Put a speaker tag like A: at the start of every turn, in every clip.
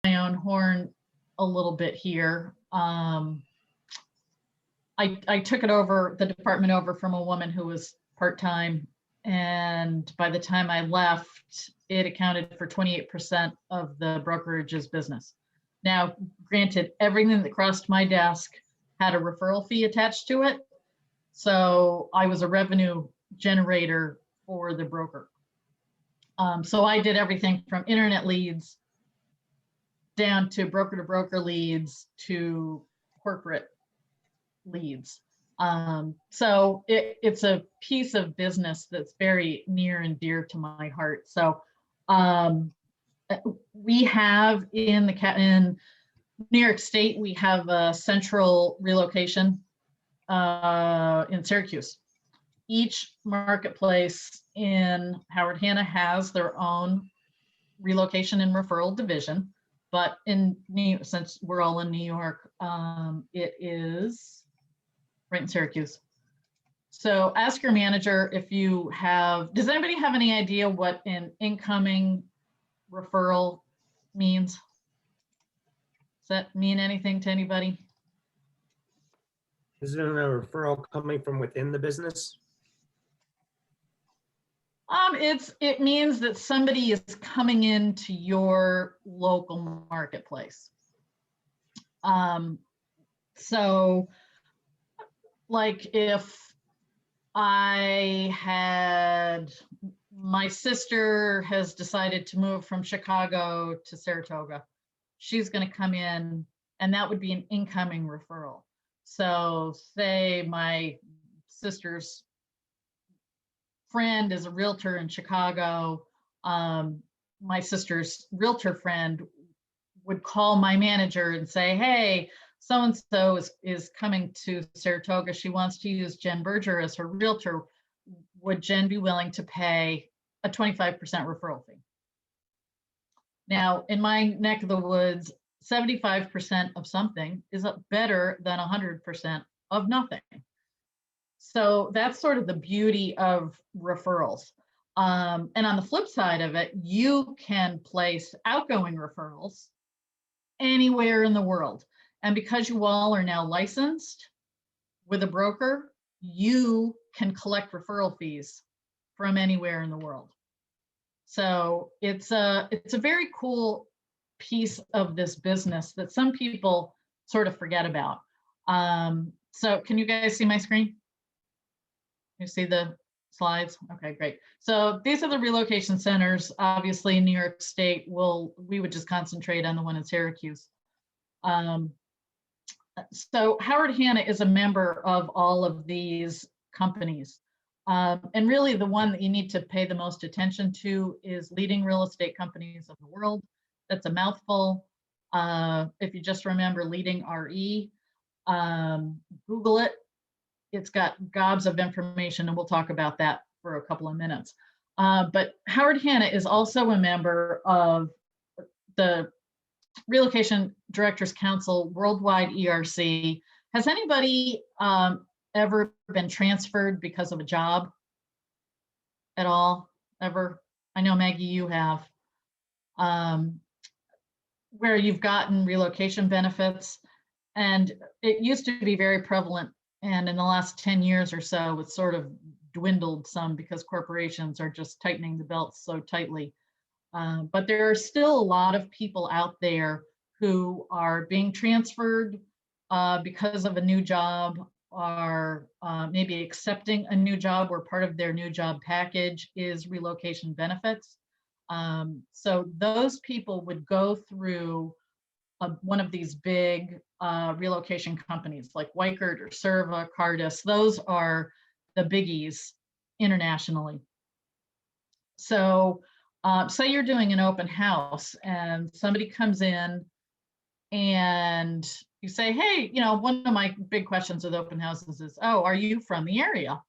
A: my own horn a little bit here. I took the department over from a woman who was part-time. And by the time I left, it accounted for 28% of the brokerage's business. Now, granted, everything that crossed my desk had a referral fee attached to it. So I was a revenue generator for the broker. So I did everything from internet leads down to broker leads to corporate leads. So it's a piece of business that's very near and dear to my heart. So we have in New York State, we have a central relocation in Syracuse. Each marketplace in Howard Hanna has their own relocation and referral division, but since we're all in New York, it is right in Syracuse. So ask your manager if you have, does anybody have any idea what an incoming referral means? Does that mean anything to anybody?
B: Isn't it a referral coming from within the business?
A: It means that somebody is coming into your local marketplace. So like if my sister has decided to move from Chicago to Saratoga, she's going to come in, and that would be an incoming referral. So say my sister's friend is a realtor in Chicago. My sister's realtor friend would call my manager and say, hey, so-and-so is coming to Saratoga. She wants to use Jen Berger as her realtor. Would Jen be willing to pay a 25% referral fee? Now, in my neck of the woods, 75% of something is better than 100% of nothing. So that's sort of the beauty of referrals. And on the flip side of it, you can place outgoing referrals anywhere in the world. And because you all are now licensed with a broker, you can collect referral fees from anywhere in the world. So it's a very cool piece of this business that some people sort of forget about. So can you guys see my screen? You see the slides? Okay, great. So these are the relocation centers. Obviously, in New York State, we would just concentrate on the one in Syracuse. So Howard Hanna is a member of all of these companies. And really the one that you need to pay the most attention to is leading real estate companies of the world. That's a mouthful. If you just remember leading RE, Google it. It's got gobs of information, and we'll talk about that for a couple of minutes. But Howard Hanna is also a member of the Relocation Directors Council Worldwide ERC. Has anybody ever been transferred because of a job at all? Ever? I know, Maggie, you have. Where you've gotten relocation benefits, and it used to be very prevalent, and in the last 10 years or so, it's sort of dwindled some because corporations are just tightening the belts so tightly. But there are still a lot of people out there who are being transferred because of a new job, or maybe accepting a new job where part of their new job package is relocation benefits. So those people would go through one of these big relocation companies like Weichert or Serva, Cardis. Those are the biggies internationally. So say you're doing an open house and somebody comes in and you say, hey, one of my big questions with open houses is, oh, are you from the area?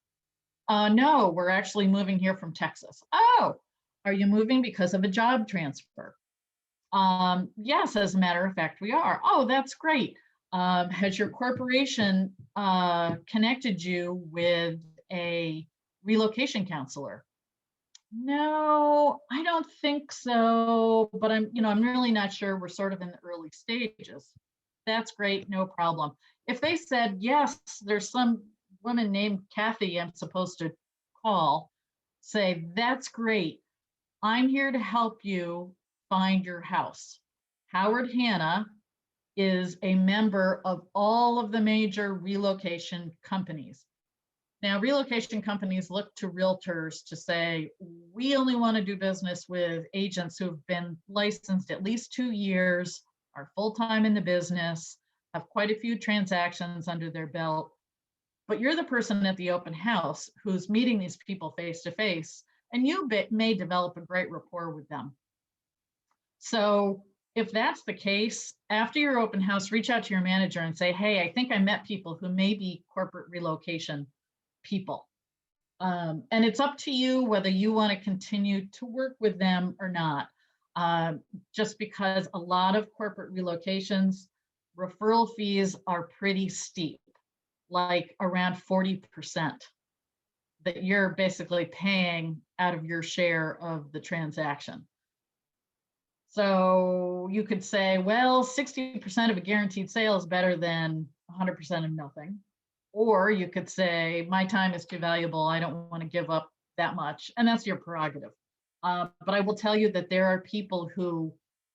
A: No, we're actually moving here from Texas. Oh, are you moving because of a job transfer? Yes, as a matter of fact, we are. Oh, that's great. Has your corporation connected you with a relocation counselor? No, I don't think so, but I'm really not sure. We're sort of in the early stages. That's great, no problem. If they said, yes, there's some woman named Kathy I'm supposed to call, say, that's great. I'm here to help you find your house. Howard Hanna is a member of all of the major relocation companies. Now, relocation companies look to realtors to say, we only want to do business with agents who have been licensed at least 2 years, are full-time in the business, have quite a few transactions under their belt. But you're the person at the open house who's meeting these people face to face, and you may develop a great rapport with them. So if that's the case, after your open house, reach out to your manager and say, hey, I think I met people who may be corporate relocation people. And it's up to you whether you want to continue to work with them or not. Just because a lot of corporate relocations, referral fees are pretty steep, like around 40% that you're basically paying out of your share of the transaction. So you could say, well, 60% of a guaranteed sale is better than 100% of nothing. Or you could say, my time is too valuable. I don't want to give up that much. And that's your prerogative. But I will tell you that there are people who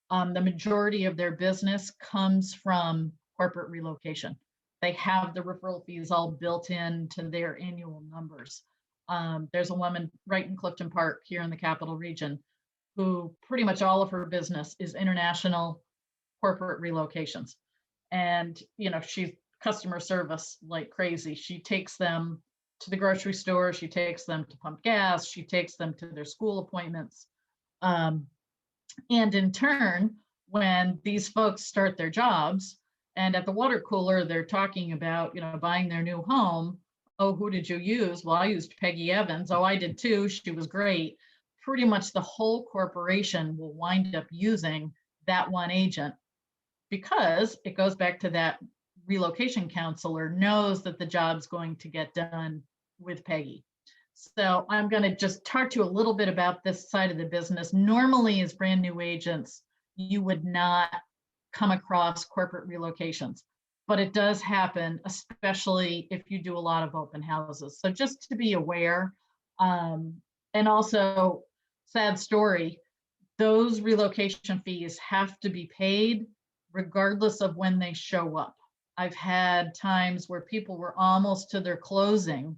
A: the majority of their business comes from corporate relocation. They have the referral fees all built into their annual numbers. There's a woman right in Clifton Park here in the Capital Region who pretty much all of her business is international corporate relocations. And, she's customer service like crazy. She takes them to the grocery store, she takes them to pump gas, she takes them to their school appointments. And in turn, when these folks start their jobs and at the water cooler, they're talking about, buying their new home. Oh, who did you use? Well, I used Peggy Evans. Oh, I did too. She was great. Pretty much the whole corporation will wind up using that one agent because it goes back to that relocation counselor knows that the job's going to get done with Peggy. So I'm going to just talk to you a little bit about this side of the business. Normally, as brand new agents, you would not come across corporate relocations, but it does happen, especially if you do a lot of open houses. So just to be aware, and also, sad story, those relocation fees have to be paid regardless of when they show up. I've had times where people were almost to their closing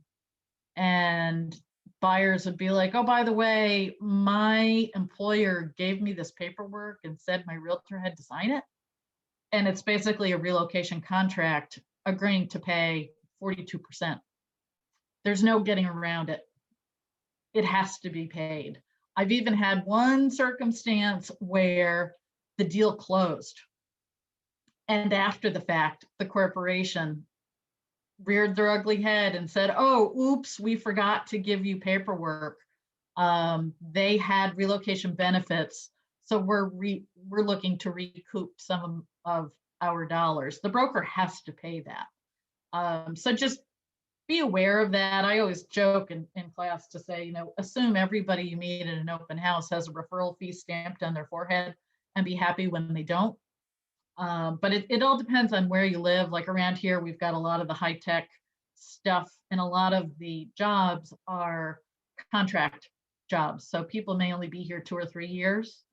A: and buyers would be like, oh, by the way, my employer gave me this paperwork and said my realtor had to sign it. And it's basically a relocation contract agreeing to pay 42%. There's no getting around it. It has to be paid. I've even had one circumstance where the deal closed. And after the fact, the corporation reared their ugly head and said, oh, oops, we forgot to give you paperwork. They had relocation benefits. So we're looking to recoup some of our dollars. The broker has to pay that. So just be aware of that. I always joke in class to say, assume everybody you meet at an open house has a referral fee stamped on their forehead and be happy when they don't. But it all depends on where you live. Like around here, we've got a lot of the high tech stuff and a lot of the jobs are contract jobs. So people may only be here 2 or 3 years.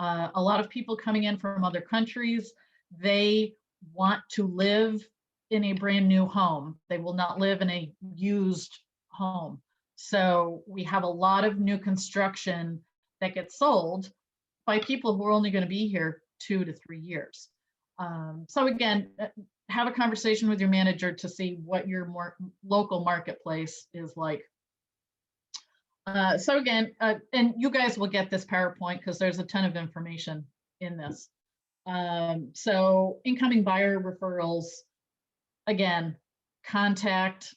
A: A lot of people coming in from other countries, they want to live in a brand new home. They will not live in a used home. So we have a lot of new construction that gets sold by people who are only going to be here 2 to 3 years. So again, have a conversation with your manager to see what your more local marketplace is like. So again, and you guys will get this PowerPoint because there's a ton of information in this. So incoming buyer referrals, again, contact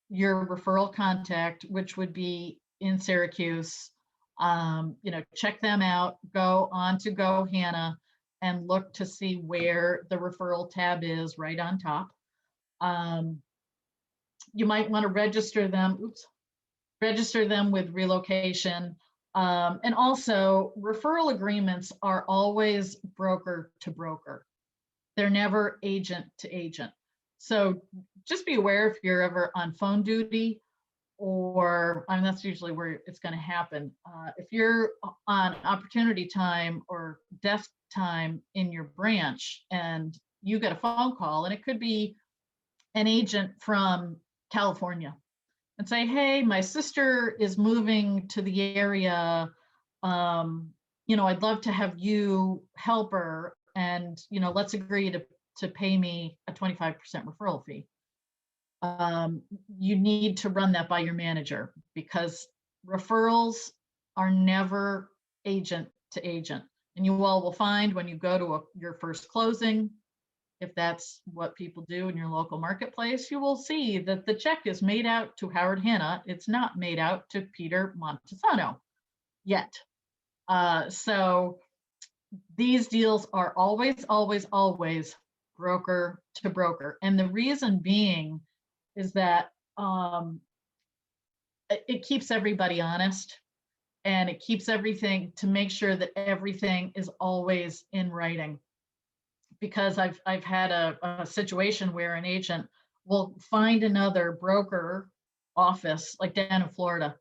A: your referral contact, which would be in Syracuse. Check them out, go on to Go Hannah and look to see where the referral tab is right on top. You might want to register them with relocation. And also, referral agreements are always broker to broker. They're never agent to agent. So just be aware if you're ever on phone duty, or I mean, that's usually where it's going to happen. If you're on opportunity time or desk time in your branch and you get a phone call, and it could be an agent from California, and say, hey, my sister is moving to the area. I'd love to have you help her, and let's agree to pay me a 25% referral fee. You need to run that by your manager, because referrals are never agent to agent. And you all will find when you go to your first closing, if that's what people do in your local marketplace, you will see that the check is made out to Howard Hanna. It's not made out to Peter Montesano yet. So these deals are always, always, always broker to broker. And the reason being is that it keeps everybody honest, and it keeps everything to make sure that everything is always in writing. Because I've had a situation where an agent will find another broker office, like down in Florida,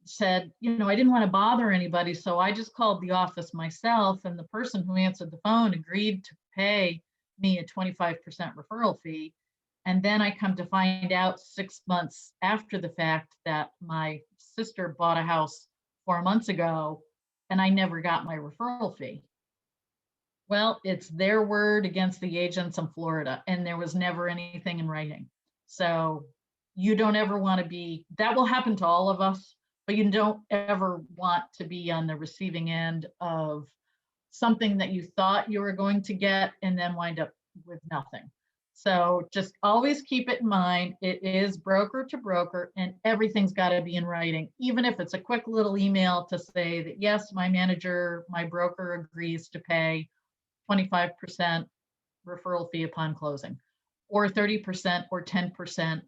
A: said, I didn't want to bother anybody, so I just called the office myself, and the person who answered the phone agreed to pay me a 25% referral fee. And then I come to find out 6 months after the fact that my sister bought a house 4 months ago, and I never got my referral fee. Well, it's their word against the agents in Florida, and there was never anything in writing. So you don't ever want to be, that will happen to all of us, but you don't ever want to be on the receiving end of something that you thought you were going to get and then wind up with nothing. So just always keep it in mind. It is broker to broker, and everything's got to be in writing, even if it's a quick little email to say that, yes, my manager, my broker agrees to pay 25% referral fee upon closing, or 30% or 10%.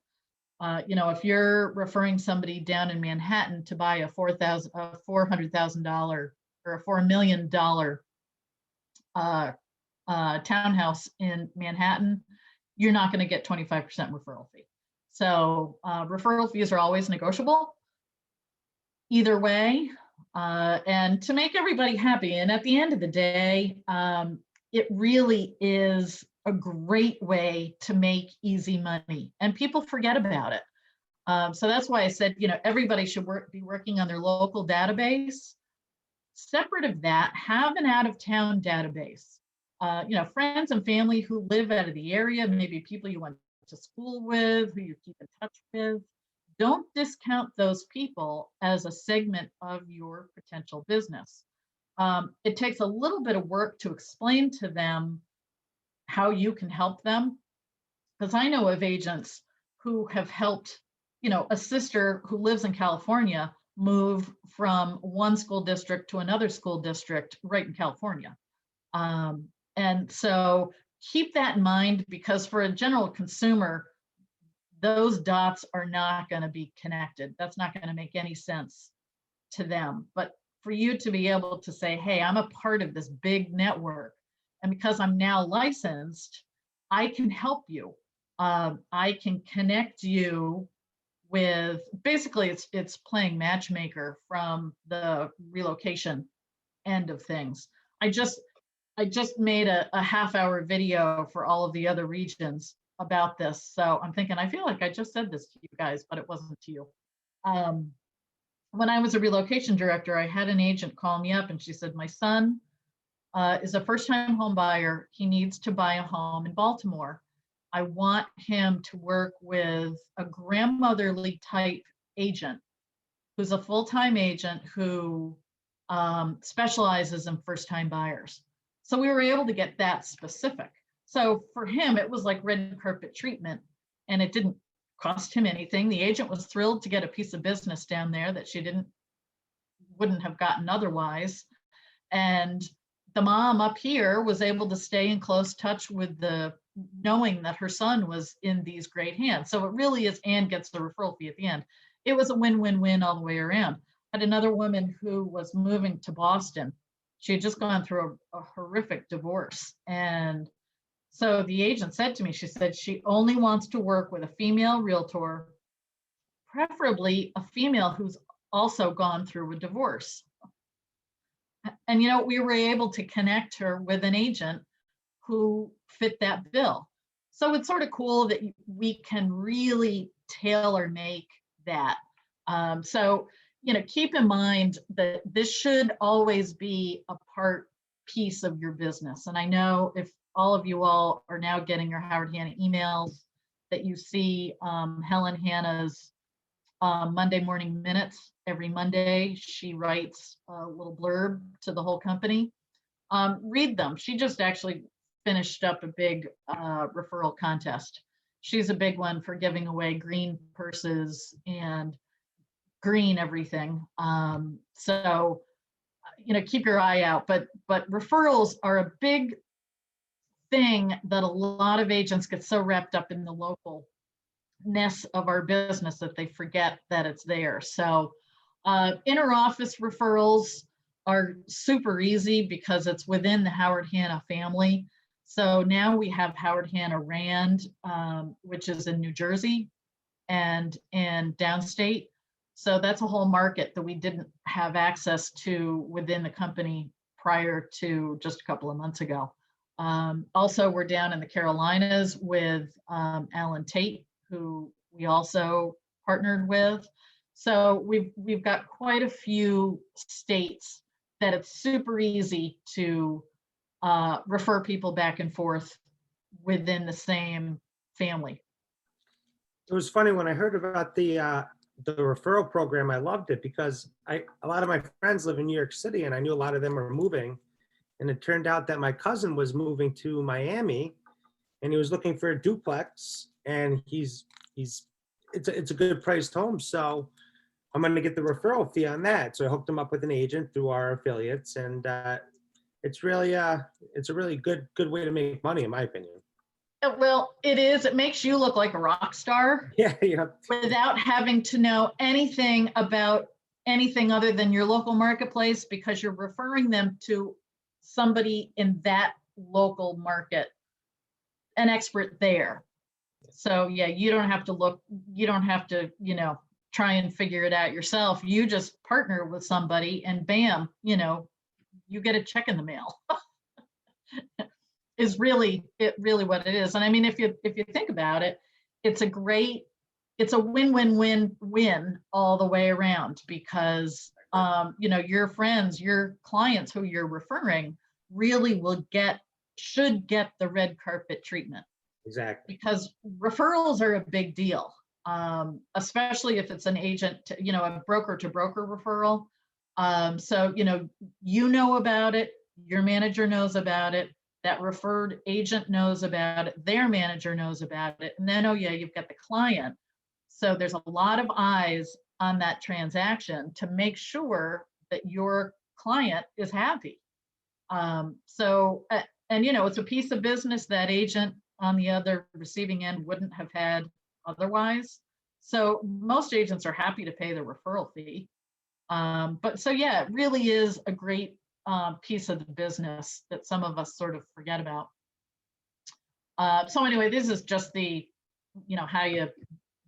A: If you're referring somebody down in Manhattan to buy a $400,000 or a $4 million townhouse in Manhattan, you're not going to get 25% referral fee. So referral fees are always negotiable either way, and to make everybody happy. And at the end of the day, it really is a great way to make easy money, and people forget about it. So that's why I said, everybody should be working on their local database. Separate of that, have an out-of-town database. Friends and family who live out of the area, maybe people you went to school with, who you keep in touch with. Don't discount those people as a segment of your potential business. It takes a little bit of work to explain to them how you can help them, because I know of agents who have helped, a sister who lives in California move from one school district to another school district right in California. And so keep that in mind, because for a general consumer, those dots are not going to be connected. That's not going to make any sense to them. But for you to be able to say, hey, I'm a part of this big network, and because I'm now licensed, I can help you. I can connect you with, basically it's playing matchmaker from the relocation end of things. I just made a half-hour video for all of the other regions about this. So I'm thinking, I feel like I just said this to you guys, but it wasn't to you. When I was a relocation director, I had an agent call me up, and she said, my son is a first-time home buyer. He needs to buy a home in Baltimore. I want him to work with a grandmotherly type agent who's a full-time agent who specializes in first-time buyers. So we were able to get that specific. So for him, it was like red carpet treatment, and it didn't cost him anything. The agent was thrilled to get a piece of business down there that she wouldn't have gotten otherwise. And the mom up here was able to stay in close touch with knowing that her son was in these great hands. So it really is, and gets the referral fee at the end. It was a win-win-win all the way around. had another woman who was moving to Boston. She had just gone through a horrific divorce. And so the agent said to me, she said she only wants to work with a female realtor, preferably a female who's also gone through a divorce. And, we were able to connect her with an agent who fit that bill. So it's sort of cool that we can really tailor make that. So, keep in mind that this should always be a piece of your business. And I know if all of you all are now getting your Howard Hanna emails, that you see Helen Hanna's Monday morning minutes. Every Monday, she writes a little blurb to the whole company. Read them. She just actually finished up a big referral contest. She's a big one for giving away green purses and green everything. So, keep your eye out. But referrals are a big thing that a lot of agents get so wrapped up in the localness of our business that they forget that it's there. So inter-office referrals are super easy because it's within the Howard Hanna family. So now we have Howard Hanna Rand, which is in New Jersey and downstate. So that's a whole market that we didn't have access to within the company prior to just a couple of months ago. Also, we're down in the Carolinas with Alan Tate, who we also partnered with. So we've got quite a few states that it's super easy to refer people back and forth within the same family.
B: It was funny when I heard about the referral program. I loved it because a lot of my friends live in New York City, and I knew a lot of them were moving. And it turned out that my cousin was moving to Miami, and he was looking for a duplex, and it's a good priced home. So I'm going to get the referral fee on that. So I hooked him up with an agent through our affiliates, and it's a really good way to make money, in my opinion.
A: Well, it is. It makes you look like a rock star.
B: Yeah,
A: without having to know anything about anything other than your local marketplace, because you're referring them to somebody in that local market, an expert there. So yeah, you don't have to, try and figure it out yourself. You just partner with somebody and bam, you get a check in the mail. is really what it is. And I mean, if you think about it, it's a win-win-win-win all the way around, because your friends, your clients who you're referring really should get the red carpet treatment.
B: Exactly.
A: Because referrals are a big deal, especially if it's an agent, a broker to broker referral. So, you know about it, your manager knows about it, that referred agent knows about it, their manager knows about it, and then, oh yeah, you've got the client. So there's a lot of eyes on that transaction to make sure that your client is happy. And it's a piece of business that agent on the other receiving end wouldn't have had otherwise. So most agents are happy to pay the referral fee. But so yeah, it really is a great piece of the business that some of us sort of forget about. So anyway, this is just the, how you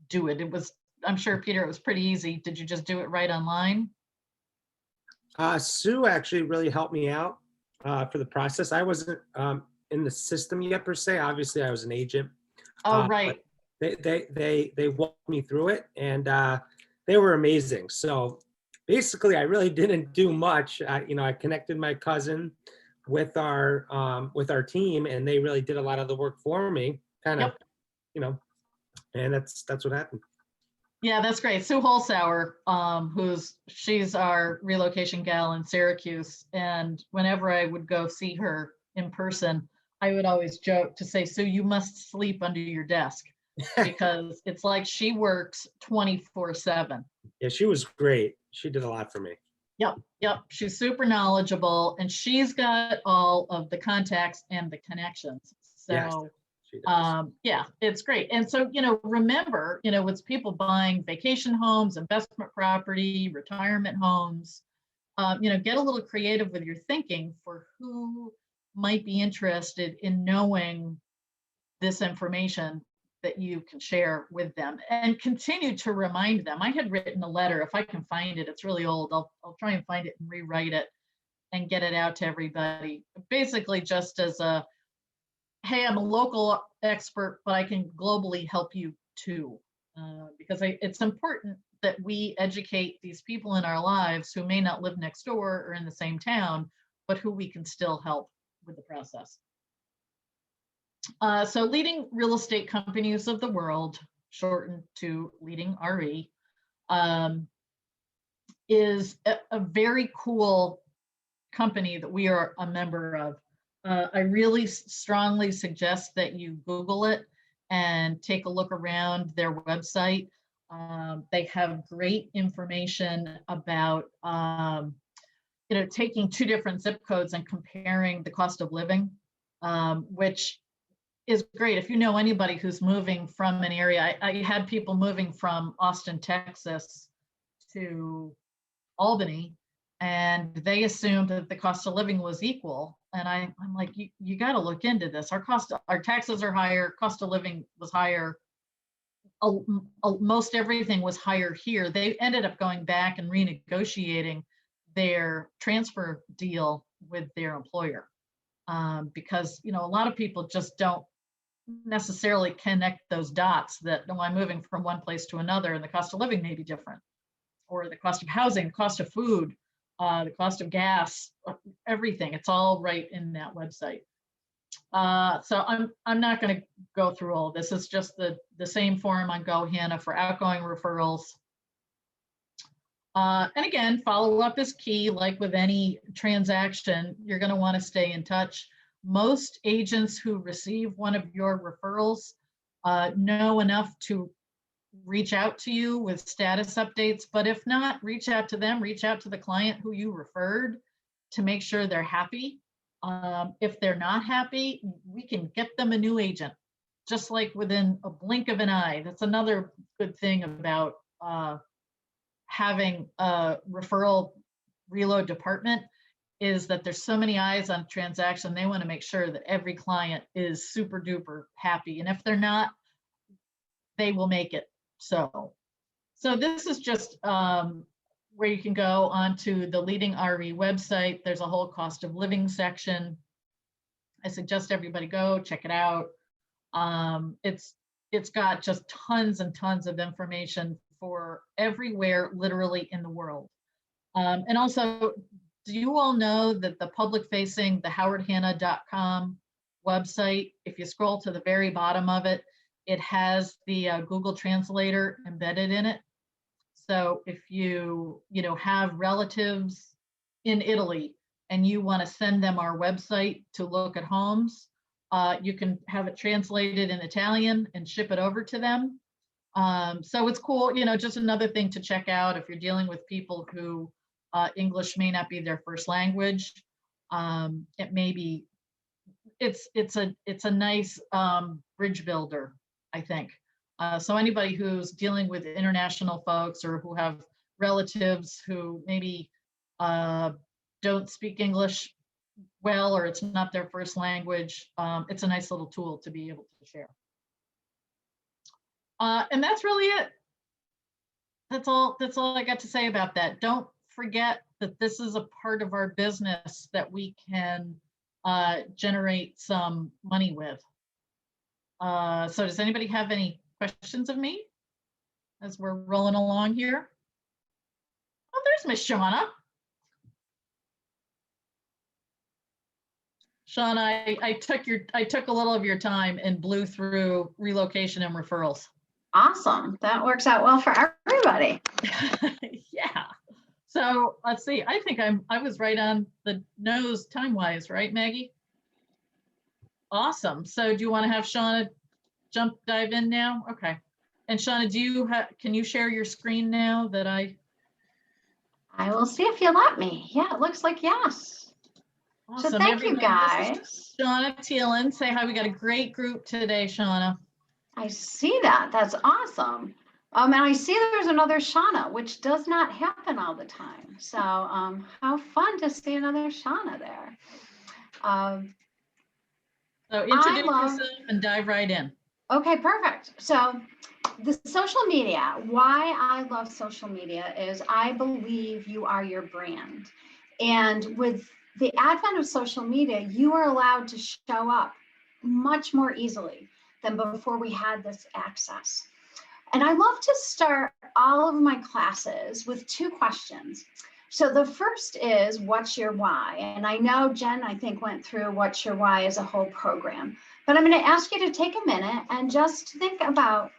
A: do it. I'm sure, Peter, it was pretty easy. Did you just do it right online?
B: Sue actually really helped me out for the process. I wasn't in the system yet per se. Obviously, I was an agent.
A: Oh, right.
B: They walked me through it, and they were amazing. So basically, I really didn't do much. I connected my cousin with our team, and they really did a lot of the work for me. Kind of,
A: Yep.
B: And that's what happened.
A: Yeah, that's great. Sue Holzauer, she's our relocation gal in Syracuse. And whenever I would go see her in person, I would always joke to say, Sue, you must sleep under your desk, because it's like she works 24/7.
B: Yeah, she was great. She did a lot for me.
A: Yep. She's super knowledgeable, and she's got all of the contacts and the connections. So
B: yes, She does.
A: Yeah, it's great. And so, remember, it's people buying vacation homes, investment property, retirement homes. Get a little creative with your thinking for who might be interested in knowing this information that you can share with them, and continue to remind them. I had written a letter, if I can find it, it's really old. I'll try and find it and rewrite it and get it out to everybody. Basically just as a, hey, I'm a local expert, but I can globally help you too. Because it's important that we educate these people in our lives who may not live next door or in the same town, but who we can still help with the process. So leading real estate companies of the world, shortened to leading RE, is a very cool company that we are a member of. I really strongly suggest that you Google it and take a look around their website. They have great information about, taking two different zip codes and comparing the cost of living, which is great. If you know anybody who's moving from an area, I had people moving from Austin, Texas to Albany, and they assumed that the cost of living was equal. And I'm like, you got to look into this. Our taxes are higher, cost of living was higher. Most everything was higher here. They ended up going back and renegotiating their transfer deal with their employer, because a lot of people just don't necessarily connect those dots that, I'm moving from one place to another and the cost of living may be different, or the cost of housing, the cost of food, the cost of gas, everything. It's all right in that website. So I'm not going to go through all of this. It's just the same form on GoHanna for outgoing referrals. And again, follow up is key. Like with any transaction, you're going to want to stay in touch. Most agents who receive one of your referrals know enough to reach out to you with status updates, but if not, reach out to them, reach out to the client who you referred to make sure they're happy. If they're not happy, we can get them a new agent, just like within a blink of an eye. That's another good thing about having a referral reload department, is that there's so many eyes on a transaction. They want to make sure that every client is super duper happy. And if they're not, they will make it so. So this is just where you can go onto the Leading RE website. There's a whole cost of living section. I suggest everybody go check it out. It's got just tons and tons of information for everywhere, literally in the world. And also, do you all know that the public-facing, the howardhanna.com website, if you scroll to the very bottom of it, it has the Google Translator embedded in it. So if you have relatives in Italy and you want to send them our website to look at homes, you can have it translated in Italian and ship it over to them. So it's cool, just another thing to check out if you're dealing with people who English may not be their first language. It may be, it's a nice bridge builder, I think. So anybody who's dealing with international folks or who have relatives who maybe don't speak English well, or it's not their first language, it's a nice little tool to be able to share. And that's really it. That's all I got to say about that. Don't forget that this is a part of our business that we can generate some money with. So does anybody have any questions of me as we're rolling along here? Oh, there's Miss Shauna. Shauna, I took a little of your time and blew through relocation and referrals.
C: Awesome. That works out well for everybody.
A: Yeah. So let's see. I think I was right on the nose time-wise, right, Maggie? Awesome. So do you want to have Shauna dive in now? Okay. And Shauna, can you share your screen now that
C: I will see if you let me. Yeah, it looks like yes. So
A: Awesome,
C: thank you,
A: everybody. This is
C: guys.
A: Shauna Thielen. Say hi. We got a great group today, Shauna.
C: I see that. That's awesome. And I see there's another Shauna, which does not happen all the time. So how fun to see another Shauna there.
A: So introduce
C: love-
A: yourself and dive right in.
C: Okay, perfect. So the social media, why I love social media is I believe you are your brand. And with the advent of social media, you are allowed to show up much more easily than before we had this access. And I love to start all of my classes with two questions. So the first is, what's your why? And I know Jen, I think, went through what's your why as a whole program. But I'm going to ask you to take a minute and just think about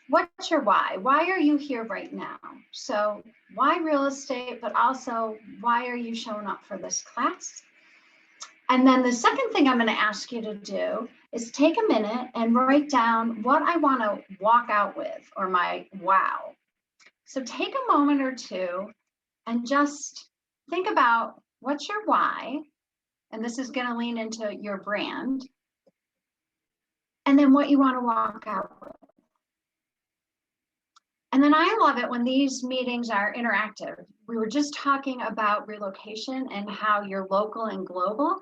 C: what's your why? Why are you here right now? So why real estate, but also why are you showing up for this class? And then the second thing I'm going to ask you to do is take a minute and write down what I want to walk out with, or my wow. So take a moment or two and just think about what's your why. And this is going to lean into your brand. And then what you want to walk out with. And then I love it when these meetings are interactive. We were just talking about relocation and how you're local and global,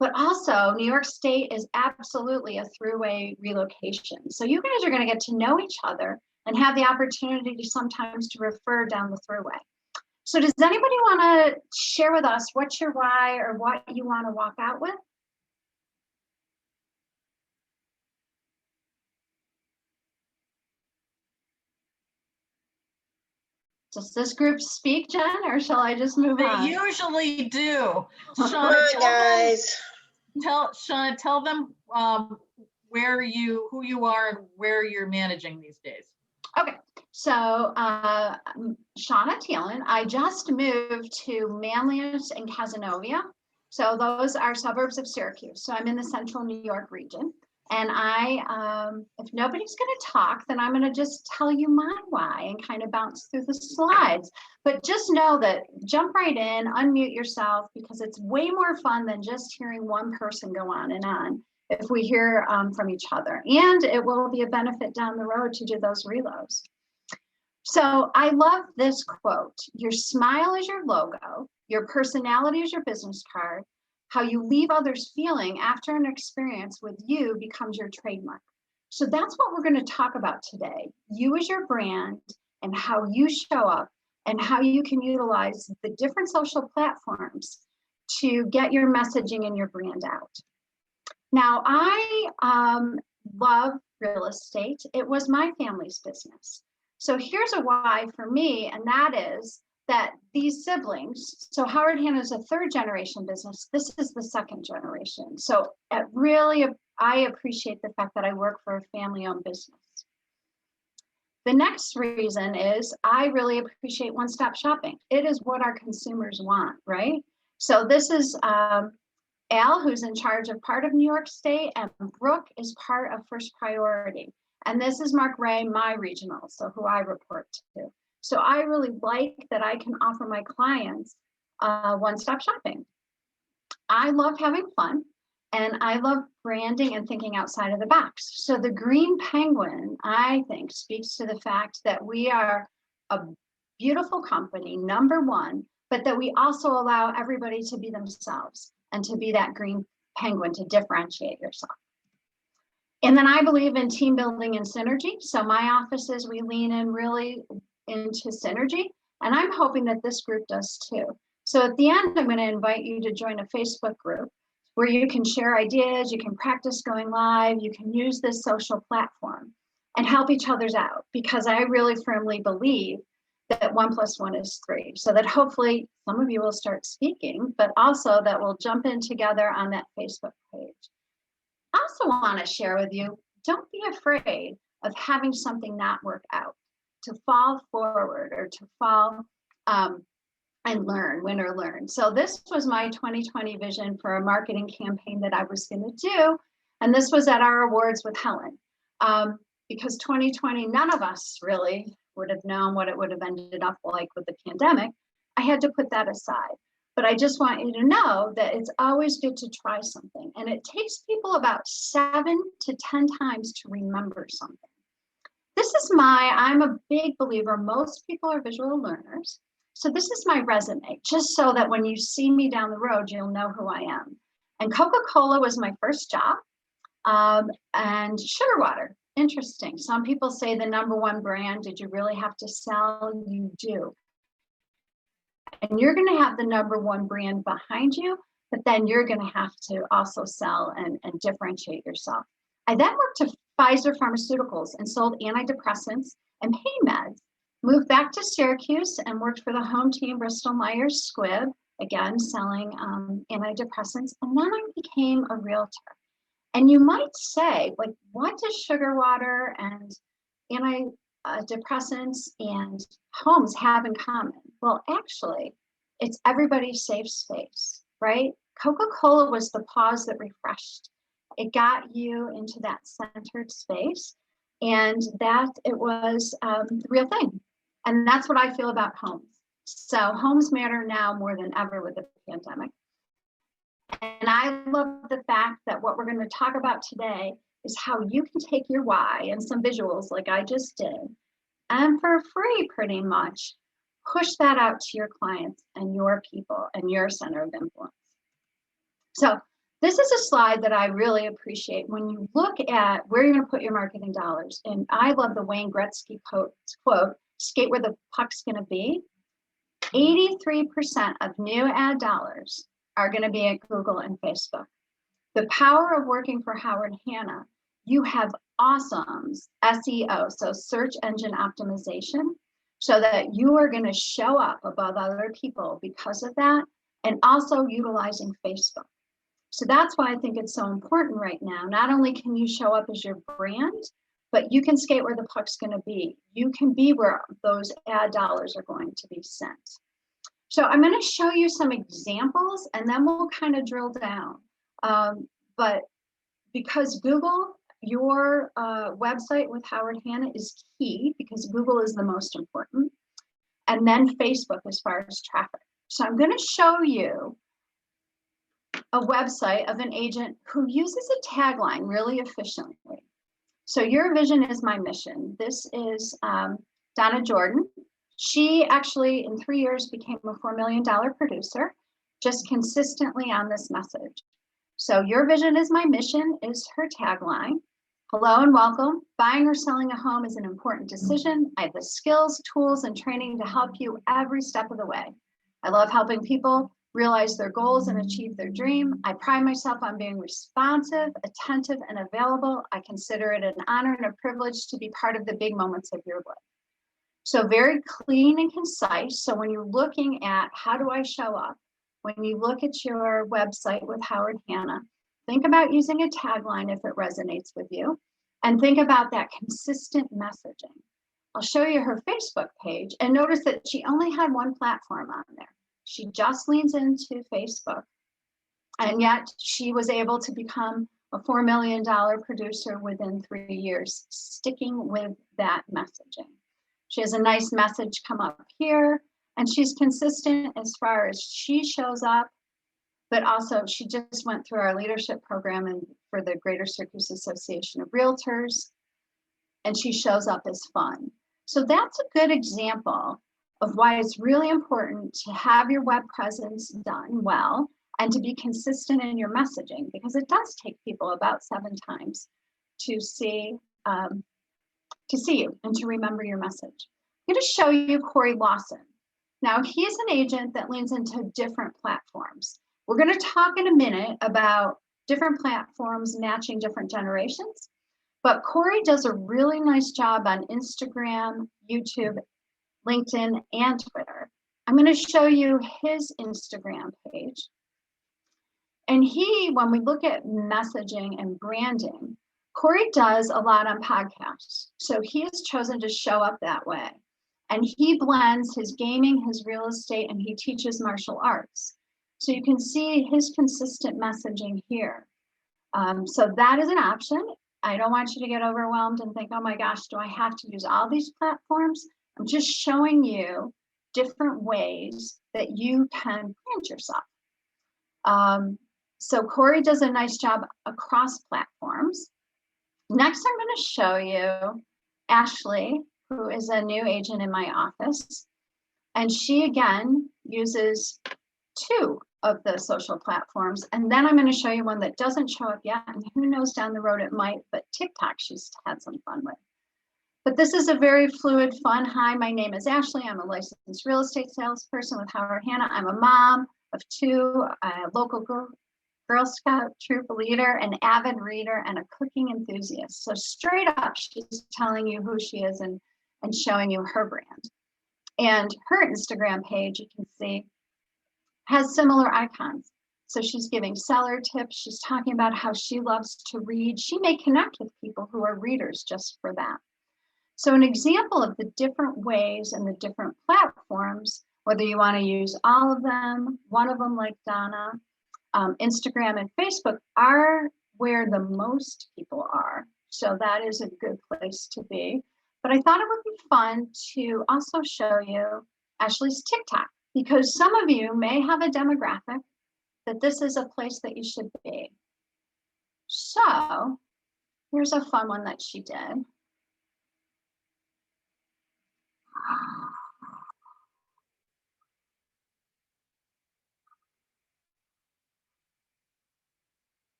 C: but also New York State is absolutely a throughway relocation. So you guys are going to get to know each other and have the opportunity to sometimes to refer down the throughway. So does anybody want to share with us what's your why or what you want to walk out with? Does this group speak, Jen, or shall I just move
A: They
C: on?
A: usually do.
D: Come
A: Shauna,
D: on, guys.
A: Shauna, tell them who you are and where you're managing these days.
C: Okay, so Shauna Thielen, I just moved to Manlius and Cazenovia. So those are suburbs of Syracuse. So I'm in the central New York region. And if nobody's going to talk, then I'm going to just tell you my why and kind of bounce through the slides. But just know that jump right in, unmute yourself, because it's way more fun than just hearing one person go on and on if we hear from each other. And it will be a benefit down the road to do those reloads. So I love this quote: your smile is your logo, your personality is your business card, how you leave others feeling after an experience with you becomes your trademark. So that's what we're going to talk about today. You as your brand and how you show up and how you can utilize the different social platforms to get your messaging and your brand out. Now, I love real estate. It was my family's business. So here's a why for me, and that is that these siblings, so Howard Hanna is a third generation business. This is the second generation. So I appreciate the fact that I work for a family-owned business. The next reason is I really appreciate one-stop shopping. It is what our consumers want, right? So this is Al, who's in charge of part of New York State, and Brooke is part of First Priority. And this is Mark Ray, my regional, so who I report to. So I really like that I can offer my clients one-stop shopping. I love having fun, and I love branding and thinking outside of the box. So the green penguin, I think, speaks to the fact that we are a beautiful company, number one, but that we also allow everybody to be themselves and to be that green penguin, to differentiate yourself. And then I believe in team building and synergy. So my offices, we lean in really into synergy, and I'm hoping that this group does too. So at the end, I'm going to invite you to join a Facebook group where you can share ideas, you can practice going live, you can use this social platform and help each other's out, because I really firmly believe that 1 + 1 is 3. So that hopefully some of you will start speaking, but also that we'll jump in together on that Facebook page. I also want to share with you, don't be afraid of having something not work out, to fall forward or to fall and learn, win or learn. So this was my 2020 vision for a marketing campaign that I was going to do. And this was at our awards with Helen. Because 2020, none of us really would have known what it would have ended up like with the pandemic. I had to put that aside. But I just want you to know that it's always good to try something. And it takes people about 7 to 10 times to remember something. I'm a big believer, most people are visual learners. So this is my resume, just so that when you see me down the road, you'll know who I am. And Coca-Cola was my first job. And sugar water, interesting. Some people say the #1 brand, did you really have to sell? You do. And you're going to have the #1 brand behind you, but then you're going to have to also sell and differentiate yourself. I then worked at Pfizer Pharmaceuticals and sold antidepressants and pain meds. Moved back to Syracuse and worked for the home team Bristol Myers Squibb, again selling antidepressants. And then I became a realtor. And you might say, like, what does sugar water and antidepressants and homes have in common? Well, actually, it's everybody's safe space, right? Coca-Cola was the pause that refreshed. It got you into that centered space, and that it was the real thing. And that's what I feel about homes. So homes matter now more than ever with the pandemic. And I love the fact that what we're going to talk about today is how you can take your why and some visuals like I just did, and for free pretty much, push that out to your clients and your people and your center of influence. So this is a slide that I really appreciate when you look at where you're going to put your marketing dollars. And I love the Wayne Gretzky quote, skate where the puck's going to be. 83% of new ad dollars are going to be at Google and Facebook. The power of working for Howard Hanna, you have awesome SEO, so search engine optimization, so that you are going to show up above other people because of that, and also utilizing Facebook. So that's why I think it's so important right now. Not only can you show up as your brand, but you can skate where the puck's going to be. You can be where those ad dollars are going to be sent. So I'm going to show you some examples and then we'll kind of drill down. But because Google, your website with Howard Hanna is key, because Google is the most important. And then Facebook as far as traffic. So I'm going to show you a website of an agent who uses a tagline really efficiently. So your vision is my mission. This is Donna Jordan. She actually, in 3 years, became a $4 million producer, just consistently on this message. So your vision is my mission is her tagline. Hello and welcome. Buying or selling a home is an important decision. I have the skills, tools, and training to help you every step of the way. I love helping people realize their goals and achieve their dream. I pride myself on being responsive, attentive, and available. I consider it an honor and a privilege to be part of the big moments of your life. So very clean and concise. So when you're looking at how do I show up, when you look at your website with Howard Hanna, think about using a tagline if it resonates with you, and think about that consistent messaging. I'll show you her Facebook page, and notice that she only had one platform on there. She just leans into Facebook, and yet she was able to become a $4 million producer within 3 years, sticking with that messaging. She has a nice message come up here, and she's consistent as far as she shows up, but also she just went through our leadership program and for the Greater Syracuse Association of Realtors, and she shows up as fun. So that's a good example of why it's really important to have your web presence done well and to be consistent in your messaging, because it does take people about 7 times to see you and to remember your message. I'm going to show you Corey Lawson. Now, he's an agent that leans into different platforms. We're going to talk in a minute about different platforms matching different generations, but Corey does a really nice job on Instagram, YouTube, LinkedIn, and Twitter. I'm going to show you his Instagram page. And when we look at messaging and branding, Corey does a lot on podcasts. So he has chosen to show up that way. And he blends his gaming, his real estate, and he teaches martial arts. So you can see his consistent messaging here. So that is an option. I don't want you to get overwhelmed and think, oh my gosh, do I have to use all these platforms? I'm just showing you different ways that you can brand yourself. So Corey does a nice job across platforms. Next, I'm going to show you Ashley, who is a new agent in my office. And she, again, uses 2 of the social platforms. And then I'm going to show you one that doesn't show up yet. And who knows, down the road it might, but TikTok she's had some fun with. But this is a very fluid, fun. Hi, my name is Ashley. I'm a licensed real estate salesperson with Howard Hanna. I'm a mom of 2, a local Girl Scout troop leader, an avid reader, and a cooking enthusiast. So straight up, she's telling you who she is and showing you her brand. And her Instagram page, you can see, has similar icons. So she's giving seller tips. She's talking about how she loves to read. She may connect with people who are readers just for that. So an example of the different ways and the different platforms, whether you want to use all of them, one of them like Donna, Instagram and Facebook are where the most people are. So that is a good place to be. But I thought it would be fun to also show you Ashley's TikTok, because some of you may have a demographic that this is a place that you should be. So here's a fun one that she did.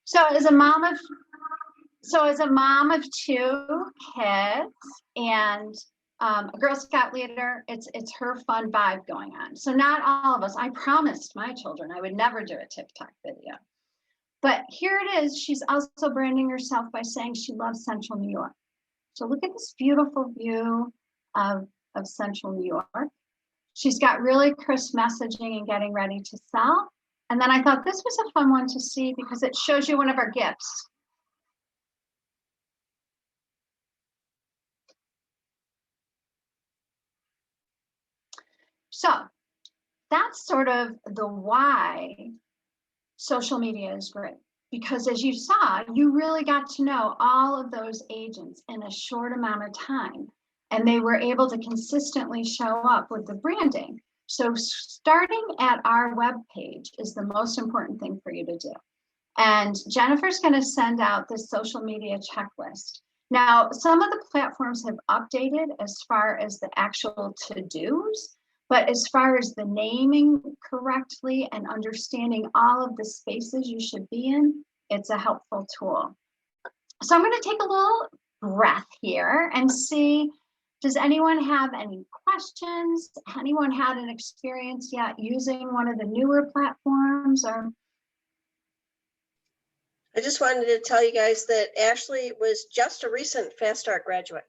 C: So as a mom of 2 kids and a Girl Scout leader, it's her fun vibe going on. So not all of us. I promised my children I would never do a TikTok video. But here it is. She's also branding herself by saying she loves Central New York. So look at this beautiful view of Central New York. She's got really crisp messaging and getting ready to sell. And then I thought this was a fun one to see because it shows you one of our gifts. So that's sort of the why social media is great. Because as you saw, you really got to know all of those agents in a short amount of time. And they were able to consistently show up with the branding. So starting at our webpage is the most important thing for you to do. And Jennifer's going to send out this social media checklist. Now, some of the platforms have updated as far as the actual to-dos, but as far as the naming correctly and understanding all of the spaces you should be in, it's a helpful tool. So I'm going to take a little breath here and see, does anyone have any questions? Anyone had an experience yet using one of the newer platforms? Or
D: I just wanted to tell you guys that Ashley was just a recent Fast Start graduate.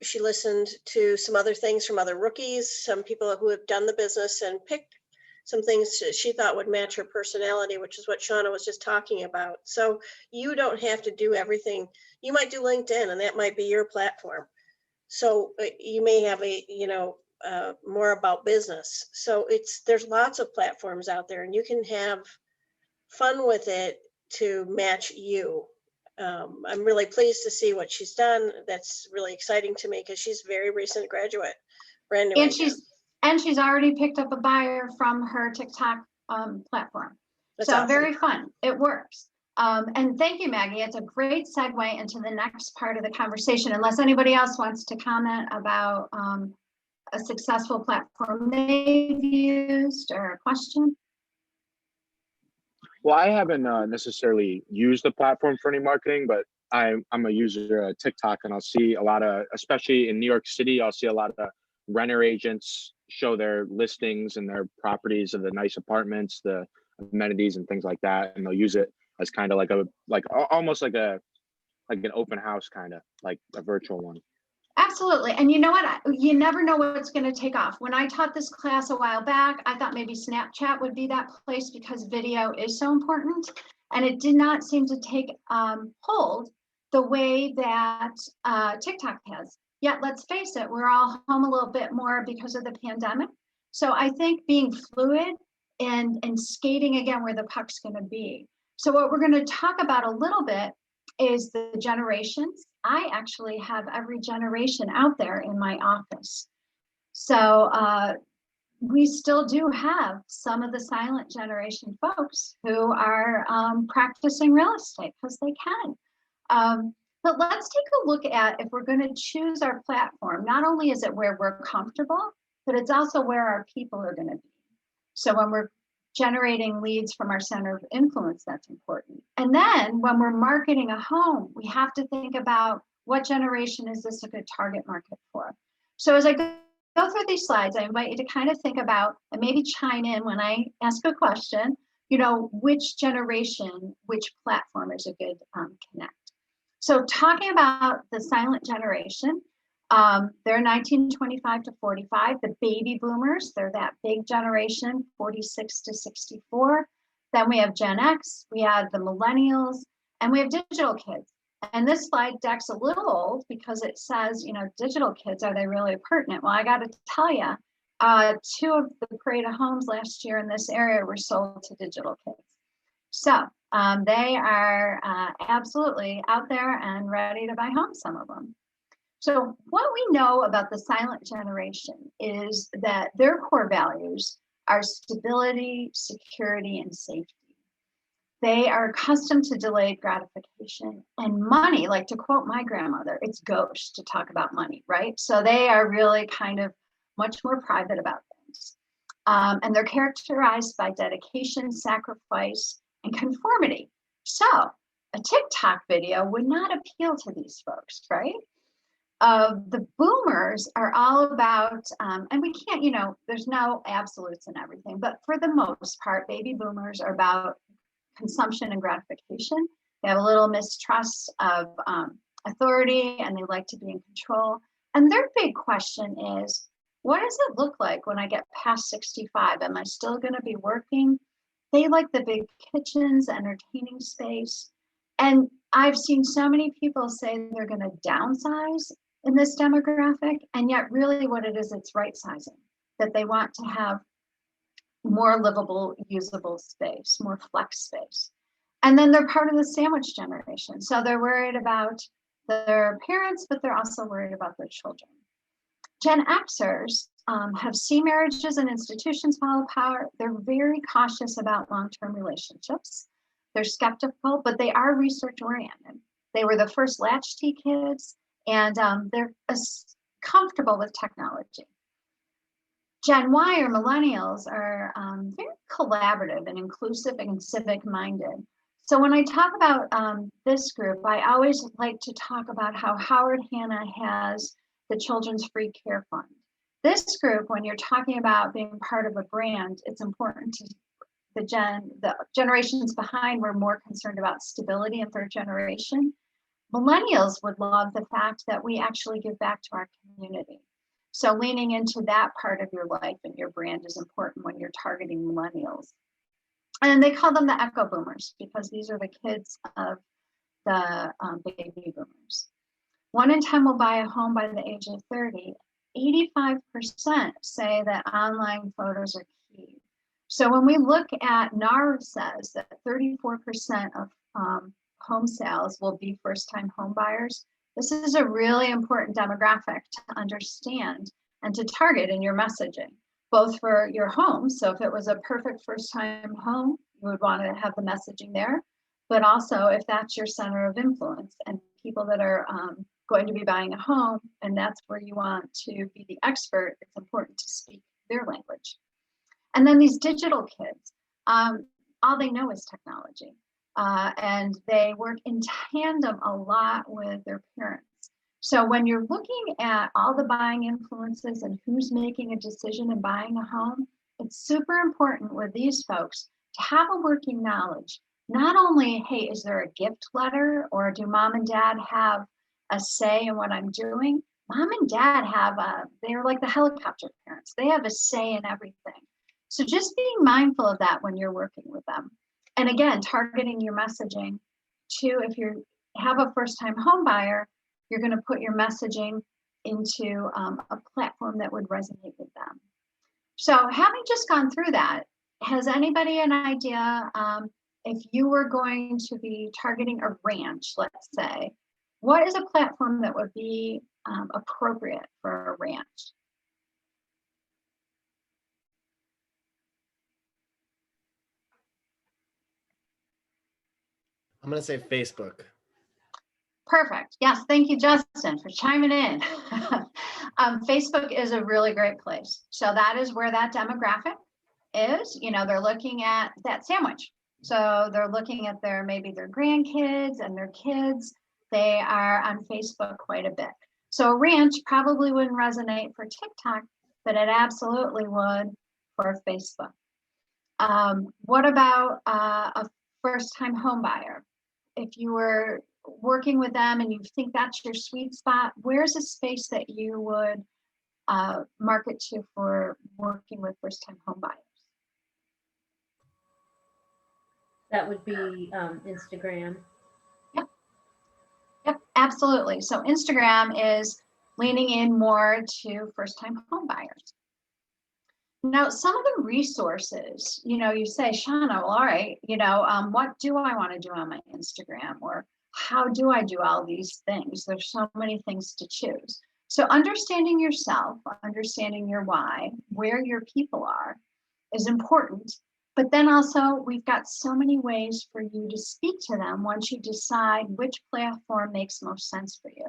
D: She listened to some other things from other rookies, some people who have done the business, and picked some things that she thought would match her personality, which is what Shauna was just talking about. So you don't have to do everything. You might do LinkedIn, and that might be your platform. So you may have more about business. So there's lots of platforms out there, and you can have fun with it to match you. I'm really pleased to see what she's done. That's really exciting to me because she's a very recent graduate, brand new.
C: And she's already picked up a buyer from her TikTok platform. That's awesome. Very fun. It works. And thank you, Maggie. It's a great segue into the next part of the conversation, unless anybody else wants to comment about a successful platform they've used or a question.
E: Well, I haven't necessarily used the platform for any marketing, but I'm a user of TikTok, and I'll see a lot of, especially in New York City, I'll see a lot of renter agents show their listings and their properties of the nice apartments, the amenities and things like that, and they'll use it as kind of almost like an open house, kind of like a virtual one.
C: Absolutely. And you know what? You never know what's going to take off. When I taught this class a while back, I thought maybe Snapchat would be that place because video is so important. And it did not seem to take hold the way that TikTok has. Yet, let's face it, we're all home a little bit more because of the pandemic. So I think being fluid and skating again where the puck's going to be. So what we're going to talk about a little bit is the generations. I actually have every generation out there in my office. So we still do have some of the silent generation folks who are practicing real estate because they can. But let's take a look at, if we're going to choose our platform, not only is it where we're comfortable, but it's also where our people are going to be. So when we're generating leads from our center of influence, that's important. And then when we're marketing a home, we have to think about what generation is this a good target market for. So as I go through these slides, I invite you to kind of think about and maybe chime in when I ask a question, you know, which generation, which platform is a good connect. So talking about the silent generation, they're 1925 to 45, the baby boomers, they're that big generation, 46 to 64. Then we have Gen X, we have the millennials, and we have digital kids. And this slide deck's a little old because it says, you know, digital kids, are they really pertinent? Well, I got to tell you, 2 of the parade of homes last year in this area were sold to digital kids. So they are absolutely out there and ready to buy homes, some of them. So what we know about the silent generation is that their core values are stability, security, and safety. They are accustomed to delayed gratification and money. Like, to quote my grandmother, it's gauche to talk about money, right? So they are really kind of much more private about things. And they're characterized by dedication, sacrifice, and conformity. So a TikTok video would not appeal to these folks, right? The boomers are all about, and we can't, you know, there's no absolutes in everything, but for the most part, baby boomers are about consumption and gratification. They have a little mistrust of authority, and they like to be in control. And their big question is, what does it look like when I get past 65? Am I still going to be working? They like the big kitchens, entertaining space. And I've seen so many people say they're going to downsize in this demographic, and yet really what it is, it's right sizing, that they want to have more livable, usable space, more flex space. And then they're part of the sandwich generation. So they're worried about their parents, but they're also worried about their children. Gen Xers have seen marriages and institutions follow power. They're very cautious about long-term relationships. They're skeptical, but they are research-oriented. They were the first latchkey kids, and they're comfortable with technology. Gen Y, or millennials, are very collaborative and inclusive and civic-minded. So when I talk about this group, I always like to talk about how Howard Hanna has the Children's Free Care Fund. This group, when you're talking about being part of a brand, it's important to the generations behind were more concerned about stability and third generation. Millennials would love the fact that we actually give back to our community. So leaning into that part of your life and your brand is important when you're targeting millennials. And they call them the echo boomers because these are the kids of the baby boomers. 1 in 10 will buy a home by the age of 30. 85% say that online photos are key. So when we look at NAR says that 34% of home sales will be first-time home buyers, this is a really important demographic to understand and to target in your messaging, both for your home. So if it was a perfect first-time home, you would want to have the messaging there, but also if that's your center of influence and people that are going to be buying a home, and that's where you want to be the expert, it's important to speak their language. And then these digital kids, all they know is technology. And they work in tandem a lot with their parents. So when you're looking at all the buying influences and who's making a decision in buying a home, it's super important with these folks to have a working knowledge. Not only, hey, is there a gift letter, or do mom and dad have a say in what I'm doing? Mom and dad have they're like the helicopter parents. They have a say in everything. So just being mindful of that when you're working with them. And again, targeting your messaging to, if you have a first-time home buyer, you're going to put your messaging into a platform that would resonate with them. So having just gone through that, has anybody an idea if you were going to be targeting a ranch, let's say, what is a platform that would be appropriate for a ranch?
F: gonna say Facebook.
C: Perfect. Yes, thank you, Justin, for chiming in. Facebook is a really great place. So that is where that demographic is. You know, they're looking at that sandwich. So they're looking at maybe their grandkids and their kids. They are on Facebook quite a bit. So a ranch probably wouldn't resonate for TikTok, but it absolutely would for Facebook. What about a first-time home buyer? If you were working with them and you think that's your sweet spot, where's a space that you would market to for working with first-time home buyers?
G: That would be Instagram.
C: Yep, absolutely. So Instagram is leaning in more to first-time home buyers. Now, some of the resources, you know, you say, Shauna, well, all right, you know, what do I want to do on my Instagram? Or how do I do all these things? There's so many things to choose. So understanding yourself, understanding your why, where your people are is important. But then also we've got so many ways for you to speak to them once you decide which platform makes most sense for you.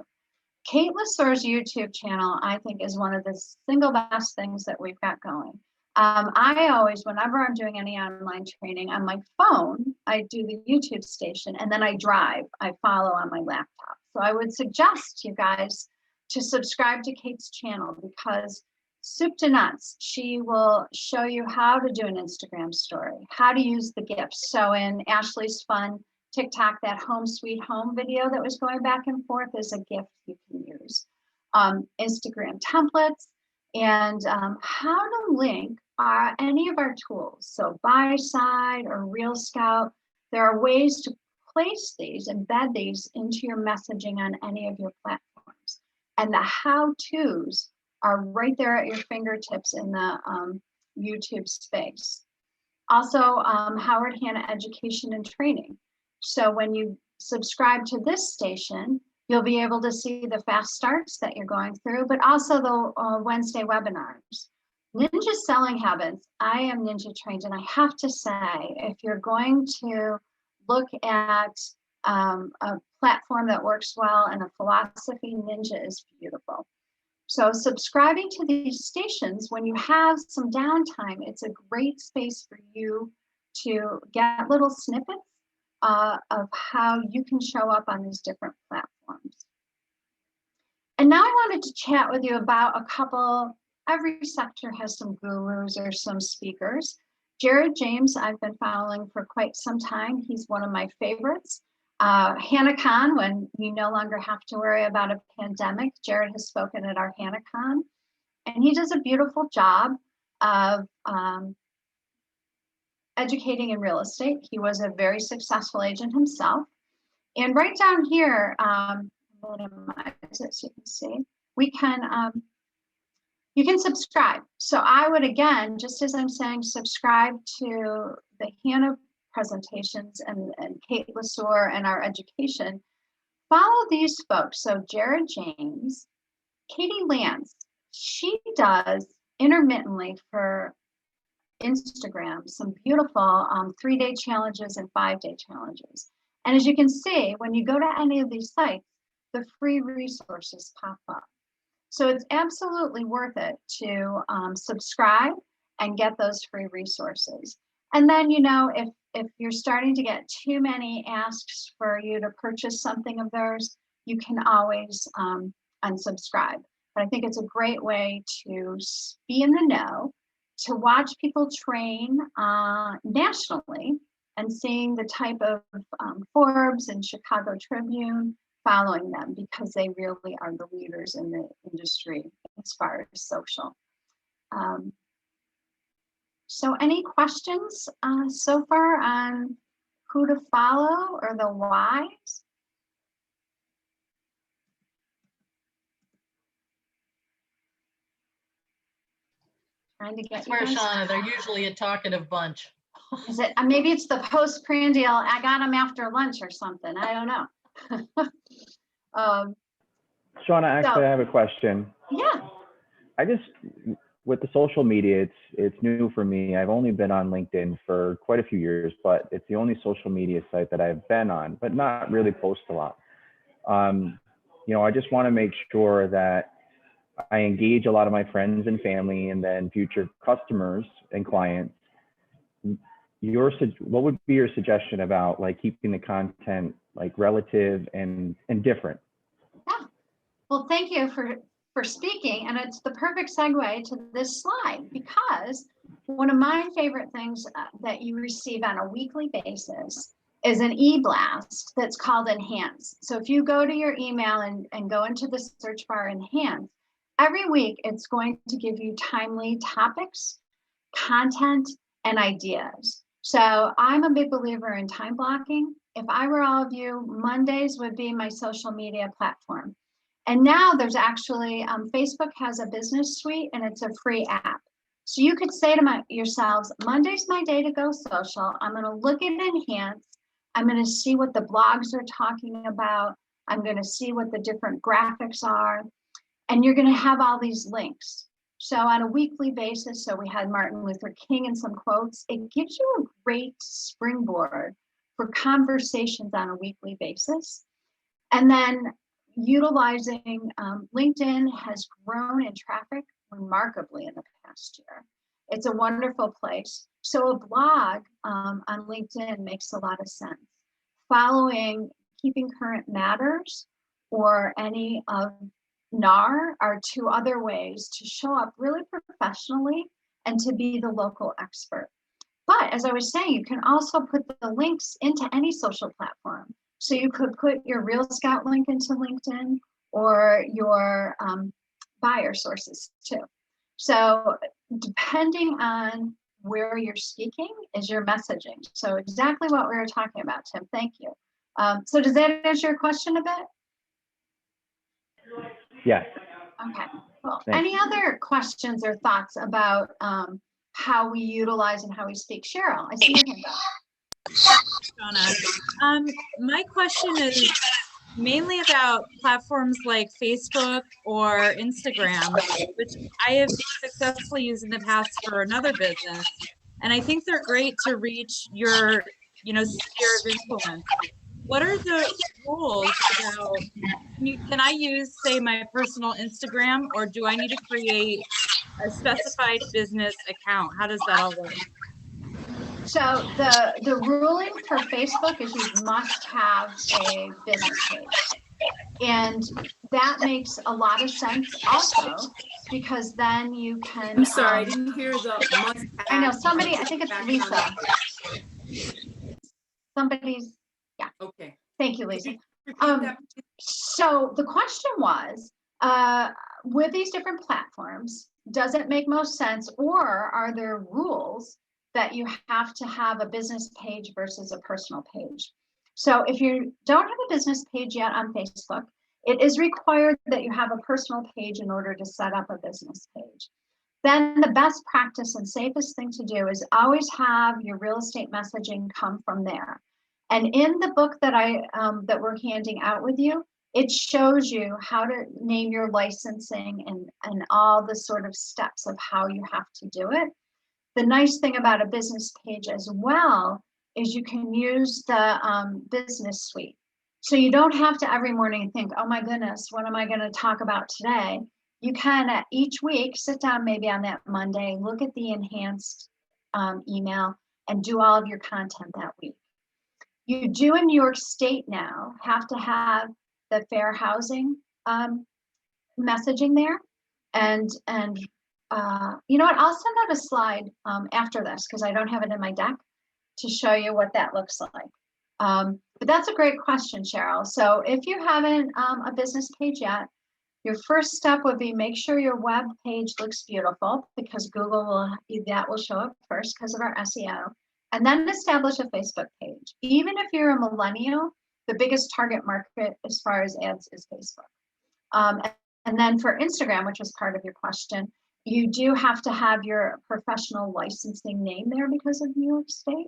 C: Kate Lesor's YouTube channel, I think, is one of the single best things that we've got going. I always, whenever I'm doing any online training on my phone, I do the YouTube station and then I drive, I follow on my laptop. So I would suggest you guys to subscribe to Kate's channel because soup to nuts, she will show you how to do an Instagram story, how to use the GIFs. So in Ashley's fun TikTok, that home sweet home video that was going back and forth is a gift you can use. Instagram templates and how to link any of our tools. So Buy Side or Real Scout, there are ways to place these, embed these into your messaging on any of your platforms. And the how-tos are right there at your fingertips in the YouTube space. Also, Howard Hanna Education and Training. So when you subscribe to this station, you'll be able to see the fast starts that you're going through, but also the Wednesday webinars. Ninja selling habits. I am ninja trained, and I have to say, if you're going to look at a platform that works well and a philosophy, Ninja is beautiful. So subscribing to these stations, when you have some downtime, it's a great space for you to get little snippets of how you can show up on these different platforms. And now I wanted to chat with you about a couple. Every sector has some gurus or some speakers. Jared James, I've been following for quite some time. He's one of my favorites. HannahCon, when we no longer have to worry about a pandemic, Jared has spoken at our HannahCon, and he does a beautiful job of educating in real estate. He was a very successful agent himself. And right down here, minimize it so you can see, you can subscribe. So I would, again, just as I'm saying, subscribe to the Hannah presentations and Kate Lesor and our education. Follow these folks. So Jared James, Katie Lance, she does intermittently for Instagram some beautiful 3-day challenges and 5-day challenges. And as you can see, when you go to any of these sites, the free resources pop up. So it's absolutely worth it to subscribe and get those free resources. And then, you know, if you're starting to get too many asks for you to purchase something of theirs, you can always unsubscribe. But I think it's a great way to be in the know, to watch people train nationally and seeing the type of Forbes and Chicago Tribune following them because they really are the leaders in the industry as far as social. So any questions so far on who to follow or the whys? Trying to get
A: I swear,
C: you guys.
A: Shauna, they're usually a talkative bunch.
C: Is it, maybe it's the post-prandial, I got them after lunch or something, I don't know.
H: Shauna, actually, I have a question.
C: Yeah.
F: with the social media, it's new for me. I've only been on LinkedIn for quite a few years, but it's the only social media site that I've been on, but not really post a lot. I just want to make sure that I engage a lot of my friends and family, and then future customers and clients. What would be your suggestion about like keeping the content like relative and different?
C: Yeah. Well, thank you for speaking, and it's the perfect segue to this slide, because one of my favorite things that you receive on a weekly basis is an e-blast that's called Enhance. So if you go to your email and go into the search bar Enhance, every week it's going to give you timely topics, content, and ideas. So I'm a big believer in time blocking. If I were all of you, Mondays would be my social media platform. And now there's actually, Facebook has a business suite, and it's a free app. So you could say to yourselves, Monday's my day to go social. I'm going to look at Enhance. I'm going to see what the blogs are talking about. I'm going to see what the different graphics are. And you're going to have all these links. So on a weekly basis, so we had Martin Luther King and some quotes, it gives you a great springboard for conversations on a weekly basis. And then utilizing LinkedIn has grown in traffic remarkably in the past year. It's a wonderful place. So a blog on LinkedIn makes a lot of sense. Following Keeping Current Matters or any of NAR are two other ways to show up really professionally and to be the local expert. But as I was saying, you can also put the links into any social platform. So you could put your Real Scout link into LinkedIn or your buyer sources too. So depending on where you're speaking is your messaging. So exactly what we were talking about, Tim. Thank you. So does that answer your question a bit?
F: Yes.
C: Okay, cool.
F: Thanks.
C: Any other questions or thoughts about how we utilize and how we speak? Cheryl, I see your hand up.
H: Donna. My question is mainly about platforms like Facebook or Instagram, which I have successfully used in the past for another business. And I think they're great to reach your, sphere of influence. What are the rules about, can I use, say, my personal Instagram, or do I need to create a specified business account? How does that all work?
C: So the ruling for Facebook is you must have a business page. And that makes a lot of sense also, because then you can.
I: I'm sorry, I didn't hear the must have.
C: I know somebody, I think it's Lisa. Somebody's, yeah.
I: Okay.
C: Thank you, Lisa.
I: Repeat that.
C: So the question was, with these different platforms, does it make most sense, or are there rules that you have to have a business page versus a personal page? So if you don't have a business page yet on Facebook, it is required that you have a personal page in order to set up a business page. Then the best practice and safest thing to do is always have your real estate messaging come from there. And in the book that that we're handing out with you, it shows you how to name your licensing and all the sort of steps of how you have to do it. The nice thing about a business page as well is you can use the business suite. So you don't have to every morning think, oh my goodness, what am I going to talk about today? You can each week sit down maybe on that Monday, look at the enhanced email and do all of your content that week. You do in New York State now have to have the fair housing messaging there. And you know what, I'll send out a slide after this because I don't have it in my deck to show you what that looks like. But that's a great question, Cheryl. So if you haven't a business page yet, your first step would be make sure your web page looks beautiful, because Google will show up first because of our SEO, and then establish a Facebook page. Even if you're a millennial, the biggest target market as far as ads is Facebook. And then for Instagram, which was part of your question, you do have to have your professional licensing name there because of New York State.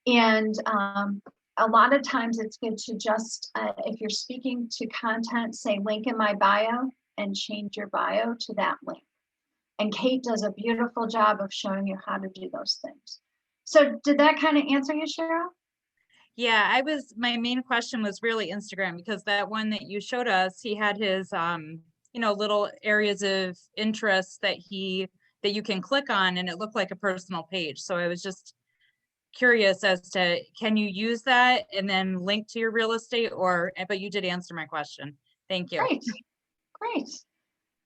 C: And a lot of times it's good to just, if you're speaking to content, say link in my bio and change your bio to that link. And Kate does a beautiful job of showing you how to do those things. So did that kind of answer you, Cheryl?
H: Yeah, my main question was really Instagram, because that one that you showed us, he had his, little areas of interest that you can click on, and it looked like a personal page. So I was just curious as to, can you use that and then link to your real estate, but you did answer my question. Thank you.
C: Great, great.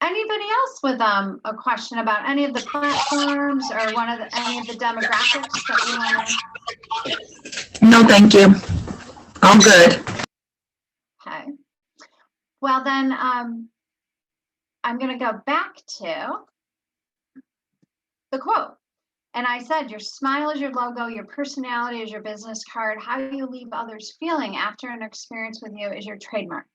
C: Anybody else with a question about any of the platforms or any of the demographics that we want to?
J: No, thank you. I'm good.
C: Okay. Well, then I'm going to go back to the quote. And I said, your smile is your logo, your personality is your business card, how you leave others feeling after an experience with you is your trademark.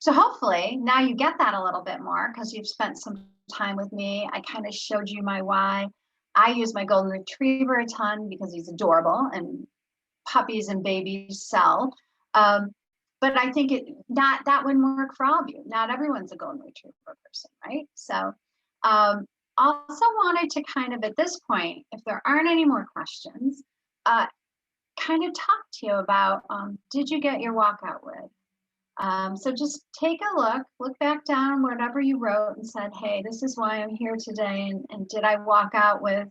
C: So hopefully now you get that a little bit more because you've spent some time with me. I kind of showed you my why. I use my golden retriever a ton because he's adorable and puppies and babies sell. But I think that wouldn't work for all of you. Not everyone's a golden retriever person, right? So also wanted to kind of at this point, if there aren't any more questions, kind of talk to you about, did you get your walkout with? So just take a look back down whatever you wrote and said, hey, this is why I'm here today. And did I walk out with,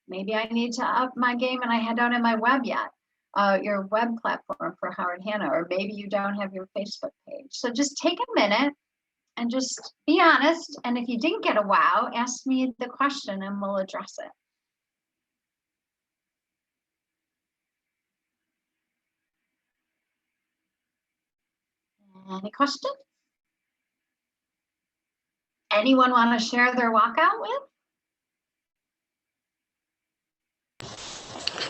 C: maybe I need to up my game and I don't have my web yet, your web platform for Howard Hanna, or maybe you don't have your Facebook page. So just take a minute and just be honest. And if you didn't get a wow, ask me the question and we'll address it. Any questions? Anyone want to share their walkout with?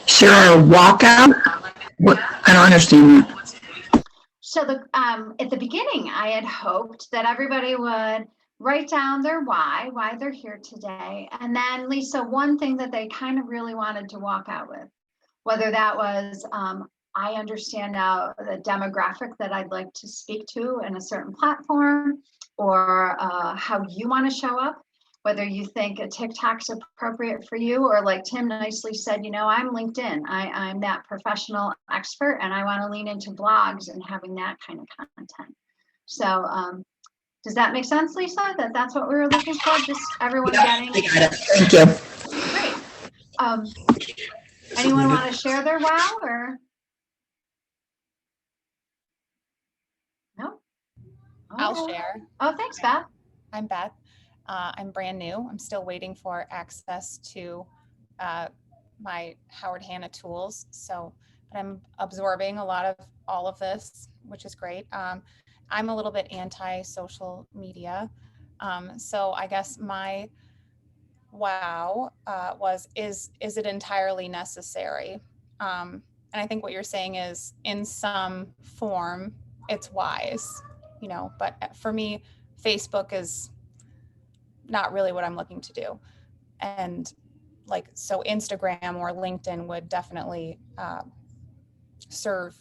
J: Share a walkout? What? I don't understand that.
C: So at the beginning, I had hoped that everybody would write down their why they're here today. And then, Lisa, one thing that they kind of really wanted to walk out with, whether that was, I understand now the demographic that I'd like to speak to in a certain platform, or how you want to show up, whether you think a TikTok's appropriate for you, or like Tim nicely said, I'm LinkedIn. I'm that professional expert and I want to lean into blogs and having that kind of content. So does that make sense, Lisa? That's what we were looking for? Just everyone getting?
J: I got it. Thank you.
C: Great. Anyone want to share their wow or? No?
K: I'll share.
C: Oh, thanks, Beth.
K: I'm Beth. I'm brand new. I'm still waiting for access to my Howard Hanna tools. But I'm absorbing a lot of all of this, which is great. I'm a little bit anti-social media. So I guess my wow is it entirely necessary? And I think what you're saying is in some form, it's wise, but for me, Facebook is not really what I'm looking to do. And so Instagram or LinkedIn would definitely serve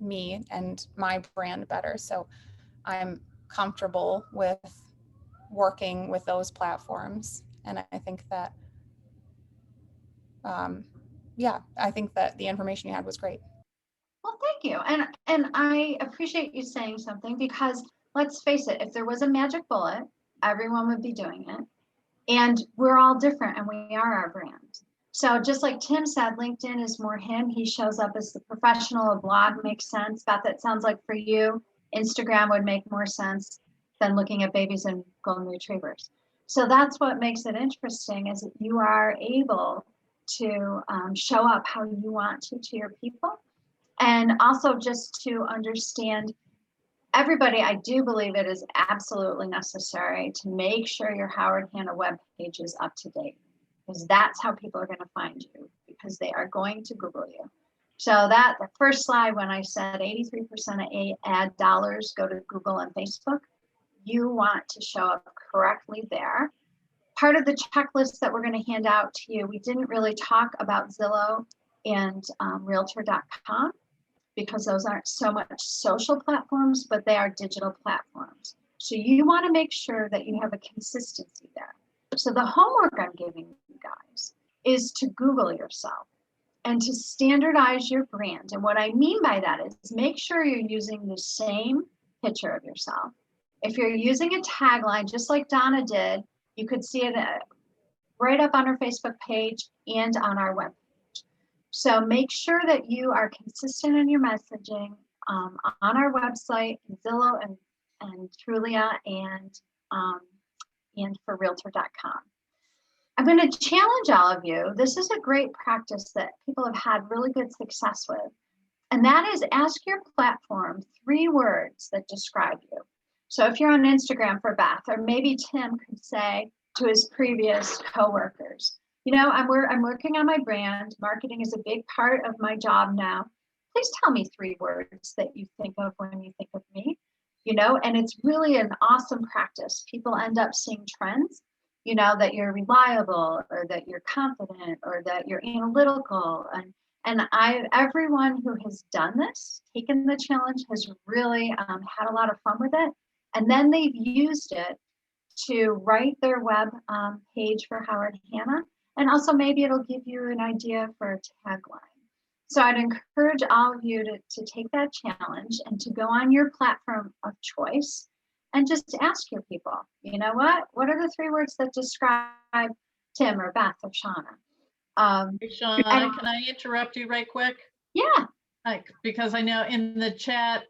K: me and my brand better. So I'm comfortable with working with those platforms. And I think that, I think that the information you had was great.
C: Well, thank you. And I appreciate you saying something, because let's face it, if there was a magic bullet, everyone would be doing it. And we're all different and we are our brand. So just like Tim said, LinkedIn is more him. He shows up as the professional. A blog makes sense. Beth, it sounds like for you, Instagram would make more sense than looking at babies and golden retrievers. So that's what makes it interesting, is that you are able to show up how you want to your people. And also just to understand, everybody, I do believe it is absolutely necessary to make sure your Howard Hanna web page is up to date, because that's how people are going to find you, because they are going to Google you. So the first slide, when I said 83% of ad dollars go to Google and Facebook, you want to show up correctly there. Part of the checklist that we're going to hand out to you, we didn't really talk about Zillow and Realtor.com, because those aren't so much social platforms, but they are digital platforms. So you want to make sure that you have a consistency there. So the homework I'm giving you guys is to Google yourself and to standardize your brand. And what I mean by that is make sure you're using the same picture of yourself. If you're using a tagline, just like Donna did, you could see it right up on our Facebook page and on our webpage. So make sure that you are consistent in your messaging on our website, Zillow and Trulia and for Realtor.com. I'm going to challenge all of you. This is a great practice that people have had really good success with. And that is ask your platform 3 words that describe you. So if you're on Instagram for Beth, or maybe Tim could say to his previous coworkers, you know, I'm working on my brand. Marketing is a big part of my job now. Please tell me 3 words that you think of when you think of me, you know, and it's really an awesome practice. People end up seeing trends, you know, that you're reliable or that you're confident or that you're analytical. And everyone who has done this, taken the challenge, has really had a lot of fun with it. And then they've used it to write their web page for Howard Hanna. And also maybe it'll give you an idea for a tagline. So I'd encourage all of you to take that challenge and to go on your platform of choice and just ask your people, you know what are the 3 words that describe Tim or Beth or Shauna?
A: Hey, Shauna, can I interrupt you right quick?
C: Yeah.
A: Because I know in the chat,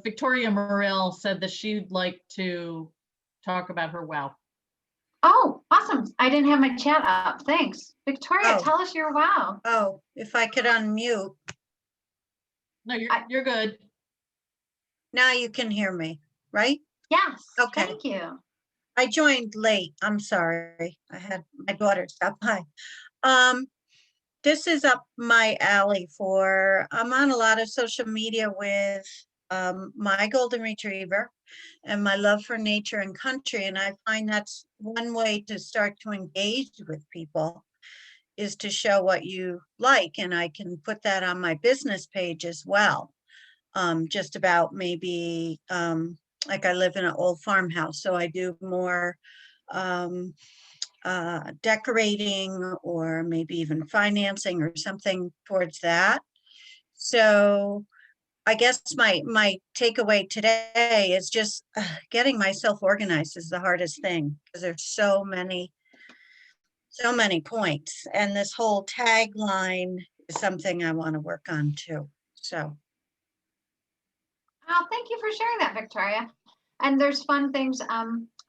A: Victoria Morrell said that she'd like to talk about her wow.
C: Oh, awesome. I didn't have my chat up. Thanks. Victoria,
L: Oh.
C: tell us your wow.
L: Oh, if I could unmute.
A: No, you're good.
L: Now you can hear me, right?
C: Yes.
L: Okay.
C: Thank you.
L: I joined late. I'm sorry. I had my daughter stop by. This is up my alley I'm on a lot of social media with my golden retriever and my love for nature and country. And I find that's one way to start to engage with people is to show what you like. And I can put that on my business page as well. Just about maybe, like I live in an old farmhouse, so I do more decorating or maybe even financing or something towards that. So I guess my takeaway today is just getting myself organized is the hardest thing because there's so many points, and this whole tagline is something I want to work on too. So.
C: Oh, thank you for sharing that, Victoria. And there's fun things.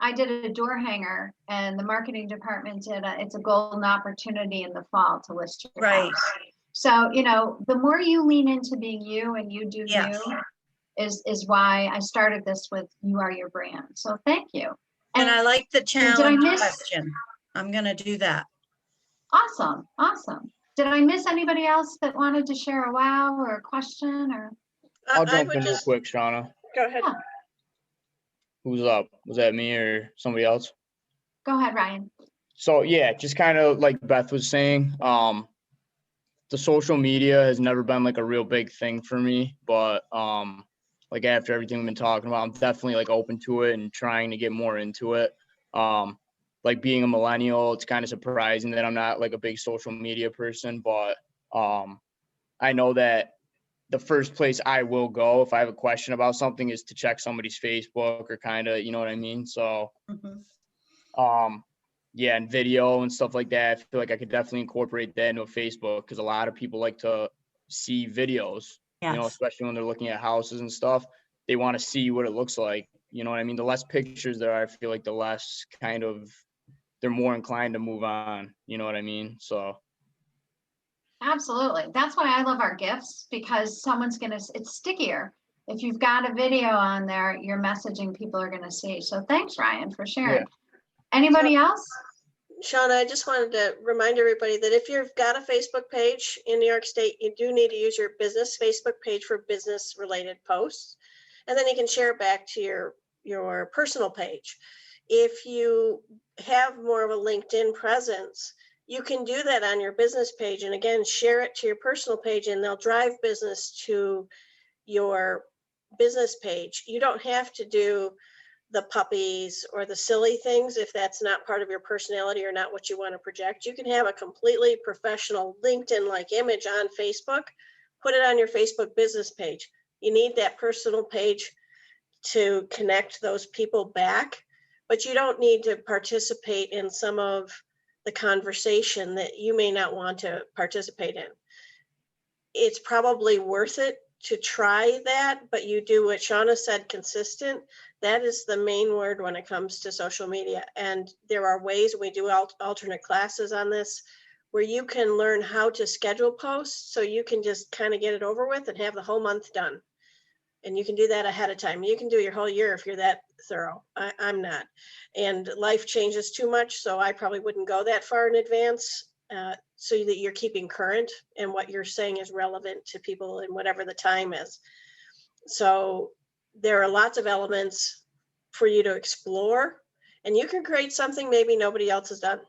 C: I did a door hanger, and the marketing department did. It's a golden opportunity in the fall to list your house. So you know, the more you lean into being you and you do you, is why I started this with "You Are Your Brand." So thank you.
L: And I like the challenge
C: did I miss
L: question. I'm going to do that.
C: Awesome, awesome. Did I miss anybody else that wanted to share a wow or a question or?
M: I'll jump in real quick, Shauna.
D: Go ahead.
C: Yeah.
M: Who's up? Was that me or somebody else?
C: Go ahead, Ryan.
M: So yeah, just kind of like Beth was saying, the social media has never been like a real big thing for me, but like after everything we've been talking about, I'm definitely like open to it and trying to get more into it. Like being a millennial, it's kind of surprising that I'm not like a big social media person, but I know that the first place I will go if I have a question about something is to check somebody's Facebook or kind of, you know what I mean? So, yeah, and video and stuff like that. I feel like I could definitely incorporate that into a Facebook because a lot of people like to see videos, you know, especially when they're looking at houses and stuff. They want to see what it looks like. You know what I mean? The less pictures there are, I feel like the less kind of they're more inclined to move on. You know what I mean? So.
C: Absolutely. That's why I love our gifts, because it's stickier. If you've got a video on there, your messaging people are going to see. So thanks, Ryan, for sharing. Yeah. Anybody else?
D: Shauna, I just wanted to remind everybody that if you've got a Facebook page in New York State, you do need to use your business Facebook page for business related posts. And then you can share it back to your personal page. If you have more of a LinkedIn presence, you can do that on your business page and again, share it to your personal page and they'll drive business to your business page. You don't have to do the puppies or the silly things, if that's not part of your personality or not what you want to project. You can have a completely professional LinkedIn-like image on Facebook, put it on your Facebook business page. You need that personal page to connect those people back, but you don't need to participate in some of the conversation that you may not want to participate in. It's probably worth it to try that, but you do what Shauna said, consistent. That is the main word when it comes to social media. And there are ways, we do alternate classes on this, where you can learn how to schedule posts so you can just kind of get it over with and have the whole month done. And you can do that ahead of time. You can do your whole year if you're that thorough. I'm not. And life changes too much, so I probably wouldn't go that far in advance, so that you're keeping current and what you're saying is relevant to people in whatever the time is. So there are lots of elements for you to explore, and you can create something maybe nobody else has done.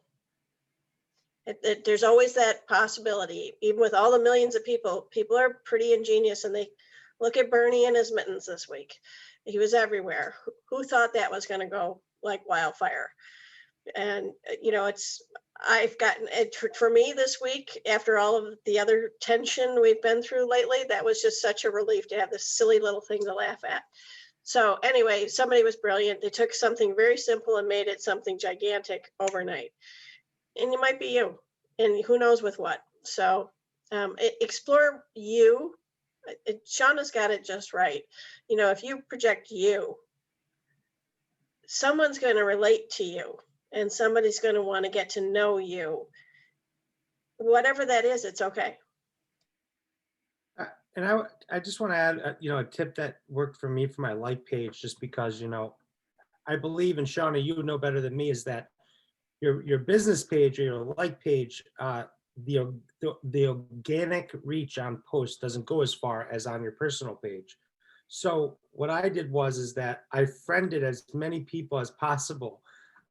D: There's always that possibility. Even with all the millions of people are pretty ingenious, and they look at Bernie and his mittens this week. He was everywhere. Who thought that was going to go like wildfire? And, you know, I've gotten it for me this week, after all of the other tension we've been through lately, that was just such a relief to have this silly little thing to laugh at. So anyway, somebody was brilliant. They took something very simple and made it something gigantic overnight. And it might be you, and who knows with what. So explore you. Shauna's got it just right. You know, if you project you, someone's going to relate to you, and somebody's going to want to get to know you. Whatever that is, it's okay.
B: And I just want to add, you know, a tip that worked for me for my like page, just because, you know, I believe, and Shauna, you know better than me, is that your business page or your like page, the organic reach on posts doesn't go as far as on your personal page. So what I did is that I friended as many people as possible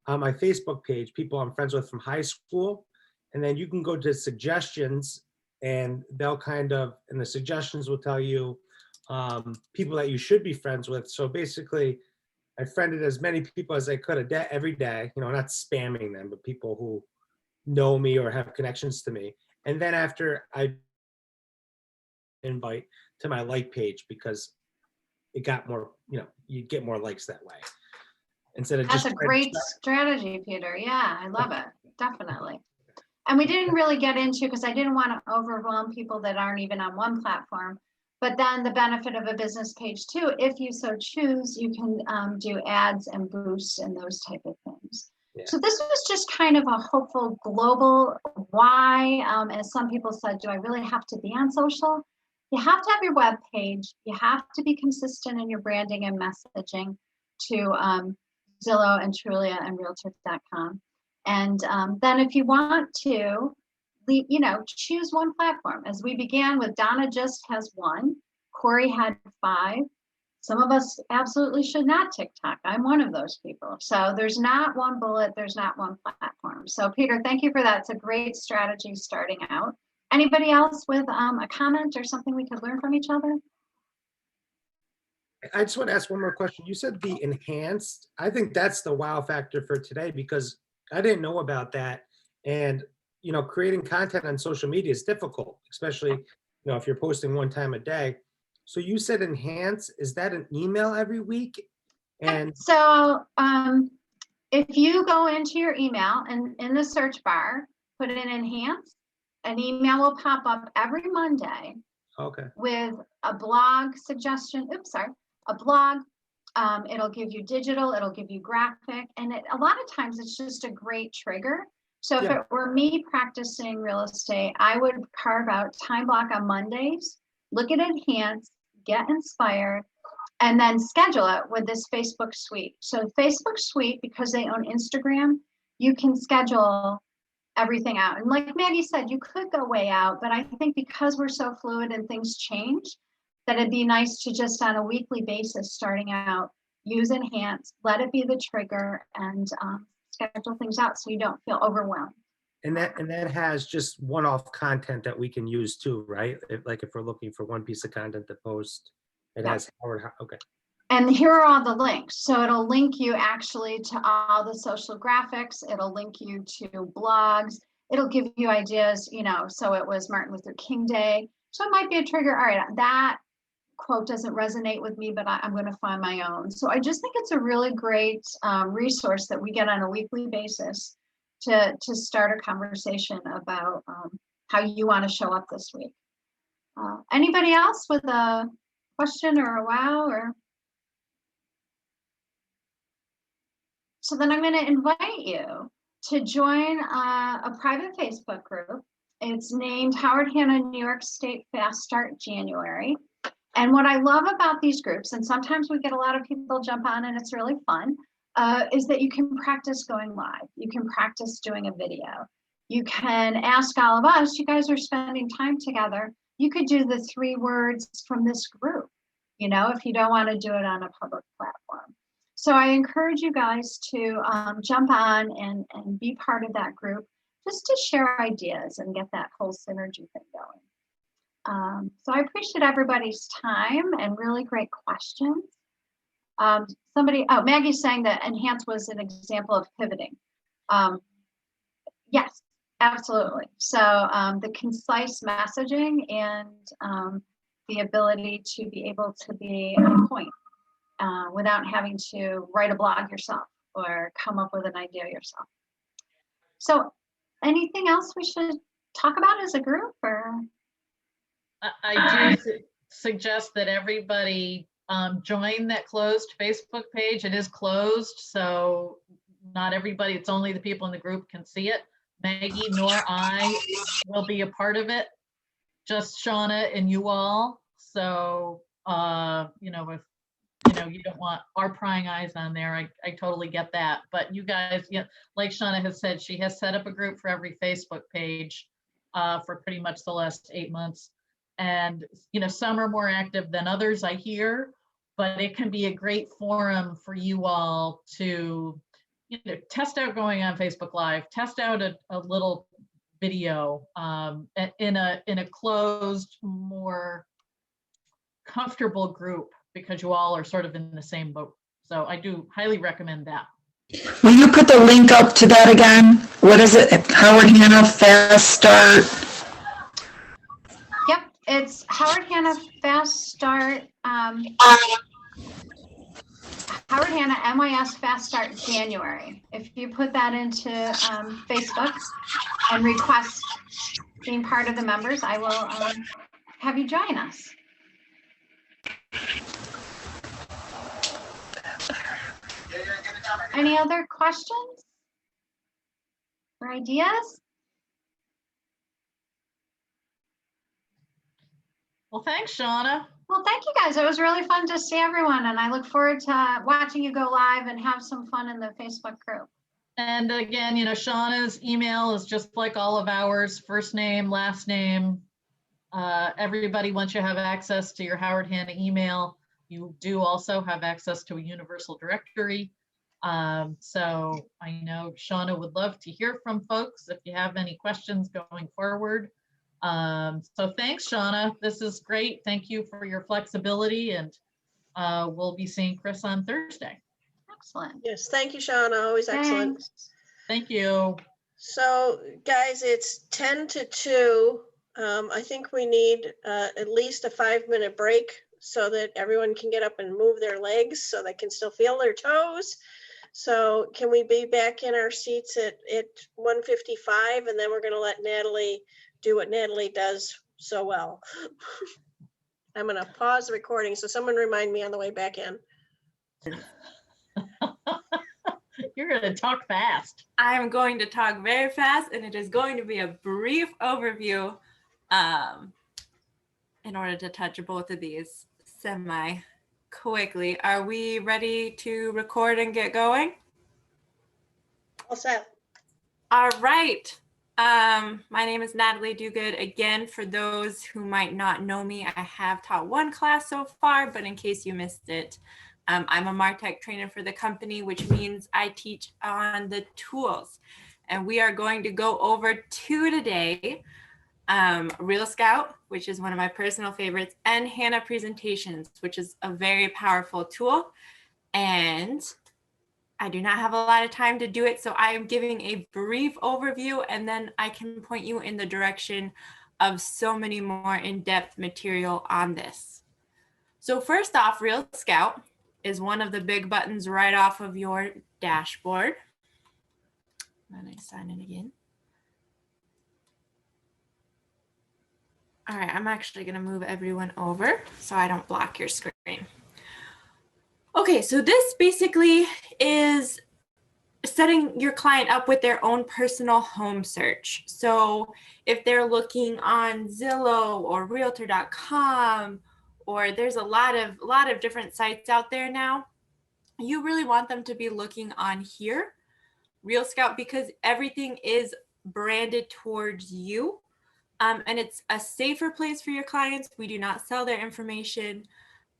B: on my Facebook page, people I'm friends with from high school. And then you can go to suggestions, and they'll and the suggestions will tell you people that you should be friends with. So basically, I friended as many people as I could every day, you know, not spamming them, but people who know me or have connections to me. And then after, I invite to my like page, because it got more, you know, you get more likes that way. Instead of
C: That's
B: just
C: a great strategy, Peter. Yeah, I love it. Definitely. And we didn't really get into, because I didn't want to overwhelm people that aren't even on one platform. But then the benefit of a business page too, if you so choose, you can do ads and boosts and those type of things. Yeah. So this was just kind of a hopeful global why, as some people said, do I really have to be on social? You have to have your web page. You have to be consistent in your branding and messaging to Zillow and Trulia and Realtor.com. And then if you want to, you know, choose one platform. As we began with, Donna just has one, Corey had 5. Some of us absolutely should not TikTok. I'm one of those people. So there's not one bullet, there's not one platform. So Peter, thank you for that. It's a great strategy starting out. Anybody else with a comment or something we could learn from each other?
B: I just want to ask one more question. You said the enhanced. I think that's the wow factor for today, because I didn't know about that. And, you know, creating content on social media is difficult, especially, you know, if you're posting one time a day. So you said enhance, is that an email every week? And
C: so if you go into your email and in the search bar, put in enhance, an email will pop up every Monday.
B: Okay.
C: With a blog suggestion. A blog. It'll give you digital, it'll give you graphic, and a lot of times it's just a great trigger. So if it were me practicing real estate, I would carve out time block on Mondays, look at enhance, get inspired, and then schedule it with this Facebook suite. So Facebook suite, because they own Instagram, you can schedule everything out. And like Maggie said, you could go way out, but I think because we're so fluid and things change, that it'd be nice to just on a weekly basis starting out, use enhance, let it be the trigger, and schedule things out so you don't feel overwhelmed.
B: And that has just one-off content that we can use too, right? If we're looking for one piece of content to post, it has Howard. Okay.
C: And here are all the links. So it'll link you actually to all the social graphics. It'll link you to blogs. It'll give you ideas, you know, so it was Martin Luther King Day. So it might be a trigger. All right, that quote doesn't resonate with me, but I'm going to find my own. So I just think it's a really great resource that we get on a weekly basis to start a conversation about how you want to show up this week. Anybody else with a question or a wow or? So then I'm going to invite you to join a private Facebook group. It's named Howard Hanna New York State Fast Start January. And what I love about these groups, and sometimes we get a lot of people jump on and it's really fun, is that you can practice going live. You can practice doing a video. You can ask all of us, you guys are spending time together. You could do the 3 words from this group, you know, if you don't want to do it on a public platform. So I encourage you guys to jump on and be part of that group just to share ideas and get that whole synergy thing going. So I appreciate everybody's time and really great questions. Maggie's saying that Enhance was an example of pivoting. Yes, absolutely. So the concise messaging and the ability to be able to be on point. Without having to write a blog yourself or come up with an idea yourself. So anything else we should talk about as a group or?
A: I do suggest that everybody join that closed Facebook page. It is closed, so not everybody, it's only the people in the group can see it. Maggie nor I will be a part of it, just Shauna and you all. So, you know, if you don't want our prying eyes on there. I totally get that. But you guys, like Shauna has said, she has set up a group for every Facebook page for pretty much the last 8 months. And, some are more active than others, I hear, but it can be a great forum for you all to, test out going on Facebook Live, test out a little video in a closed, more comfortable group, because you all are sort of in the same boat. So I do highly recommend that.
J: Will you put the link up to that again? What is it? Howard Hanna Fast Start?
C: Yep, it's Howard Hanna Fast Start. Howard Hanna NYS Fast Start January. If you put that into Facebook and request being part of the members, I will have you join us. Any other questions or ideas?
A: Well, thanks, Shauna.
C: Well, thank you guys. It was really fun to see everyone, and I look forward to watching you go live and have some fun in the Facebook group.
A: And again, Shauna's email is just like all of ours, first name, last name. Everybody, once you have access to your Howard Hanna email, you do also have access to a universal directory. So I know Shauna would love to hear from folks if you have any questions going forward. So thanks, Shauna. This is great. Thank you for your flexibility, and we'll be seeing Chris on Thursday.
C: Excellent.
D: Yes, thank you, Shauna. Always excellent.
C: Thanks.
A: Thank you.
D: So, guys, it's 10 to 2. I think we need at least a 5-minute break so that everyone can get up and move their legs so they can still feel their toes. So can we be back in our seats at 1:55, and then we're going to let Natalie do what Natalie does so well. I'm going to pause the recording, so someone remind me on the way back in.
A: You're going to talk fast.
N: I'm going to talk very fast, and it is going to be a brief overview in order to touch both of these semi-quickly. Are we ready to record and get going?
D: All set.
N: All right. My name is Natalie Duguid. Again, for those who might not know me, I have taught one class so far, but in case you missed it, I'm a MarTech trainer for the company, which means I teach on the tools. And we are going to go over 2 today. Real Scout, which is one of my personal favorites, and Hannah Presentations, which is a very powerful tool. And I do not have a lot of time to do it, so I am giving a brief overview, and then I can point you in the direction of so many more in-depth material on this. So first off, Real Scout is one of the big buttons right off of your dashboard. And I sign in again. All right, I'm actually going to move everyone over so I don't block your screen. Okay, so this basically is setting your client up with their own personal home search. So if they're looking on Zillow or Realtor.com, or there's a lot of different sites out there now, you really want them to be looking on here, Real Scout, because everything is branded towards you. And it's a safer place for your clients. We do not sell their information.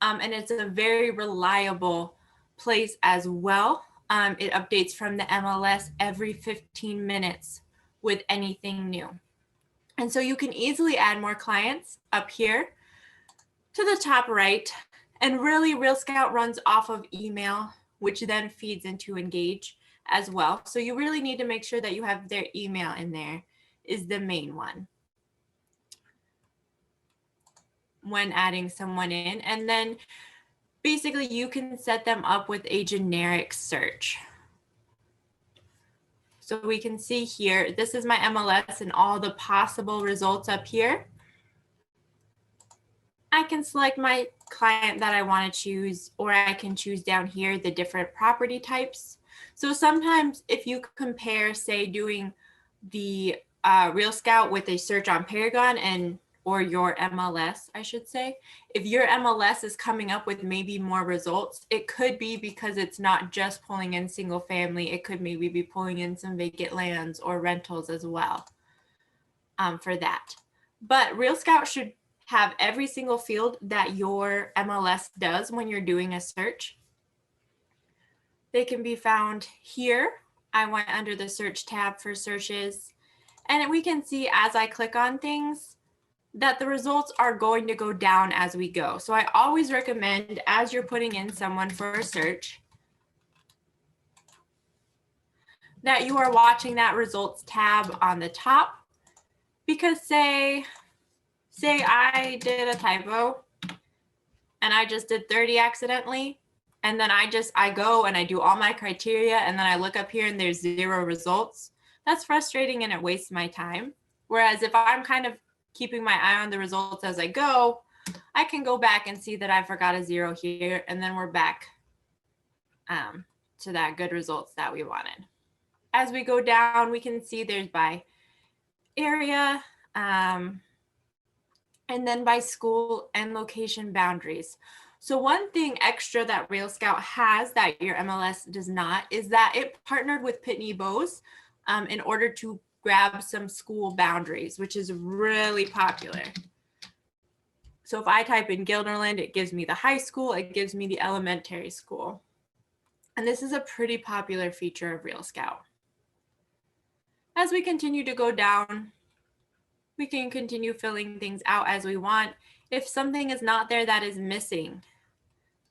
N: And it's a very reliable place as well. It updates from the MLS every 15 minutes with anything new. And so you can easily add more clients up here to the top right. And really, Real Scout runs off of email, which then feeds into Engage as well. So you really need to make sure that you have their email in there is the main one when adding someone in. And then basically you can set them up with a generic search. So we can see here, this is my MLS and all the possible results up here. I can select my client that I want to choose, or I can choose down here the different property types. So sometimes if you compare, say, doing the Real Scout with a search on Paragon or your MLS, I should say, if your MLS is coming up with maybe more results, it could be because it's not just pulling in single family. It could maybe be pulling in some vacant lands or rentals as well for that. But Real Scout should have every single field that your MLS does when you're doing a search. They can be found here. I went under the search tab for searches, and we can see as I click on things that the results are going to go down as we go. So I always recommend, as you're putting in someone for a search, that you are watching that results tab on the top, because say I did a typo and I just did 30 accidentally, and then I go and I do all my criteria, and then I look up here and there's 0 results. That's frustrating and it wastes my time. Whereas if I'm kind of keeping my eye on the results as I go, I can go back and see that I forgot a 0 here, and then we're back to that good results that we wanted. As we go down, we can see there's by area, and then by school and location boundaries. So one thing extra that Real Scout has that your MLS does not is that it partnered with Pitney Bowes in order to grab some school boundaries, which is really popular. So if I type in Guilderland, it gives me the high school, it gives me the elementary school. And this is a pretty popular feature of Real Scout. As we continue to go down, we can continue filling things out as we want. If something is not there that is missing,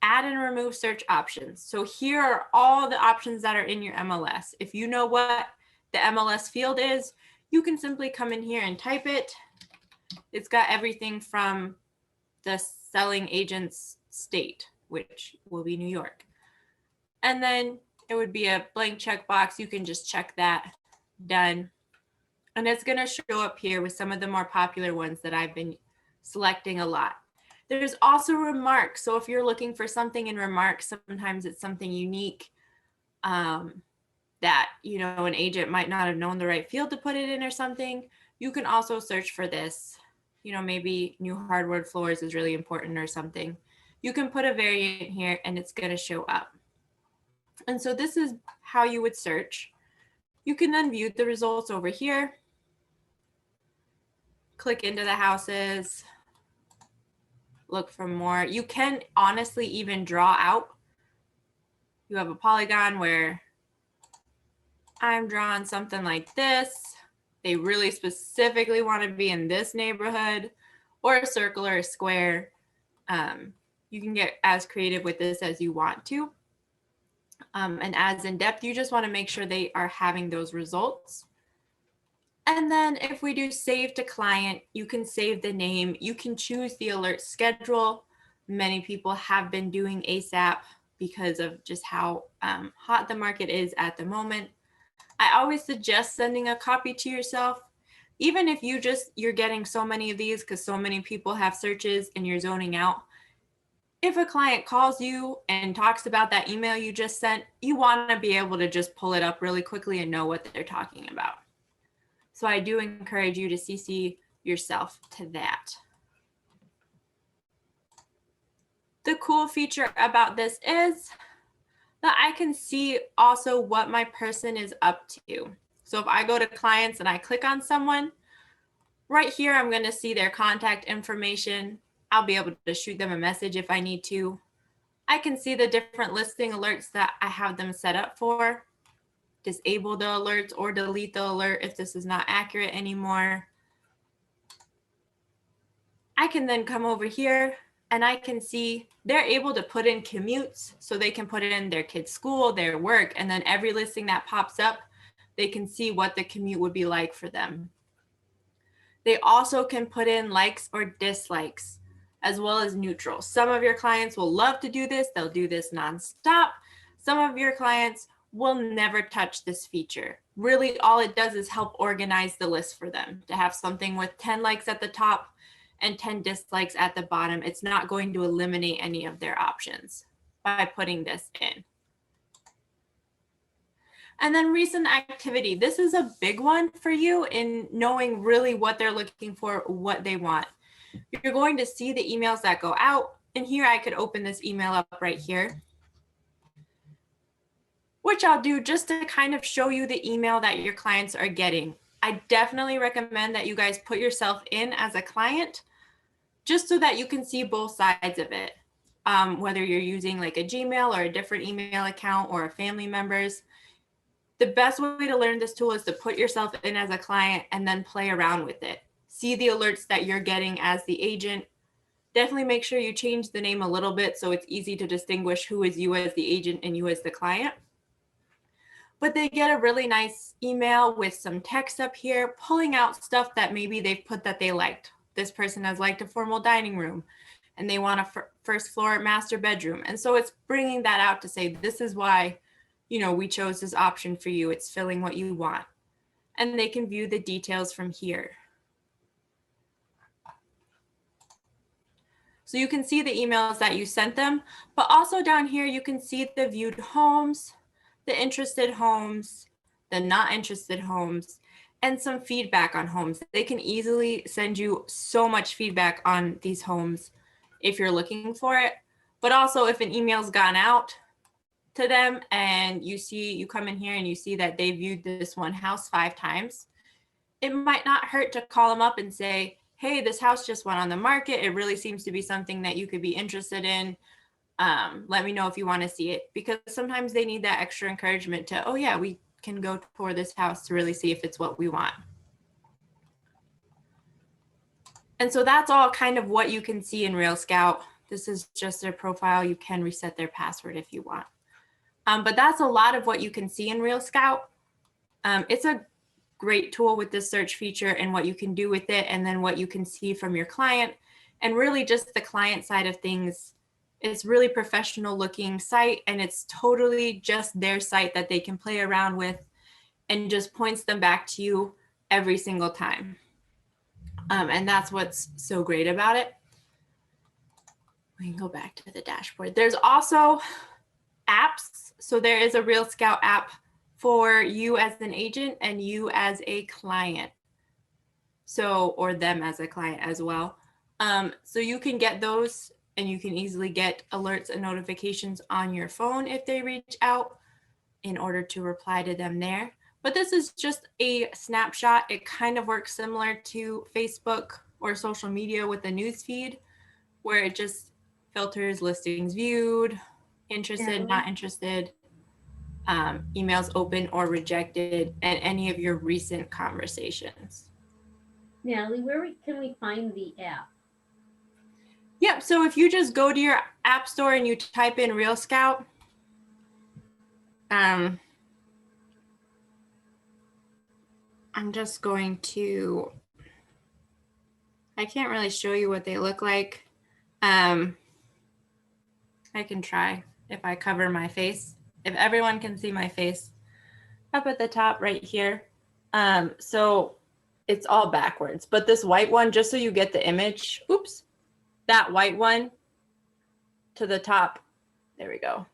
N: add and remove search options. So here are all the options that are in your MLS. If you know what the MLS field is, you can simply come in here and type it. It's got everything from the selling agent's state, which will be New York. And then it would be a blank checkbox. You can just check that, done. And it's gonna show up here with some of the more popular ones that I've been selecting a lot. There's also remarks. So if you're looking for something in remarks, sometimes it's something unique that, you know, an agent might not have known the right field to put it in or something. You can also search for this. You know, maybe new hardwood floors is really important or something. You can put a variant here and it's going to show up. And so this is how you would search. You can then view the results over here. Click into the houses. Look for more. You can honestly even draw out. You have a polygon where I'm drawing something like this. they really specifically want to be in this neighborhood or a circle or a square. You can get as creative with this as you want to. And as in depth, you just want to make sure they are having those results. And then if we do save to client, you can save the name, you can choose the alert schedule. Many people have been doing ASAP because of just how hot the market is at the moment. I always suggest sending a copy to yourself, even if you're getting so many of these because so many people have searches and you're zoning out. If a client calls you and talks about that email you just sent, you want to be able to just pull it up really quickly and know what they're talking about. So I do encourage you to CC yourself to that. The cool feature about this is that I can see also what my person is up to. So if I go to clients and I click on someone, right here, I'm going to see their contact information. I'll be able to shoot them a message if I need to. I can see the different listing alerts that I have them set up for. Disable the alerts or delete the alert if this is not accurate anymore. I can then come over here and I can see they're able to put in commutes, so they can put in their kid's school, their work, and then every listing that pops up, they can see what the commute would be like for them. They also can put in likes or dislikes, as well as neutral. Some of your clients will love to do this. They'll do this nonstop. Some of your clients will never touch this feature. Really, all it does is help organize the list for them to have something with 10 likes at the top and 10 dislikes at the bottom. It's not going to eliminate any of their options by putting this in. And then recent activity. This is a big one for you in knowing really what they're looking for, what they want. You're going to see the emails that go out. And here I could open this email up right here, which I'll do just to kind of show you the email that your clients are getting. I definitely recommend that you guys put yourself in as a client just so that you can see both sides of it. Whether you're using like a Gmail or a different email account or a family member's. The best way to learn this tool is to put yourself in as a client and then play around with it. See the alerts that you're getting as the agent. Definitely make sure you change the name a little bit so it's easy to distinguish who is you as the agent and you as the client. But they get a really nice email with some text up here, pulling out stuff that maybe they've put that they liked. This person has liked a formal dining room and they want a first floor master bedroom. And so it's bringing that out to say, this is why we chose this option for you. It's filling what you want. And they can view the details from here. So you can see the emails that you sent them, but also down here, you can see the viewed homes, the interested homes, the not interested homes, and some feedback on homes. They can easily send you so much feedback on these homes if you're looking for it. But also if an email's gone out to them and you come in here and you see that they viewed this one house 5 times, it might not hurt to call them up and say, hey, this house just went on the market. It really seems to be something that you could be interested in. Let me know if you want to see it, because sometimes they need that extra encouragement to, oh yeah, we can go tour this house to really see if it's what we want. And so that's all kind of what you can see in Real Scout. This is just their profile. You can reset their password if you want. But that's a lot of what you can see in Real Scout. It's a great tool with this search feature and what you can do with it, and then what you can see from your client, and really just the client side of things. It's really professional looking site, and it's totally just their site that they can play around with and just points them back to you every single time. And that's what's so great about it. We can go back to the dashboard. There's also apps. So there is a Real Scout app for you as an agent and you as a client. So, or them as a client as well. So you can get those and you can easily get alerts and notifications on your phone if they reach out in order to reply to them there. But this is just a snapshot. It kind of works similar to Facebook or social media with the news feed, where it just filters listings viewed, interested, not interested. emails open or rejected, and any of your recent conversations.
G: Natalie, can we find the app?
N: Yep, so if you just go to your app store and you type in Real Scout, I'm just going to, I can't really show you what they look like. I can try if I cover my face. If everyone can see my face up at the top right here. So it's all backwards, but this white one, just so you get the image, oops, that white one to the top, there we go.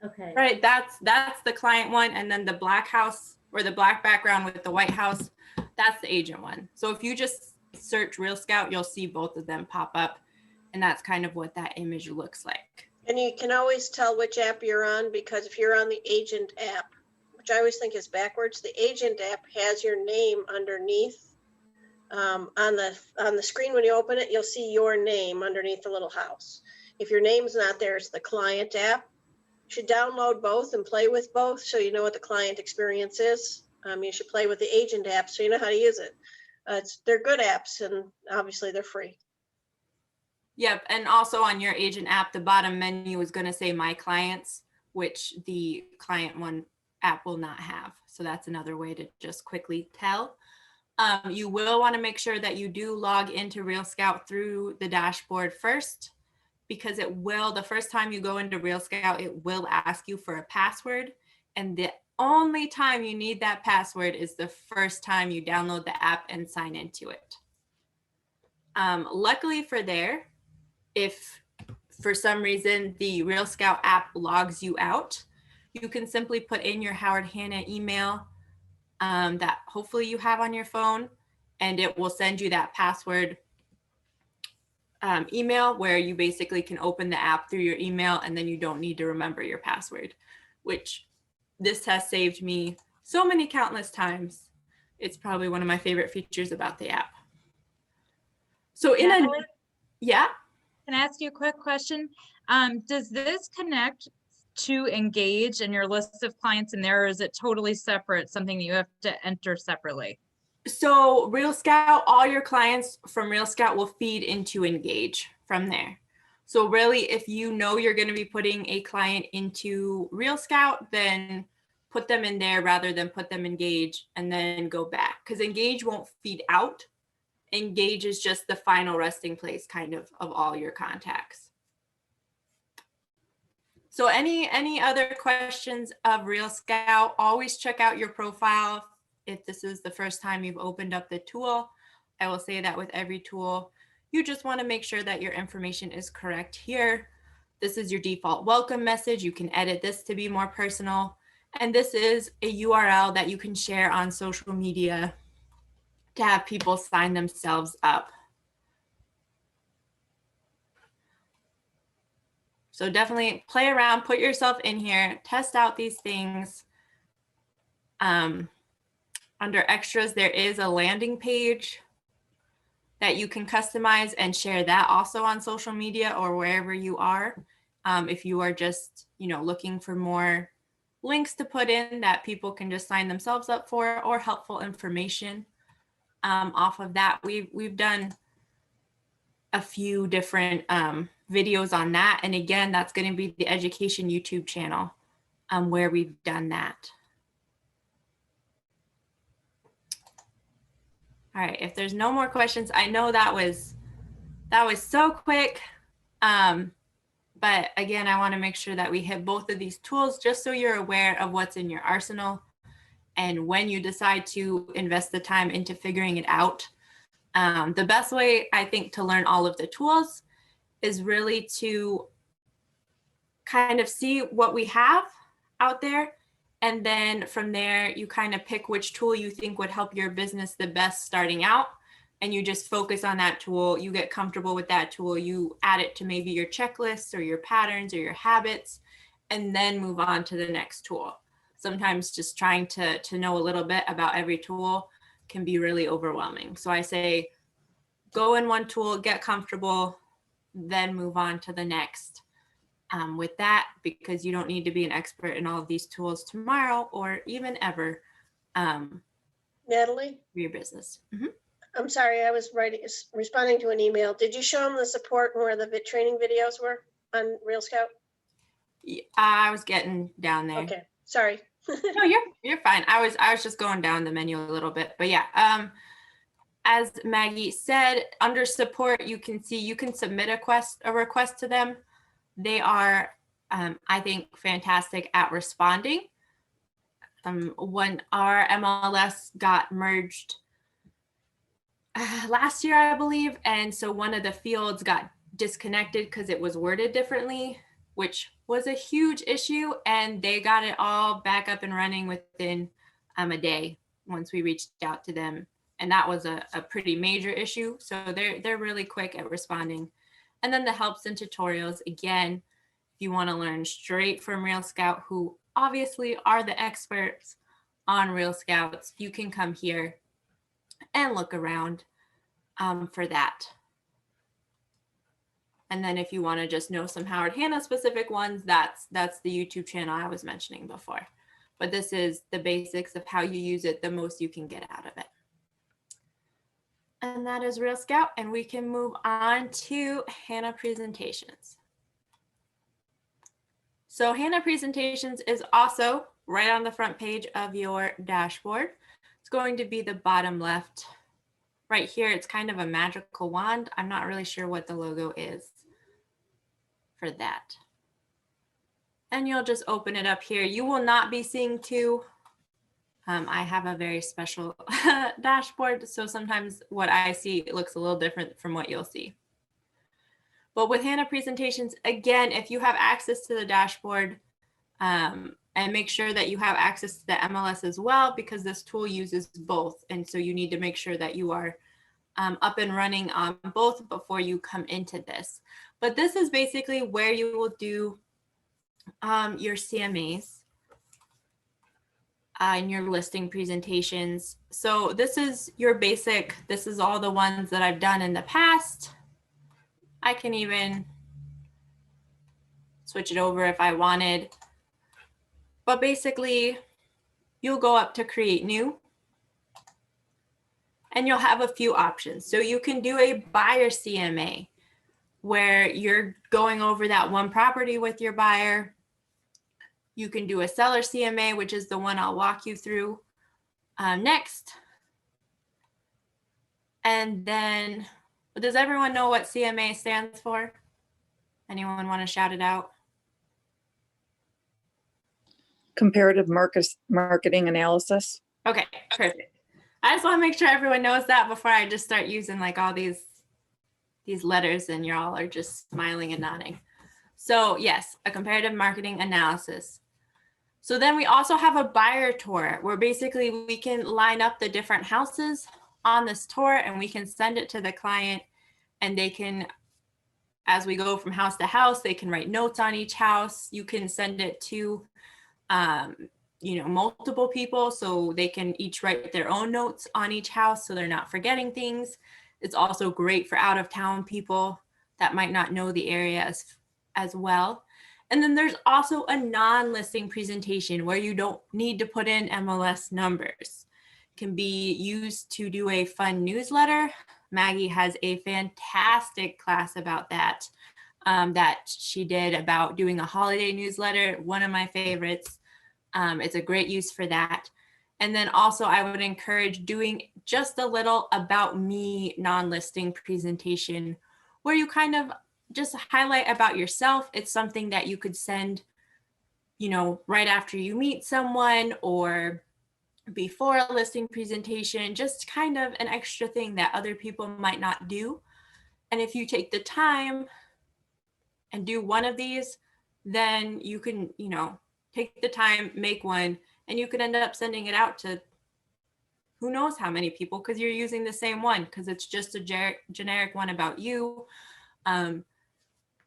G: Okay.
N: Right, that's the client one, and then the black house or the black background with the white house, that's the agent one. So if you just search Real Scout, you'll see both of them pop up, and that's kind of what that image looks like.
D: And you can always tell which app you're on, because if you're on the agent app, which I always think is backwards, the agent app has your name underneath. On the screen when you open it, you'll see your name underneath the little house. If your name's not there, it's the client app. You should download both and play with both so you know what the client experience is. You should play with the agent app so you know how to use it. They're good apps, and obviously they're free.
N: Yep, and also on your agent app, the bottom menu is going to say My Clients, which the client one app will not have. So that's another way to just quickly tell. You will want to make sure that you do log into Real Scout through the dashboard first, because it will, the first time you go into Real Scout, it will ask you for a password. And the only time you need that password is the first time you download the app and sign into it. Luckily for there, if for some reason the Real Scout app logs you out, you can simply put in your Howard Hanna email that hopefully you have on your phone, and it will send you that password email where you basically can open the app through your email, and then you don't need to remember your password, which this has saved me so many countless times. It's probably one of my favorite features about the app. So yeah.
H: Can I ask you a quick question? Does this connect to Engage and your list of clients in there, or is it totally separate, something you have to enter separately?
N: So Real Scout, all your clients from Real Scout will feed into Engage from there. So really, if you know you're going to be putting a client into Real Scout, then put them in there rather than put them in Engage and then go back, because Engage won't feed out. Engage is just the final resting place kind of all your contacts. So any other questions of Real Scout, always check out your profile. If this is the first time you've opened up the tool, I will say that with every tool, you just want to make sure that your information is correct here. This is your default welcome message. You can edit this to be more personal. And this is a URL that you can share on social media to have people sign themselves up. So definitely play around, put yourself in here, test out these things. Under extras, there is a landing page that you can customize and share that also on social media or wherever you are. If you are just, looking for more links to put in that people can just sign themselves up for, or helpful information. Off of that, we've done a few different videos on that. And again, that's going to be the education YouTube channel where we've done that. All right, if there's no more questions, I know that was so quick. But again, I want to make sure that we hit both of these tools just so you're aware of what's in your arsenal. And when you decide to invest the time into figuring it out, the best way I think to learn all of the tools is really to kind of see what we have out there. And then from there, you kind of pick which tool you think would help your business the best starting out. And you just focus on that tool. You get comfortable with that tool. You add it to maybe your checklists or your patterns or your habits, and then move on to the next tool. Sometimes just trying to know a little bit about every tool can be really overwhelming. So I say, go in one tool, get comfortable, then move on to the next. with that, because you don't need to be an expert in all of these tools tomorrow or even ever
D: Natalie,
N: for your business. Mhm.
D: I'm sorry, I was responding to an email. Did you show them the support and where the training videos were on Real Scout?
N: I was getting down there.
D: Okay, sorry.
N: No, you're fine. I was just going down the menu a little bit, but yeah. As Maggie said, under support, you can see you can submit a request to them. They are, I think, fantastic at responding. When our MLS got merged last year, I believe, and so one of the fields got disconnected because it was worded differently, which was a huge issue, and they got it all back up and running within a day once we reached out to them. And that was a pretty major issue. So they're really quick at responding. And then the helps and tutorials, again, if you want to learn straight from Real Scout, who obviously are the experts on Real Scouts, you can come here and look around for that. And then if you want to just know some Howard Hanna specific ones, that's the YouTube channel I was mentioning before. But this is the basics of how you use it, the most you can get out of it. And that is Real Scout, and we can move on to Hanna Presentations. So Hanna Presentations is also right on the front page of your dashboard. It's going to be the bottom left. Right here, it's kind of a magical wand. I'm not really sure what the logo is for that. And you'll just open it up here. You will not be seeing two. I have a very special dashboard, so sometimes what I see looks a little different from what you'll see. But with Hanna Presentations, again, if you have access to the dashboard, and make sure that you have access to the MLS as well, because this tool uses both. And so you need to make sure that you are up and running on both before you come into this. But this is basically where you will do your CMAs and your listing presentations. So this is your basic, this is all the ones that I've done in the past. I can even switch it over if I wanted. But basically, you'll go up to create new, and you'll have a few options. So you can do a buyer CMA, where you're going over that one property with your buyer. You can do a seller CMA, which is the one I'll walk you through next. And then, does everyone know what CMA stands for? Anyone want to shout it out?
O: Comparative marketing analysis.
N: Okay, perfect. I just want to make sure everyone knows that before I just start using like all these letters and you all are just smiling and nodding. So yes, a comparative marketing analysis. So then we also have a buyer tour where basically we can line up the different houses on this tour and we can send it to the client, and they can, as we go from house to house, they can write notes on each house. You can send it to multiple people, so they can each write their own notes on each house so they're not forgetting things. It's also great for out of town people that might not know the area as well. And then there's also a non-listing presentation where you don't need to put in MLS numbers. It can be used to do a fun newsletter. Maggie has a fantastic class about that, that she did about doing a holiday newsletter, one of my favorites. It's a great use for that. And then also I would encourage doing just a little about me non-listing presentation where you kind of just highlight about yourself. It's something that you could send, right after you meet someone or before a listing presentation, just kind of an extra thing that other people might not do. And if you take the time and do one of these, then you can, take the time, make one, and you could end up sending it out to who knows how many people, because you're using the same one, because it's just a generic one about you,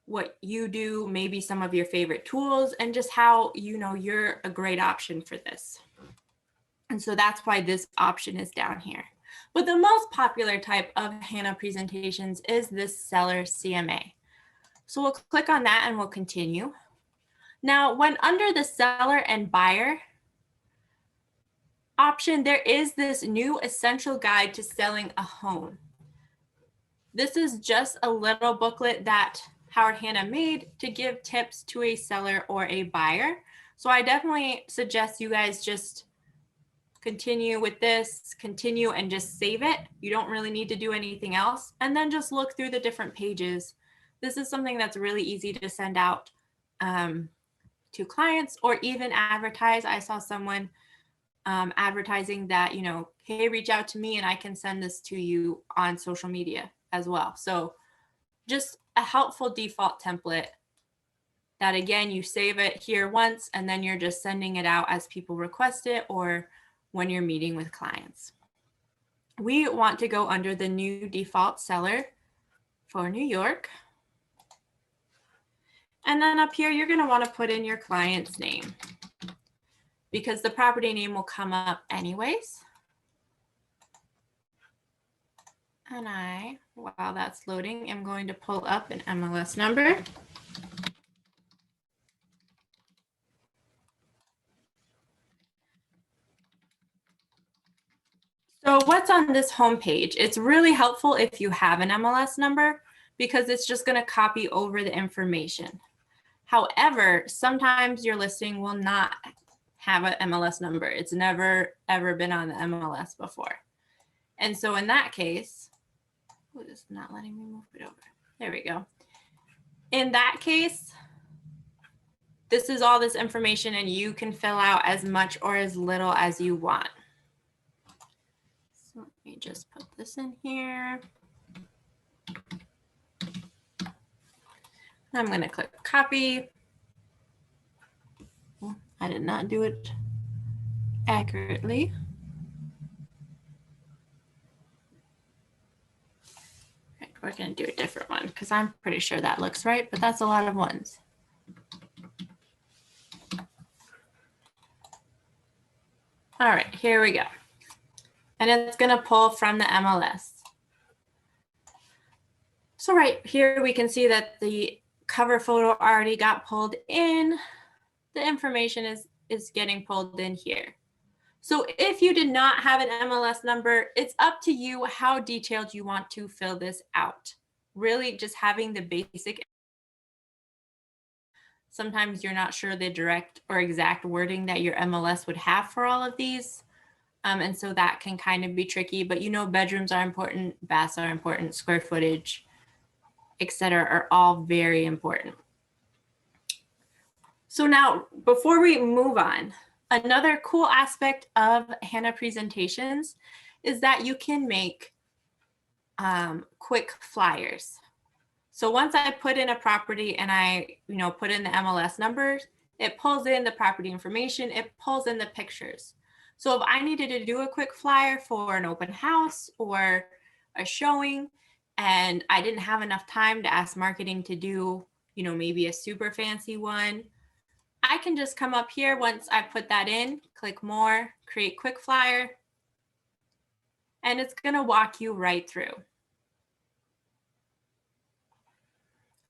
N: what you do, maybe some of your favorite tools, and just how you're a great option for this. And so that's why this option is down here. But the most popular type of Hanna presentations is this seller CMA. So we'll click on that and we'll continue. Now, when under the seller and buyer option, there is this new essential guide to selling a home. This is just a little booklet that Howard Hanna made to give tips to a seller or a buyer. So I definitely suggest you guys just continue with this, continue and just save it. You don't really need to do anything else. And then just look through the different pages. This is something that's really easy to send out to clients or even advertise. I saw someone advertising that, you know, hey, reach out to me and I can send this to you on social media as well. So just a helpful default template that, again, you save it here once and then you're just sending it out as people request it or when you're meeting with clients. We want to go under the new default seller for New York. And then up here, you're going to want to put in your client's name because the property name will come up anyways. And I, while that's loading, am going to pull up an MLS number. So what's on this homepage? It's really helpful if you have an MLS number because it's just going to copy over the information. However, sometimes your listing will not have an MLS number. It's never, ever been on the MLS before. And so in that case, oh, it's not letting me move it over. There we go. In that case, this is all this information and you can fill out as much or as little as you want. So let me just put this in here. I'm going to click copy. Oh, I did not do it accurately. Okay, we're going to do a different one because I'm pretty sure that looks right, but that's a lot of ones. All right, here we go. And it's going to pull from the MLS. So right here, we can see that the cover photo already got pulled in. The information is getting pulled in here. So if you did not have an MLS number, it's up to you how detailed you want to fill this out. Really just having the basic. Sometimes you're not sure the direct or exact wording that your MLS would have for all of these. And so that can kind of be tricky, but you know, bedrooms are important, baths are important, square footage, etc. are all very important. So now, before we move on, another cool aspect of Hanna presentations is that you can make quick flyers. So once I put in a property and I, put in the MLS numbers, it pulls in the property information, it pulls in the pictures. So if I needed to do a quick flyer for an open house or a showing, and I didn't have enough time to ask marketing to do, maybe a super fancy one, I can just come up here once I put that in, click more, create quick flyer, and it's going to walk you right through.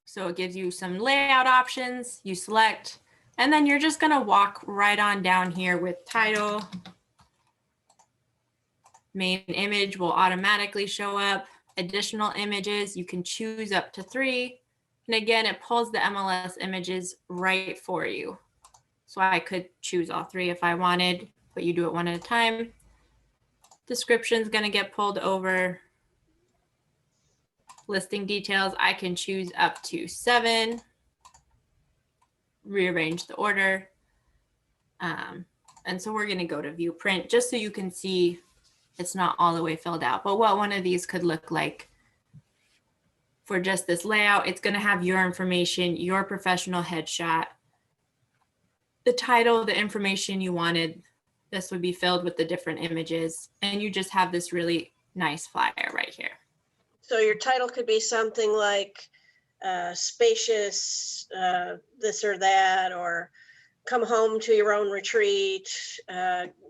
N: So it gives you some layout options, you select, and then you're just going to walk right on down here with title. Main image will automatically show up. Additional images, you can choose up to 3. And again, it pulls the MLS images right for you. So I could choose all 3 if I wanted, but you do it one at a time. Description is going to get pulled over. Listing details, I can choose up to 7. Rearrange the order. And so we're going to go to view print just so you can see it's not all the way filled out, but what one of these could look like. For just this layout, it's going to have your information, your professional headshot, the title, the information you wanted. This would be filled with the different images, and you just have this really nice flyer right here.
D: So your title could be something like spacious, this or that, or come home to your own retreat,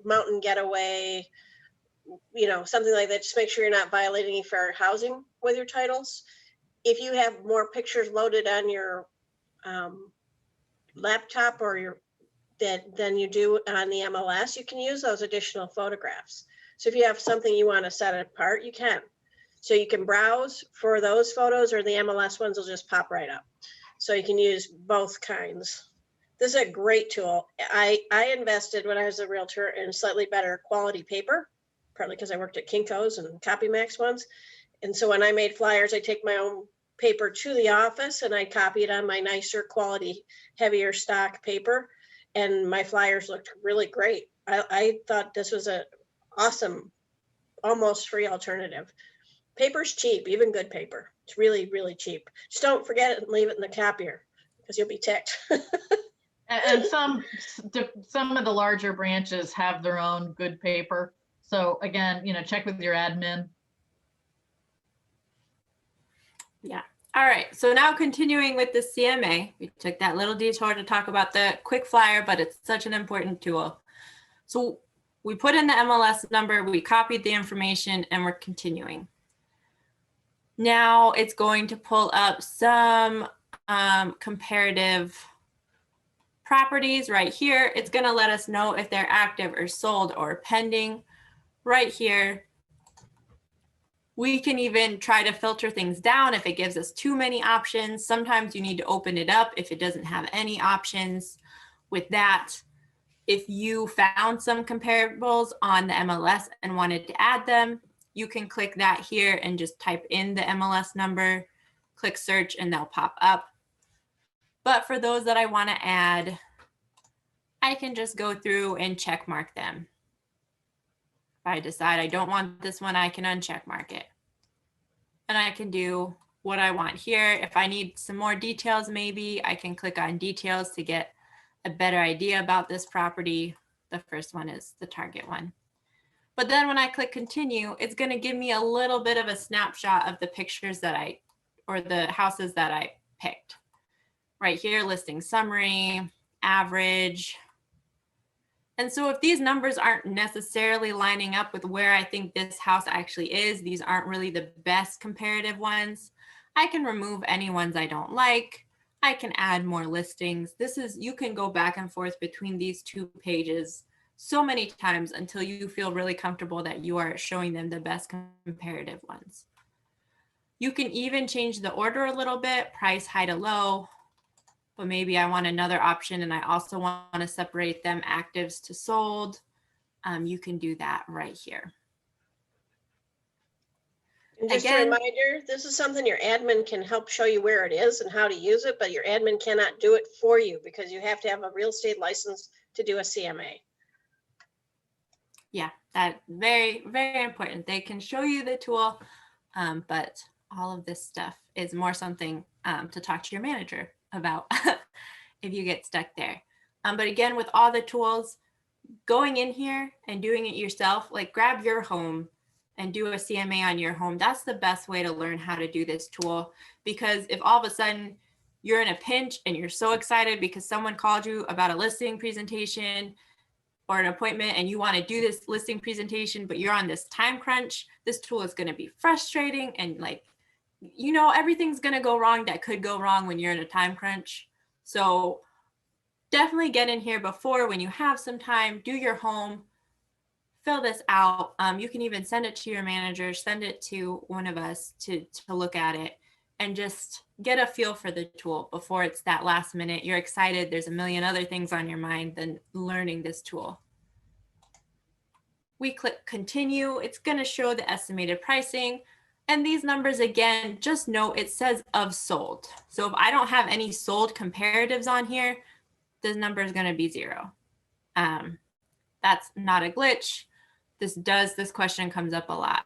D: mountain getaway, something like that. Just make sure you're not violating any fair housing with your titles. if you have more pictures loaded on your laptop or your than you do on the MLS, you can use those additional photographs. So if you have something you want to set apart, you can. So you can browse for those photos, or the MLS ones will just pop right up. So you can use both kinds. This is a great tool. I invested when I was a realtor in slightly better quality paper, partly because I worked at Kinko's and CopyMax ones. And so when I made flyers, I take my own paper to the office and I copy it on my nicer quality, heavier stock paper. And my flyers looked really great. I thought this was an awesome, almost free alternative. Paper's cheap, even good paper. It's really, really cheap. Just don't forget it and leave it in the copier because you'll be ticked.
A: And some of the larger branches have their own good paper. So again, check with your admin.
N: Yeah. All right. So now continuing with the CMA, we took that little detour to talk about the quick flyer, but it's such an important tool. So we put in the MLS number, we copied the information, and we're continuing. Now it's going to pull up some comparative properties right here. It's going to let us know if they're active or sold or pending right here. We can even try to filter things down if it gives us too many options. Sometimes you need to open it up if it doesn't have any options. With that, if you found some comparables on the MLS and wanted to add them, you can click that here and just type in the MLS number, click search, and they'll pop up. But for those that I want to add, I can just go through and check mark them. If I decide I don't want this one, I can uncheck mark it. And I can do what I want here. If I need some more details, maybe I can click on details to get a better idea about this property. The first one is the target one. But then when I click continue, it's going to give me a little bit of a snapshot of the pictures that or the houses that I picked. Right here, listing summary, average. And so if these numbers aren't necessarily lining up with where I think this house actually is, these aren't really the best comparative ones, I can remove any ones I don't like. I can add more listings. You can go back and forth between these two pages so many times until you feel really comfortable that you are showing them the best comparative ones. You can even change the order a little bit, price, high to low, but maybe I want another option and I also want to separate them actives to sold. You can do that right here.
D: And just a reminder, this is something your admin can help show you where it is and how to use it, but your admin cannot do it for you because you have to have a real estate license to do a CMA.
N: Yeah, that's very, very important. They can show you the tool, but all of this stuff is more something to talk to your manager about if you get stuck there. But again, with all the tools, going in here and doing it yourself, like grab your home and do a CMA on your home. That's the best way to learn how to do this tool, because if all of a sudden you're in a pinch and you're so excited because someone called you about a listing presentation or an appointment and you want to do this listing presentation, but you're on this time crunch, this tool is going to be frustrating and everything's going to go wrong that could go wrong when you're in a time crunch. So definitely get in here before when you have some time, do your home, fill this out. You can even send it to your manager, send it to one of us to look at it and just get a feel for the tool before it's that last minute. You're excited. There's a million other things on your mind than learning this tool. We click continue. It's going to show the estimated pricing. And these numbers, again, just know it says of sold. So if I don't have any sold comparatives on here, this number is going to be 0. That's not a glitch. This question comes up a lot.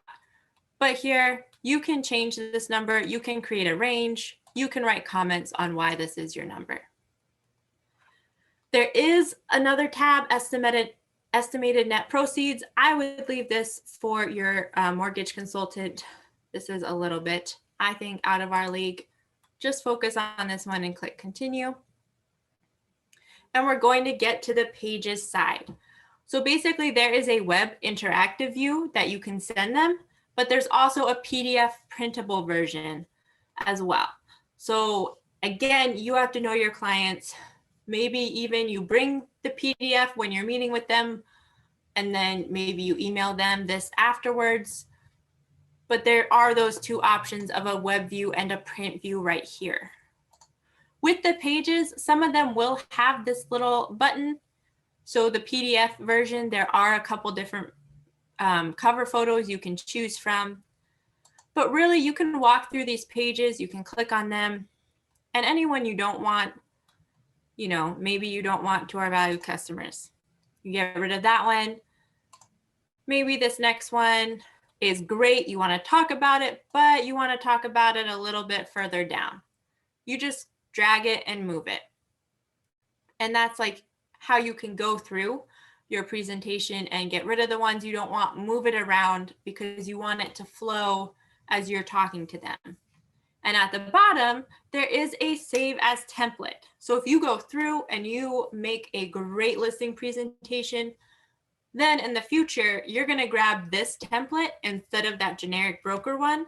N: But here, you can change this number. You can create a range. You can write comments on why this is your number. There is another tab, estimated net proceeds. I would leave this for your mortgage consultant. This is a little bit, I think, out of our league. Just focus on this one and click continue. And we're going to get to the pages side. So basically there is a web interactive view that you can send them, but there's also a PDF printable version. as well. So again, you have to know your clients. Maybe even you bring the PDF when you're meeting with them, and then maybe you email them this afterwards. But there are those two options of a web view and a print view right here. With the pages, some of them will have this little button. So the PDF version, there are a couple different cover photos you can choose from. But really, you can walk through these pages, you can click on them, and anyone you don't want, you know, maybe you don't want to our valued customers. You get rid of that one. Maybe this next one is great. You want to talk about it, but you want to talk about it a little bit further down. You just drag it and move it. And that's like how you can go through your presentation and get rid of the ones you don't want, move it around because you want it to flow as you're talking to them. And at the bottom, there is a save as template. So if you go through and you make a great listing presentation, then in the future, you're going to grab this template instead of that generic broker one.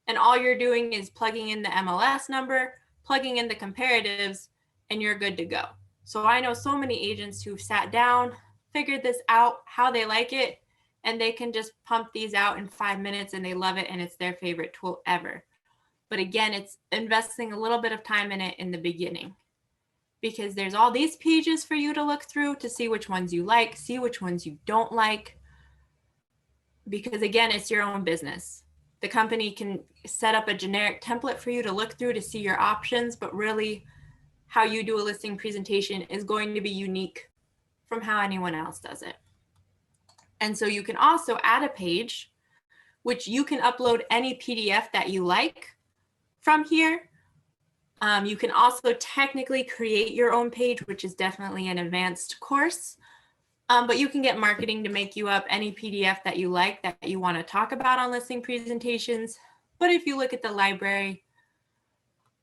N: And all you're doing is plugging in the MLS number, plugging in the comparatives, and you're good to go. So I know so many agents who've sat down, figured this out, how they like it, and they can just pump these out in 5 minutes and they love it and it's their favorite tool ever. But again, it's investing a little bit of time in it in the beginning because there's all these pages for you to look through to see which ones you like, see which ones you don't like. Because again, it's your own business. The company can set up a generic template for you to look through to see your options, but really how you do a listing presentation is going to be unique from how anyone else does it. And so you can also add a page, which you can upload any PDF that you like from here. You can also technically create your own page, which is definitely an advanced course. But you can get marketing to make you up any PDF that you like that you want to talk about on listing presentations. But if you look at the library,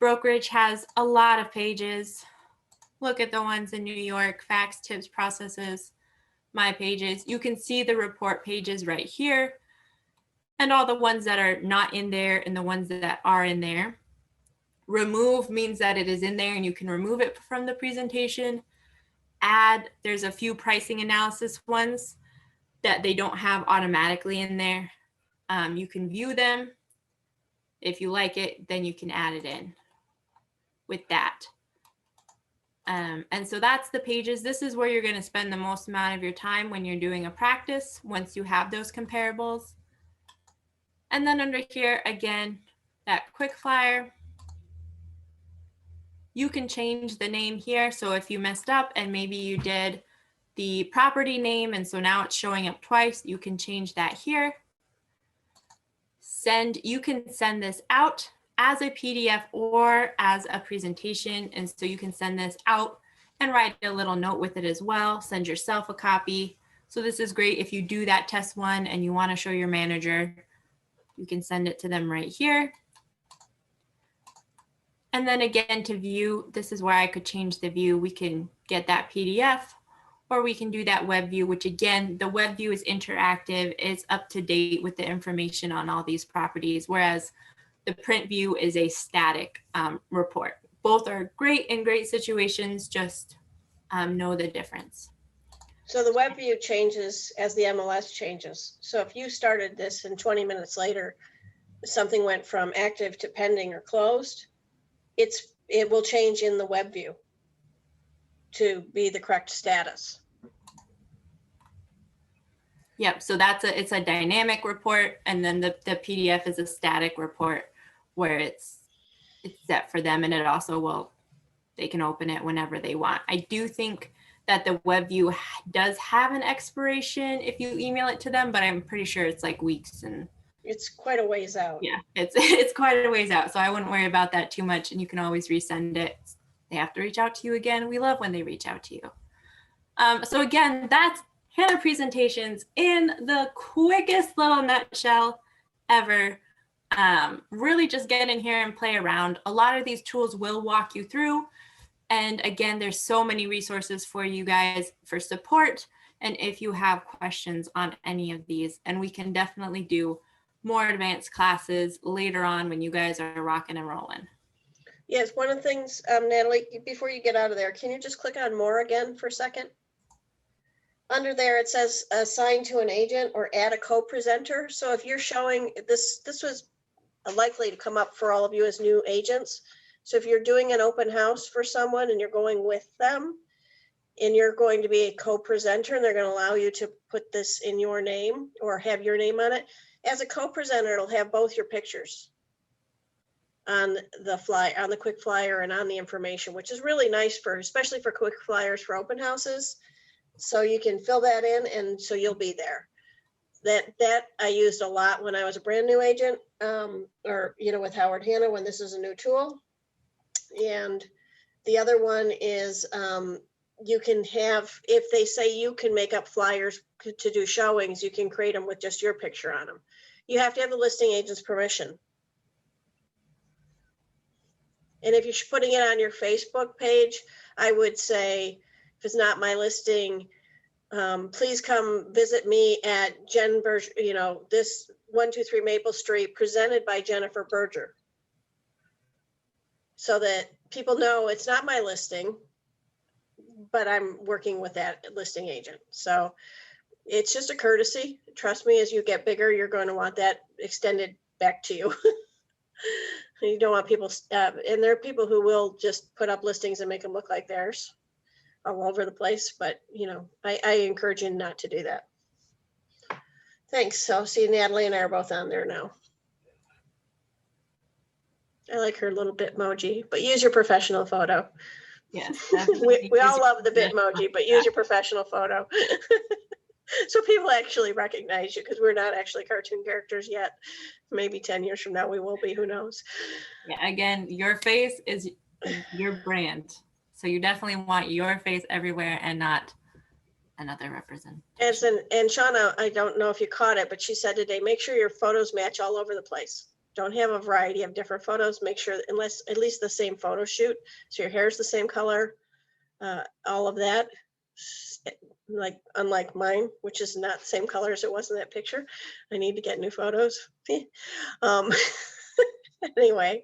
N: brokerage has a lot of pages. Look at the ones in New York, facts, tips, processes, my pages. You can see the report pages right here and all the ones that are not in there and the ones that are in there. Remove means that it is in there and you can remove it from the presentation. Add, there's a few pricing analysis ones that they don't have automatically in there. You can view them. If you like it, then you can add it in with that. And so that's the pages. This is where you're going to spend the most amount of your time when you're doing a practice, once you have those comparables. And then under here, again, that quick flyer. You can change the name here. So if you messed up and maybe you did the property name, and so now it's showing up twice, you can change that here. You can send this out as a PDF or as a presentation. And so you can send this out and write a little note with it as well. Send yourself a copy. So this is great if you do that test one and you want to show your manager, you can send it to them right here. And then again, to view, this is where I could change the view. We can get that PDF or we can do that web view, which again, the web view is interactive. It's up to date with the information on all these properties, whereas the print view is a static report. Both are great in great situations, just know the difference.
D: So the web view changes as the MLS changes. So if you started this and 20 minutes later, something went from active to pending or closed, it will change in the web view to be the correct status.
N: Yep, so it's a dynamic report, and then the PDF is a static report where it's set for them, and it also they can open it whenever they want. I do think that the web view does have an expiration if you email it to them, but I'm pretty sure it's like weeks, and
D: it's quite a ways out.
N: Yeah, it's quite a ways out, so I wouldn't worry about that too much, and you can always resend it. They have to reach out to you again. We love when they reach out to you. So again, that's Hannah presentations in the quickest little nutshell ever. Really just get in here and play around. A lot of these tools will walk you through. And again, there's so many resources for you guys for support. And if you have questions on any of these, and we can definitely do more advanced classes later on when you guys are rocking and rolling.
D: Yes, one of the things, Natalie, before you get out of there, can you just click on more again for a second? Under there, it says assign to an agent or add a co-presenter. So if you're showing this was likely to come up for all of you as new agents. So if you're doing an open house for someone and you're going with them and you're going to be a co-presenter and they're going to allow you to put this in your name or have your name on it, as a co-presenter, it'll have both your pictures on the quick flyer and on the information, which is really nice for, especially for quick flyers for open houses. So you can fill that in and so you'll be there. That I used a lot when I was a brand new agent, or, you know, with Howard Hanna when this is a new tool. And the other one is you can have, if they say you can make up flyers to do showings, you can create them with just your picture on them. You have to have the listing agent's permission. And if you're putting it on your Facebook page, I would say, if it's not my listing, please come visit me at Jen Berger, you know, this 123 Maple Street presented by Jennifer Berger. So that people know it's not my listing, but I'm working with that listing agent. So it's just a courtesy. Trust me, as you get bigger, you're going to want that extended back to you. You don't want people, and there are people who will just put up listings and make them look like theirs all over the place. But, you know, I encourage you not to do that. Thanks. So see, Natalie and I are both on there now. I like her little Bitmoji, but use your professional photo.
N: Yes.
D: we all love the Bitmoji, but use your professional photo. So people actually recognize you, because we're not actually cartoon characters yet. Maybe 10 years from now we will be, who knows?
N: Yeah, again, your face is your brand. So you definitely want your face everywhere and not another representation.
D: And Shauna, I don't know if you caught it, but she said today, make sure your photos match all over the place. Don't have a variety of different photos. Make sure, unless at least the same photo shoot. So your hair's the same color, all of that. Like, unlike mine, which is not the same color as it was in that picture. I need to get new photos. Anyway,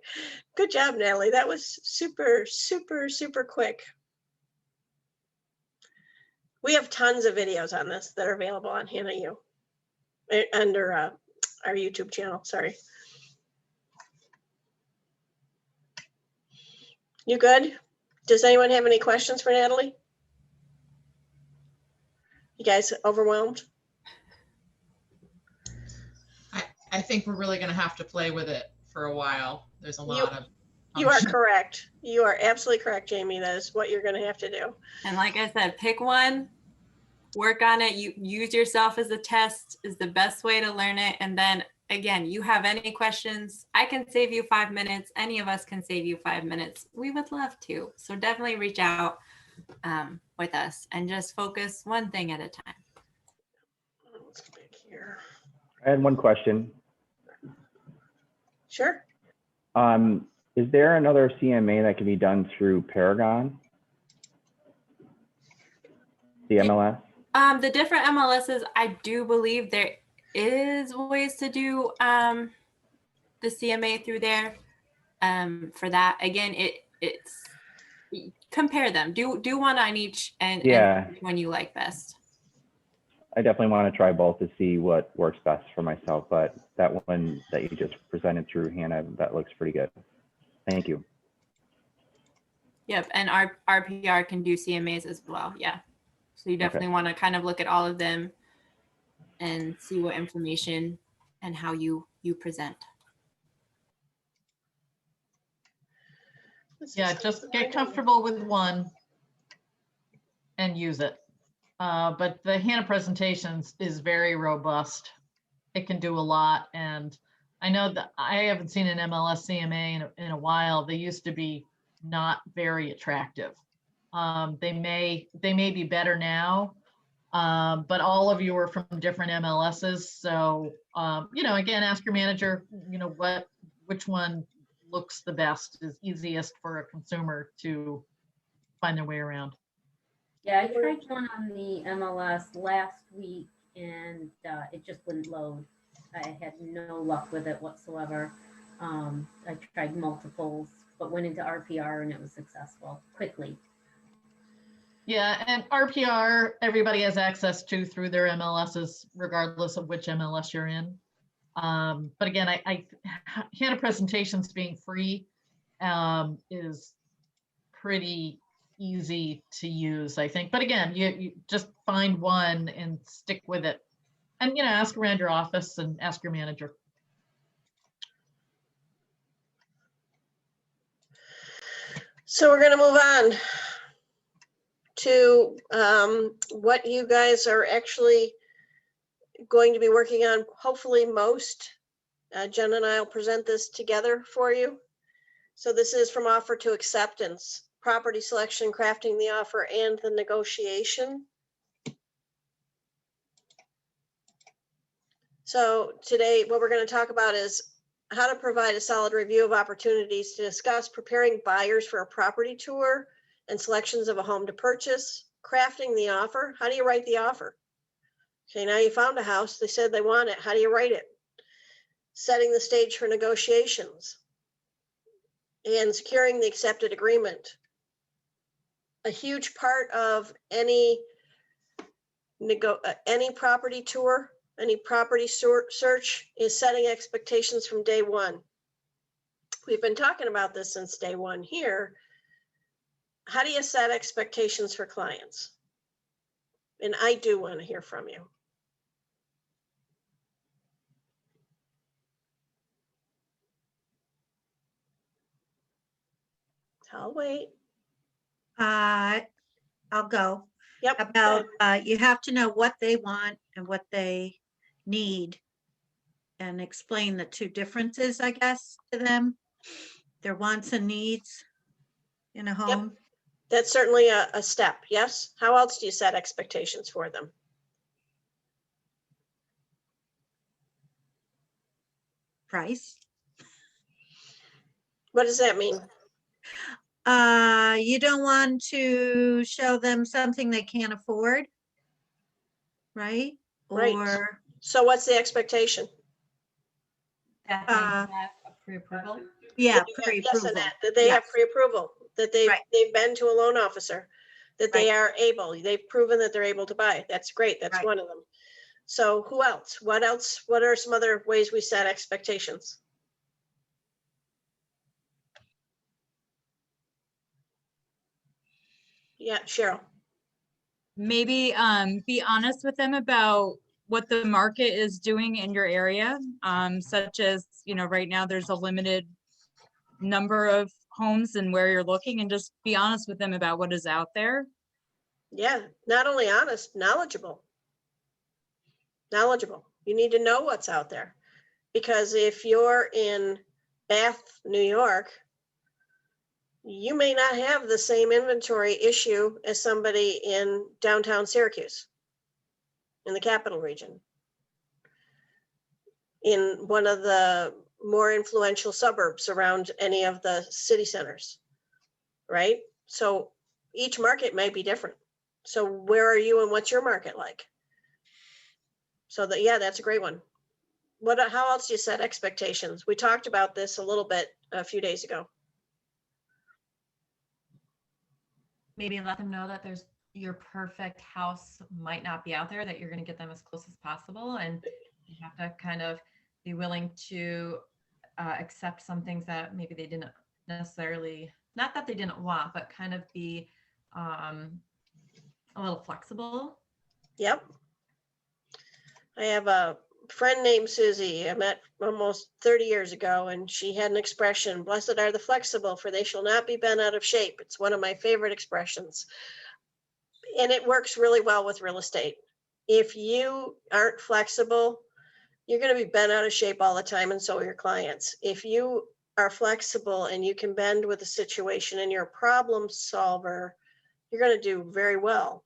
D: good job, Natalie. That was super, super, super quick. We have tons of videos on this that are available on Hannah U under our YouTube channel. Sorry. You good? Does anyone have any questions for Natalie? You guys overwhelmed?
A: I think we're really going to have to play with it for a while. There's a lot of.
D: You are correct. You are absolutely correct, Jamie. That is what you're going to have to do.
N: And like I said, pick one, work on it. You use yourself as a test is the best way to learn it. And then again, you have any questions, I can save you 5 minutes. Any of us can save you 5 minutes. We would love to. So definitely reach out with us and just focus one thing at a time.
D: Let's go back here.
F: I had one question.
D: Sure.
F: Is there another CMA that can be done through Paragon? The MLS?
N: The different MLSs, I do believe there is ways to do the CMA through there. For that, again, it's compare them. Do one on each and which one you like best.
F: I definitely want to try both to see what works best for myself, but that one that you just presented through Hannah, that looks pretty good. Thank you.
N: Yep, and our RPR can do CMAs as well. Yeah, so you definitely want to kind of look at all of them and see what information and how you present.
A: Yeah, just get comfortable with one and use it. But the Hannah presentations is very robust. It can do a lot. And I know that I haven't seen an MLS CMA in a while. They used to be not very attractive. They may be better now, but all of you are from different MLSs. So, you know, again, ask your manager, you know, which one looks the best, is easiest for a consumer to find their way around.
G: Yeah, I tried one on the MLS last week and it just wouldn't load. I had no luck with it whatsoever. I tried multiples, but went into RPR and it was successful quickly.
A: Yeah, and RPR, everybody has access to through their MLSs, regardless of which MLS you're in. But again, HANA presentations being free is pretty easy to use, I think. But again, you just find one and stick with it. And, you know, ask around your office and ask your manager.
D: So we're going to move on to what you guys are actually going to be working on. Hopefully most. Jen and I will present this together for you. So this is from offer to acceptance, property selection, crafting the offer, and the negotiation. So today, what we're going to talk about is how to provide a solid review of opportunities to discuss preparing buyers for a property tour and selections of a home to purchase, crafting the offer. How do you write the offer? Okay, now you found a house, they said they want it. How do you write it? Setting the stage for negotiations and securing the accepted agreement. A huge part of any property tour, any property search is setting expectations from day one. We've been talking about this since day one here. How do you set expectations for clients? And I do want to hear from you. I'll wait.
L: I'll go.
D: Yep.
L: About, you have to know what they want and what they need and explain the two differences, I guess, to them, their wants and needs in a home.
D: That's certainly a step. Yes. How else do you set expectations for them?
L: Price.
D: What does that mean?
L: You don't want to show them something they can't afford, right?
D: Right.
L: Or
D: so what's the expectation?
P: That they have a pre-approval?
L: Yeah,
D: Yes,
L: pre-approval.
D: and that they have pre-approval, that they've been to a loan officer, that they are able, they've proven that they're able to buy. That's great. That's one of them. So who else? What else? What are some other ways we set expectations? Yeah, Cheryl.
H: Maybe be honest with them about what the market is doing in your area, such as, you know, right now there's a limited number of homes and where you're looking, and just be honest with them about what is out there.
D: Yeah, not only honest, knowledgeable. Knowledgeable. You need to know what's out there. Because if you're in Bath, New York, you may not have the same inventory issue as somebody in downtown Syracuse, in the capital region, in one of the more influential suburbs around any of the city centers, right? So each market may be different. So where are you and what's your market like? So that, yeah, that's a great one. How else do you set expectations? We talked about this a little bit a few days ago.
P: Maybe let them know that there's your perfect house might not be out there, that you're going to get them as close as possible. And you have to kind of be willing to accept some things that maybe they didn't necessarily, not that they didn't want, but kind of be a little flexible.
D: Yep. I have a friend named Susie I met almost 30 years ago, and she had an expression, "Blessed are the flexible, for they shall not be bent out of shape." It's one of my favorite expressions. And it works really well with real estate. If you aren't flexible, you're going to be bent out of shape all the time, and so are your clients. If you are flexible and you can bend with the situation and you're a problem solver, you're going to do very well.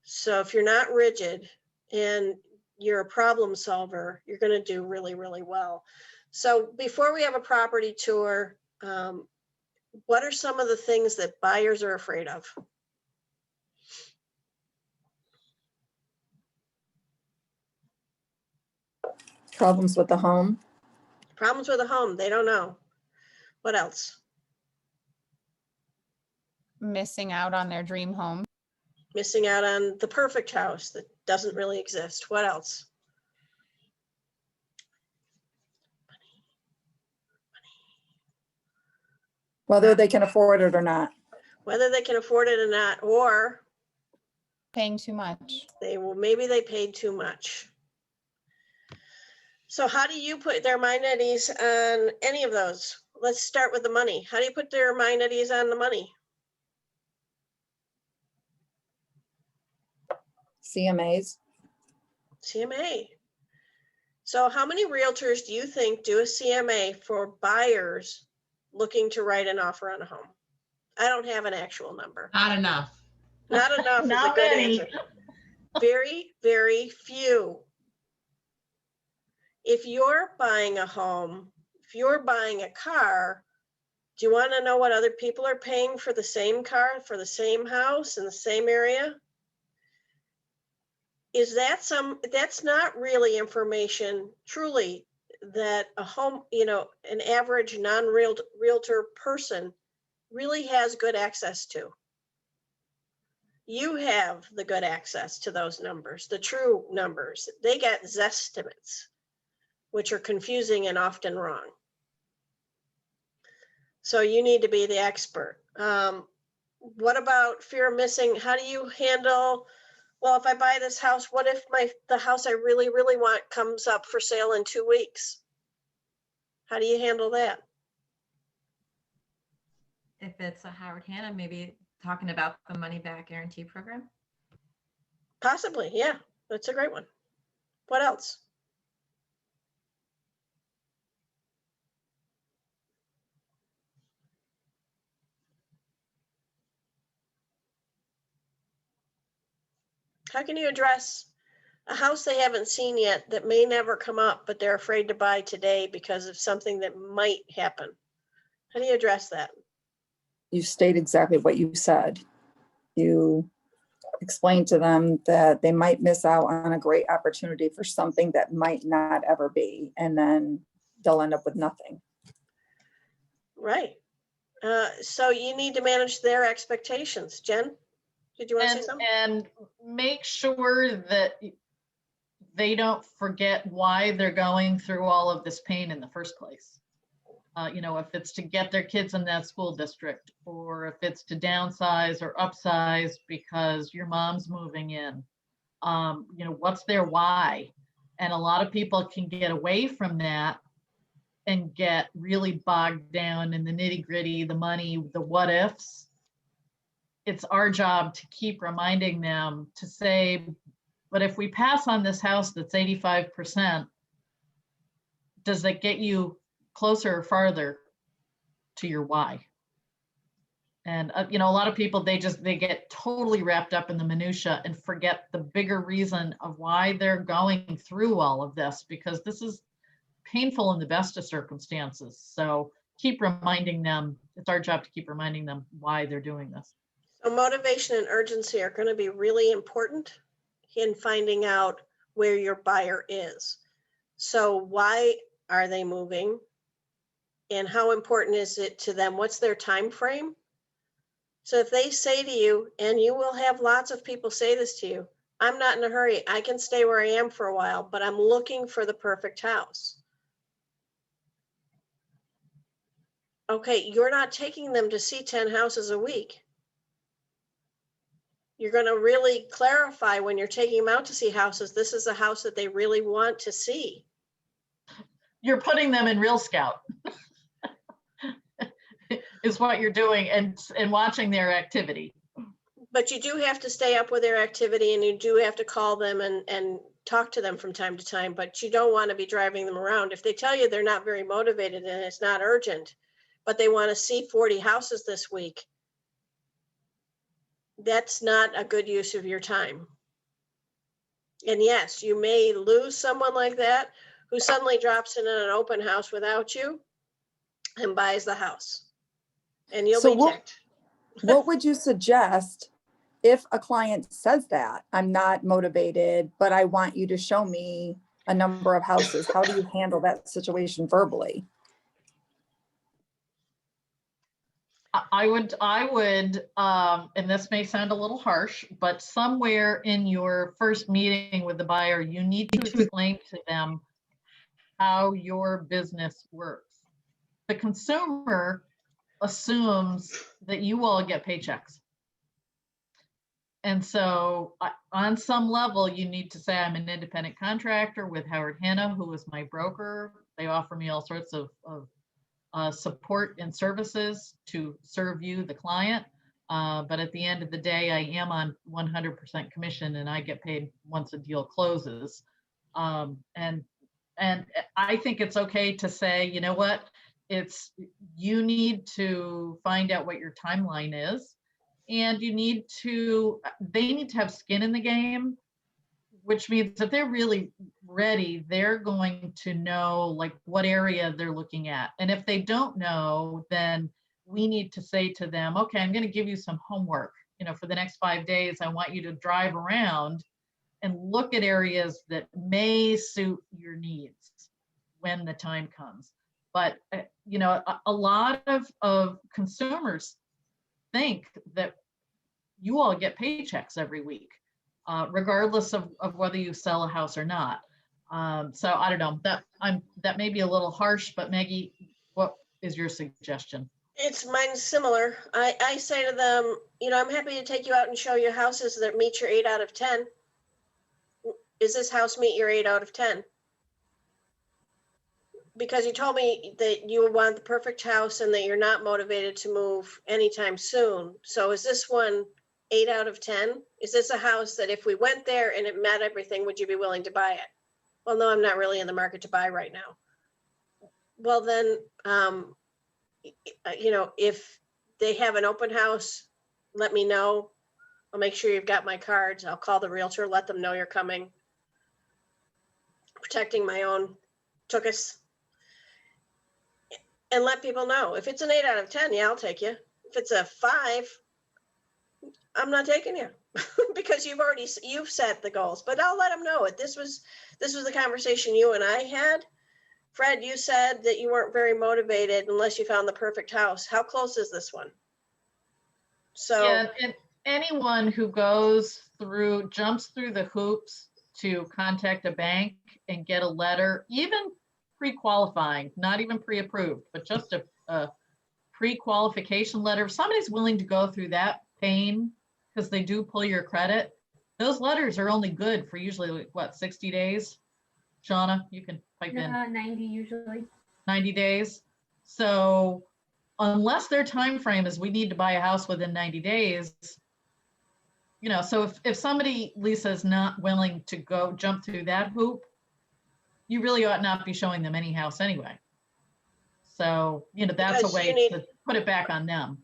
D: So if you're not rigid and you're a problem solver, you're going to do really, really well. So before we have a property tour, what are some of the things that buyers are afraid of?
O: Problems with the home.
D: Problems with a home, they don't know. What else?
K: Missing out on their dream home.
D: Missing out on the perfect house that doesn't really exist. What else?
O: Whether they can afford it or not.
D: Whether they can afford it or not, or
K: Paying too much.
D: maybe they paid too much. So how do you put their mind at ease on any of those? Let's start with the money. How do you put their mind at ease on the money?
O: CMAs.
D: CMA. So how many realtors do you think do a CMA for buyers looking to write an offer on a home? I don't have an actual number.
I: Not enough.
D: Not enough is a
A: Not
D: good
A: many.
D: answer. Very, very few. If you're buying a home, if you're buying a car, do you want to know what other people are paying for the same car, for the same house in the same area? That's not really information truly that a home, an average non-realtor person really has good access to. You have the good access to those numbers, the true numbers. They get zestimates, which are confusing and often wrong. So you need to be the expert. What about fear of missing? How do you handle, well, if I buy this house, what if the house I really, really want comes up for sale in 2 weeks? How do you handle that?
P: If it's a Howard Hanna, maybe talking about the money back guarantee program.
D: Possibly, yeah, that's a great one. What else? How can you address a house they haven't seen yet that may never come up, but they're afraid to buy today because of something that might happen? How do you address that?
O: You state exactly what you said. You explain to them that they might miss out on a great opportunity for something that might not ever be, and then they'll end up with nothing.
D: Right. So you need to manage their expectations. Jen, did you want to say something?
A: And make sure that they don't forget why they're going through all of this pain in the first place. If it's to get their kids in that school district, or if it's to downsize or upsize because your mom's moving in, what's their why? And a lot of people can get away from that and get really bogged down in the nitty gritty, the money, the what ifs. It's our job to keep reminding them to say, but if we pass on this house that's 85%, does that get you closer or farther to your why? And a lot of people, they get totally wrapped up in the minutia and forget the bigger reason of why they're going through all of this, because this is painful in the best of circumstances. So keep reminding them, it's our job to keep reminding them why they're doing this.
D: So motivation and urgency are going to be really important in finding out where your buyer is. So why are they moving? And how important is it to them? What's their time frame? So if they say to you, and you will have lots of people say this to you, I'm not in a hurry. I can stay where I am for a while, but I'm looking for the perfect house. Okay, you're not taking them to see 10 houses a week. You're going to really clarify when you're taking them out to see houses, this is a house that they really want to see.
A: You're putting them in Real Scout is what you're doing, and watching their activity.
D: But you do have to stay up with their activity, and you do have to call them and talk to them from time to time, but you don't want to be driving them around. If they tell you they're not very motivated and it's not urgent, but they want to see 40 houses this week, that's not a good use of your time. And yes, you may lose someone like that who suddenly drops in an open house without you and buys the house. And you'll
O: So
D: be ticked.
O: what would you suggest if a client says that I'm not motivated, but I want you to show me a number of houses? How do you handle that situation verbally?
A: I would, and this may sound a little harsh, but somewhere in your first meeting with the buyer, you need to explain to them how your business works. The consumer assumes that you all get paychecks. And so on some level, you need to say, I'm an independent contractor with Howard Hanna, who is my broker. They offer me all sorts of support and services to serve you, the client. But at the end of the day, I am on 100% commission and I get paid once a deal closes. And I think it's okay to say, you know what, you need to find out what your timeline is. And they need to have skin in the game, which means if they're really ready, they're going to know like what area they're looking at. And if they don't know, then we need to say to them, okay, I'm going to give you some homework. For the next 5 days, I want you to drive around and look at areas that may suit your needs when the time comes. But, a lot of consumers think that you all get paychecks every week, regardless of whether you sell a house or not. So I don't know, that may be a little harsh, but Maggie, what is your suggestion?
D: Mine's similar. I say to them, I'm happy to take you out and show you houses that meet your 8 out of 10. Is this house meet your 8 out of 10? Because you told me that you want the perfect house and that you're not motivated to move anytime soon. So is this one 8 out of 10? Is this a house that if we went there and it met everything, would you be willing to buy it? Well, no, I'm not really in the market to buy right now. Well, then, if they have an open house, let me know. I'll make sure you've got my cards. I'll call the realtor, let them know you're coming. Protecting my own tuchus. And let people know. If it's an 8 out of 10, yeah, I'll take you. If it's a 5, I'm not taking you because you've set the goals. But I'll let them know it. This was the conversation you and I had. Fred, you said that you weren't very motivated unless you found the perfect house. How close is this one? So
A: yeah, and anyone who jumps through the hoops to contact a bank and get a letter, even pre-qualifying, not even pre-approved, but just a pre-qualification letter. If somebody's willing to go through that pain because they do pull your credit, those letters are only good for usually 60 days. Shauna, you can pipe in.
G: 90 usually.
A: 90 days. So unless their time frame is we need to buy a house within 90 days, so if somebody, Lisa, is not willing to go jump through that hoop, you really ought not be showing them any house anyway. So, that's a way to put it back on them.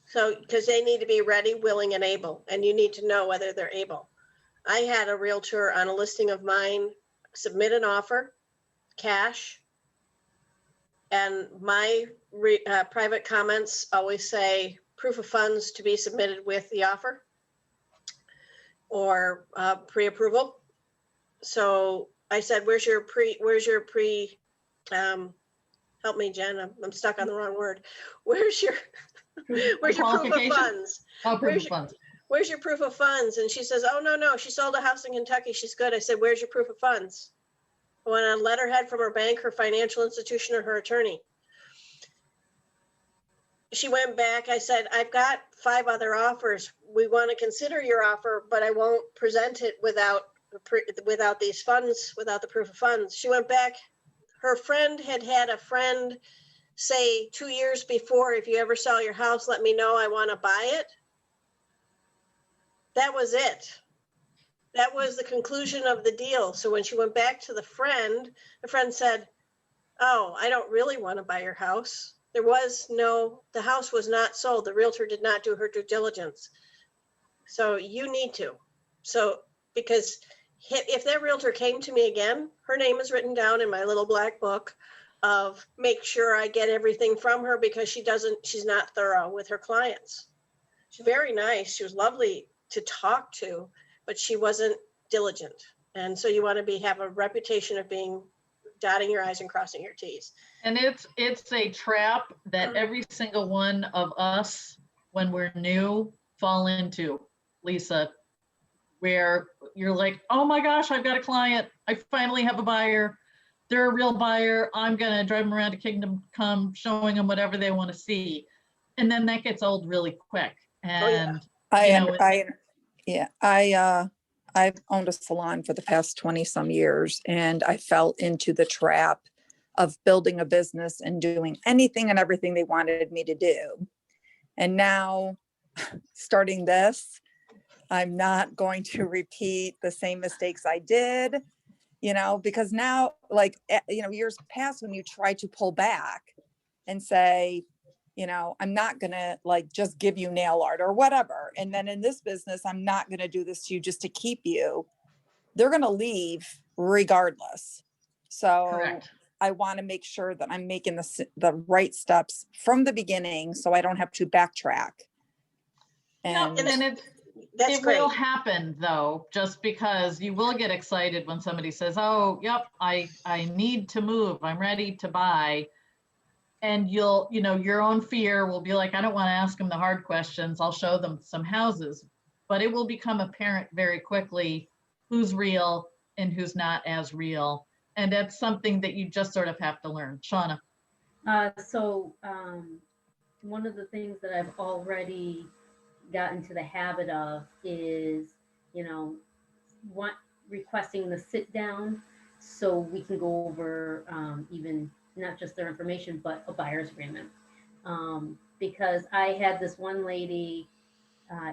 D: So, because they need to be ready, willing, and able, and you need to know whether they're able. I had a realtor on a listing of mine submit an offer, cash, and my private comments always say proof of funds to be submitted with the offer or pre-approval. So I said, where's your help me, Jen, I'm stuck on the wrong word. Where's your proof of funds?
A: Oh, proof of funds.
D: Where's your proof of funds? And she says, oh, no, she sold a house in Kentucky. She's good. I said, where's your proof of funds? I went on letterhead from her bank, her financial institution, or her attorney. She went back. I said, I've got 5 other offers. We want to consider your offer, but I won't present it without these funds, without the proof of funds. She went back. Her friend had a friend say 2 years before, if you ever sell your house, let me know, I want to buy it. That was it. That was the conclusion of the deal. So when she went back to the friend said, oh, I don't really want to buy your house. The house was not sold. The realtor did not do her due diligence. So you need to. So, because if that realtor came to me again, her name is written down in my little black book of make sure I get everything from her because she's not thorough with her clients. She's very nice. She was lovely to talk to, but she wasn't diligent. And so you want to have a reputation of being dotting your I's and crossing your T's.
A: And it's a trap that every single one of us, when we're new, fall into, Lisa, where you're like, oh my gosh, I've got a client. I finally have a buyer. They're a real buyer. I'm going to drive them around to Kingdom Come, showing them whatever they want to see. And then that gets old really quick. And,
O: I've owned a salon for the past 20 some years, and I fell into the trap of building a business and doing anything and everything they wanted me to do. And now starting this, I'm not going to repeat the same mistakes I did, because now, years past when you try to pull back and say, I'm not going to just give you nail art or whatever. And then in this business, I'm not going to do this to you just to keep you. They're going to leave regardless. So
A: correct.
O: I want to make sure that I'm making the right steps from the beginning so I don't have to backtrack.
A: And it will happen though, just because you will get excited when somebody says, oh, yep, I need to move. I'm ready to buy. And your own fear will be like, I don't want to ask them the hard questions. I'll show them some houses, but it will become apparent very quickly who's real and who's not as real. And that's something that you just sort of have to learn. Shauna.
G: One of the things that I've already gotten to the habit of is, requesting the sit down so we can go over even not just their information, but a buyer's agreement. Because I had this one lady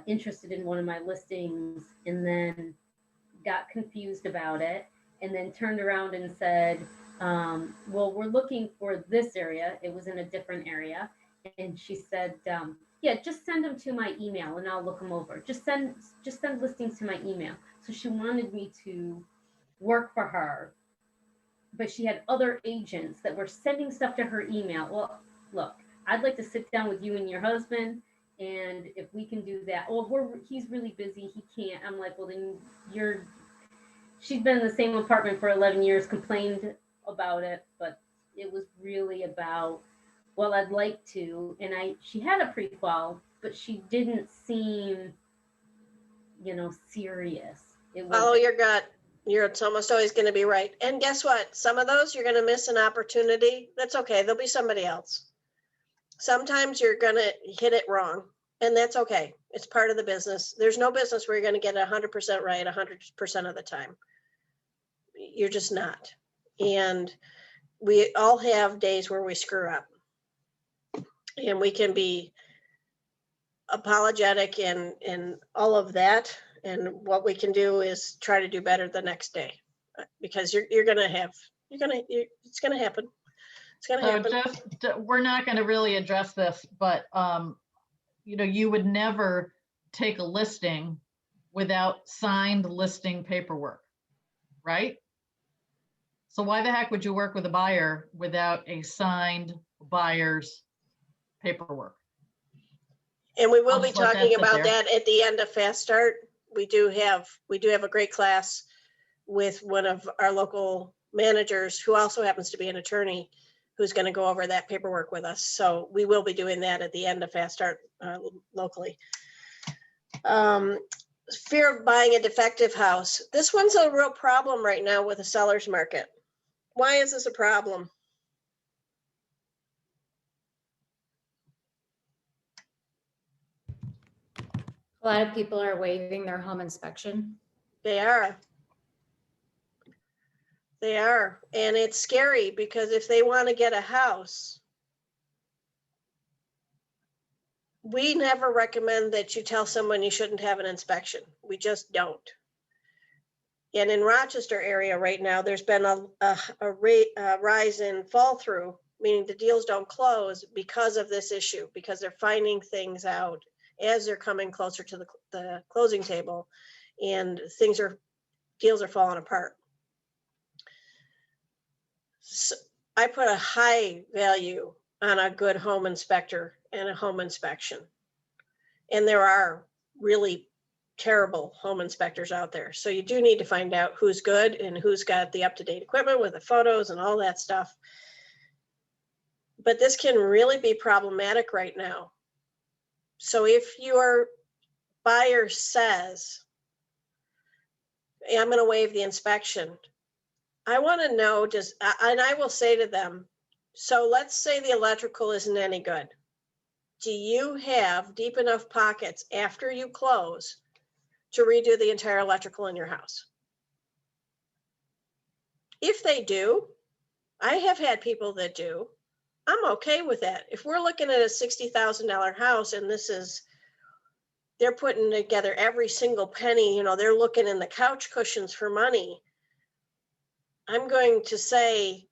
G: interested in one of my listings and then got confused about it and then turned around and said, well, we're looking for this area. It was in a different area. And she said, yeah, just send them to my email and I'll look them over. Just send listings to my email. So she wanted me to work for her, but she had other agents that were sending stuff to her email. Well, look, I'd like to sit down with you and your husband, and if we can do that, he's really busy, he can't. I'm like, well, then she's been in the same apartment for 11 years, complained about it, but it was really about, well, I'd like to, and she had a pre-qual, but she didn't seem, serious.
D: Follow your gut. It's almost always going to be right. And guess what? Some of those you're going to miss an opportunity. That's okay. There'll be somebody else. Sometimes you're going to hit it wrong, and that's okay. It's part of the business. There's no business where you're going to get 100% right 100% of the time. You're just not. And we all have days where we screw up, and we can be apologetic and all of that. And what we can do is try to do better the next day, because it's going to happen. It's going to happen.
A: We're not going to really address this, but you would never take a listing without signed listing paperwork, right? So why the heck would you work with a buyer without a signed buyer's paperwork?
D: And we will be talking about that at the end of Fast Start. We do have a great class with one of our local managers who also happens to be an attorney, who's going to go over that paperwork with us. So we will be doing that at the end of Fast Start locally. Fear of buying a defective house. This one's a real problem right now with the seller's market. Why is this a problem?
Q: A lot of people are waiving their home inspection.
D: They are. And it's scary, because if they want to get a house, we never recommend that you tell someone you shouldn't have an inspection. We just don't. And in Rochester area right now, there's been a rise in fall through, meaning the deals don't close because of this issue, because they're finding things out as they're coming closer to the closing table, and deals are falling apart. So I put a high value on a good home inspector and a home inspection. And there are really terrible home inspectors out there. So you do need to find out who's good and who's got the up-to-date equipment with the photos and all that stuff. But this can really be problematic right now. So if your buyer says, hey, I'm going to waive the inspection, I want to know, and I will say to them, so let's say the electrical isn't any good. Do you have deep enough pockets after you close to redo the entire electrical in your house? If they do, I have had people that do, I'm okay with that. If we're looking at a $60,000 house and they're putting together every single penny, they're looking in the couch cushions for money, I'm going to say,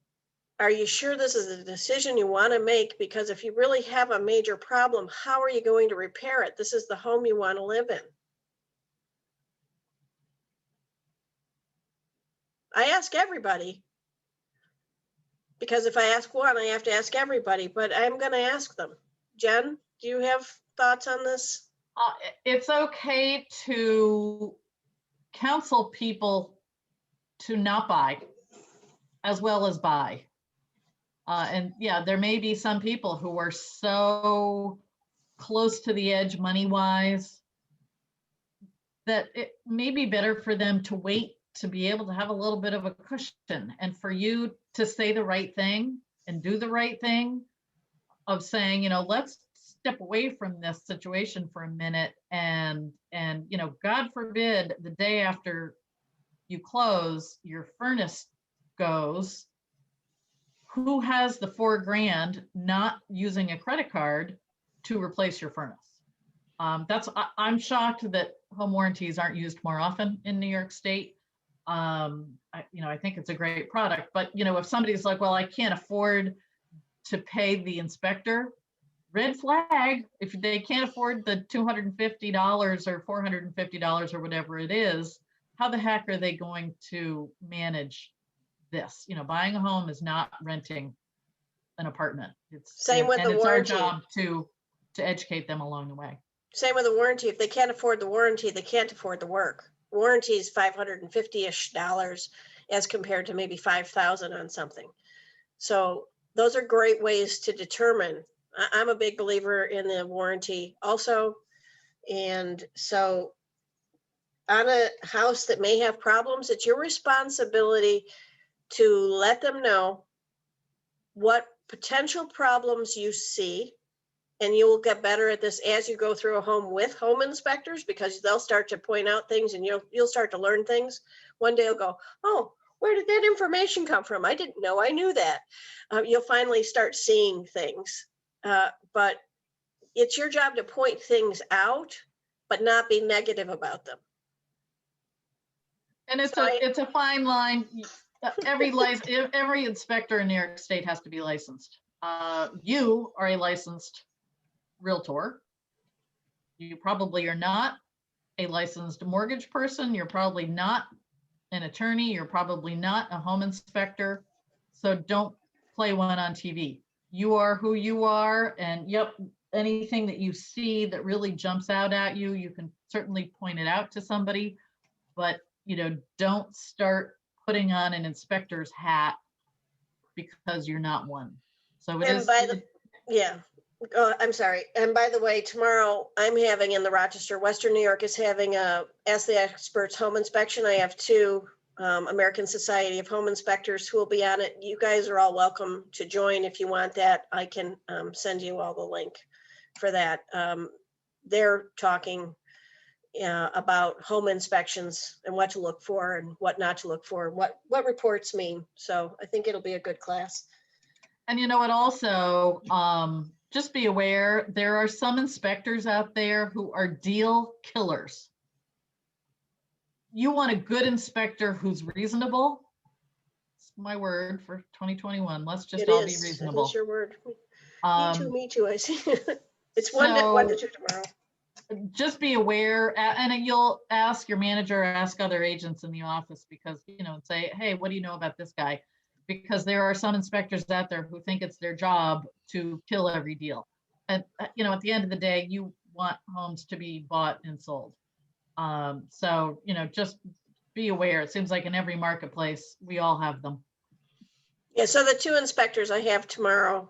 D: are you sure this is a decision you want to make? Because if you really have a major problem, how are you going to repair it? This is the home you want to live in. I ask everybody, because if I ask one, I have to ask everybody, but I'm going to ask them. Jen, do you have thoughts on this?
A: It's okay to counsel people to not buy as well as buy. And yeah, there may be some people who are so close to the edge money-wise that it may be better for them to wait to be able to have a little bit of a cushion, and for you to say the right thing and do the right thing of saying, let's step away from this situation for a minute, and God forbid the day after you close, your furnace goes. Who has the $4,000 not using a credit card to replace your furnace? I'm shocked that home warranties aren't used more often in New York State. I think it's a great product, but if somebody's like, well, I can't afford to pay the inspector, red flag. If they can't afford the $250 or $450 or whatever it is, how the heck are they going to manage this? Buying a home is not renting an apartment. It's
D: Same with the
A: it's
D: warranty.
A: our job to educate them along the way.
D: Same with the warranty. If they can't afford the warranty, they can't afford the work. Warranty is $550-ish as compared to maybe $5,000 on something. So those are great ways to determine. I'm a big believer in the warranty also. And so on a house that may have problems, it's your responsibility to let them know what potential problems you see, and you will get better at this as you go through a home with home inspectors, because they'll start to point out things and you'll start to learn things. One day you'll go, oh, where did that information come from? I didn't know I knew that. You'll finally start seeing things, but it's your job to point things out, but not be negative about them.
A: And it's a fine line. Every inspector in New York State has to be licensed. You are a licensed realtor. You probably are not a licensed mortgage person. You're probably not an attorney. You're probably not a home inspector. So don't play one on TV. You are who you are. And yep, anything that you see that really jumps out at you, you can certainly point it out to somebody, but don't start putting on an inspector's hat because you're not one. So
D: I'm sorry. And by the way, tomorrow I'm having in the Rochester, Western New York is having a Ask the Experts home inspection. I have two American Society of Home Inspectors who will be on it. You guys are all welcome to join if you want that. I can send you all the link for that. They're talking about home inspections and what to look for and what not to look for, and what reports mean. So I think it'll be a good class.
A: And you know what, also, just be aware, there are some inspectors out there who are deal killers. You want a good inspector who's reasonable. It's my word for 2021. Let's just all be reasonable.
D: It is your word. Me too, I see. It's
A: so,
D: 1 to 2 tomorrow.
A: Just be aware, and you'll ask your manager, ask other agents in the office, because, say, hey, what do you know about this guy? Because there are some inspectors out there who think it's their job to kill every deal. And, at the end of the day, you want homes to be bought and sold. So, just be aware. It seems like in every marketplace, we all have them.
D: Yeah, so the 2 inspectors I have tomorrow,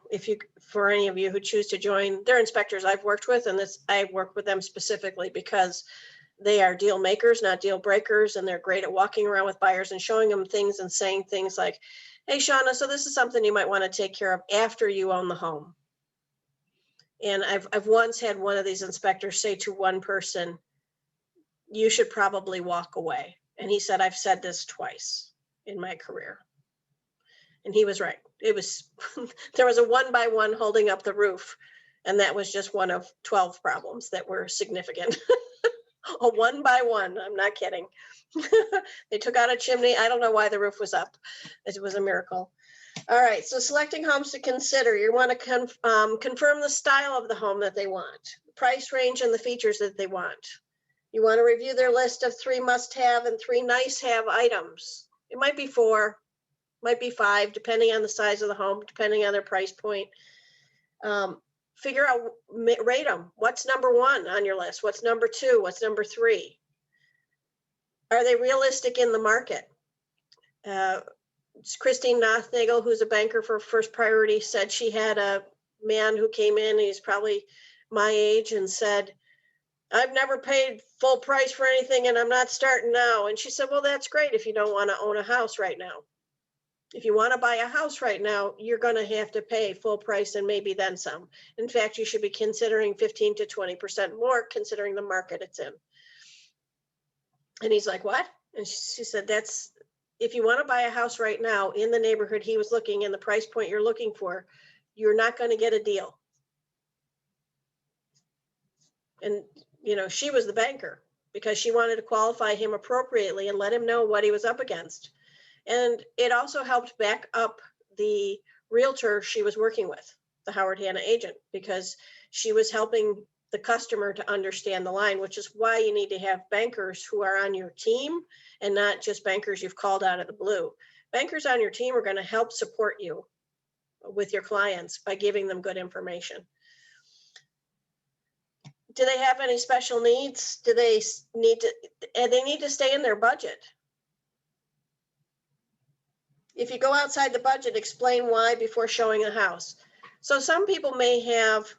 D: for any of you who choose to join, they're inspectors I've worked with, and I work with them specifically because they are deal makers, not deal breakers, and they're great at walking around with buyers and showing them things and saying things like, hey, Shauna, so this is something you might want to take care of after you own the home. And I've once had one of these inspectors say to one person, you should probably walk away. And he said, I've said this twice in my career. And he was right. It was, there was a 1-by-1 holding up the roof. And that was just one of 12 problems that were significant. A 1-by-1, I'm not kidding. They took out a chimney. I don't know why the roof was up. It was a miracle. All right, so selecting homes to consider. You want to confirm the style of the home that they want, the price range and the features that they want. You want to review their list of 3 must-have and 3 nice-have items. It might be 4, might be 5, depending on the size of the home, depending on their price point. Figure out, rate them. What's number 1 on your list? What's number 2? What's number 3? Are they realistic in the market? Christine Nothnagel, who's a banker for First Priority, said she had a man who came in, he's probably my age, and said, I've never paid full price for anything and I'm not starting now. And she said, well, that's great if you don't want to own a house right now. If you want to buy a house right now, you're going to have to pay full price and maybe then some. In fact, you should be considering 15 to 20% more considering the market it's in. And he's like, what? And she said, that's, if you want to buy a house right now in the neighborhood he was looking in the price point you're looking for, you're not going to get a deal. And, she was the banker because she wanted to qualify him appropriately and let him know what he was up against. And it also helped back up the realtor she was working with, the Howard Hanna agent, because she was helping the customer to understand the line, which is why you need to have bankers who are on your team and not just bankers you've called out of the blue. Bankers on your team are going to help support you with your clients by giving them good information. Do they have any special needs? Do they need to stay in their budget? If you go outside the budget, explain why before showing a house. So some people may have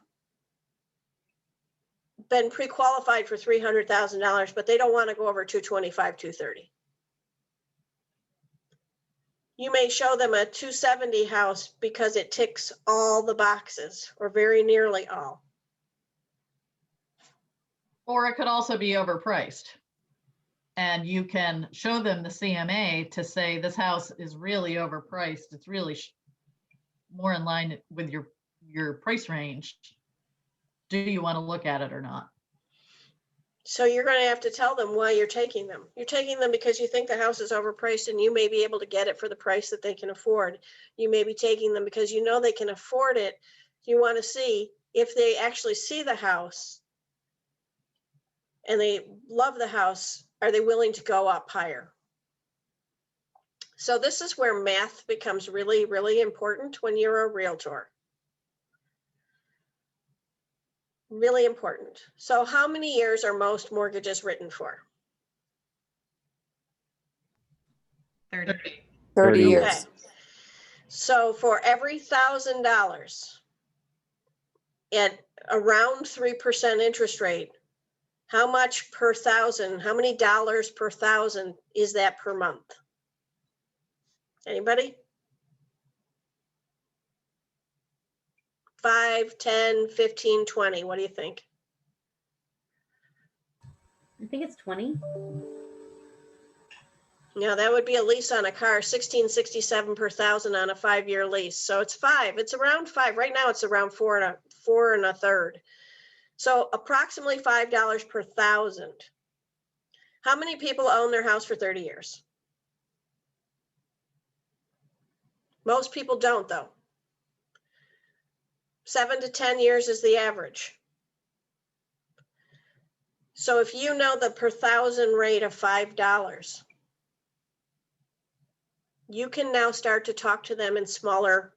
D: been pre-qualified for $300,000, but they don't want to go over 225, 230. You may show them a 270 house because it ticks all the boxes or very nearly all.
A: Or it could also be overpriced. And you can show them the CMA to say this house is really overpriced. It's really more in line with your price range. Do you want to look at it or not?
D: So you're going to have to tell them why you're taking them. You're taking them because you think the house is overpriced and you may be able to get it for the price that they can afford. You may be taking them because you know they can afford it. You want to see if they actually see the house and they love the house, are they willing to go up higher? So this is where math becomes really, really important when you're a realtor. Really important. So how many years are most mortgages written for?
P: 30.
O: 30 years.
D: Okay. So for every $1,000 at around 3% interest rate, how much per thousand, how many dollars per thousand is that per month? Anybody? 5, 10, 15, 20. What do you think?
G: I think it's 20.
D: Now that would be a lease on a car, $16.67 per thousand on a 5-year lease. So it's 5. It's around 5. Right now it's around 4 1/3. So approximately $5 per thousand. How many people own their house for 30 years? Most people don't, though. 7 to 10 years is the average. So if you know the per thousand rate of $5, you can now start to talk to them in smaller.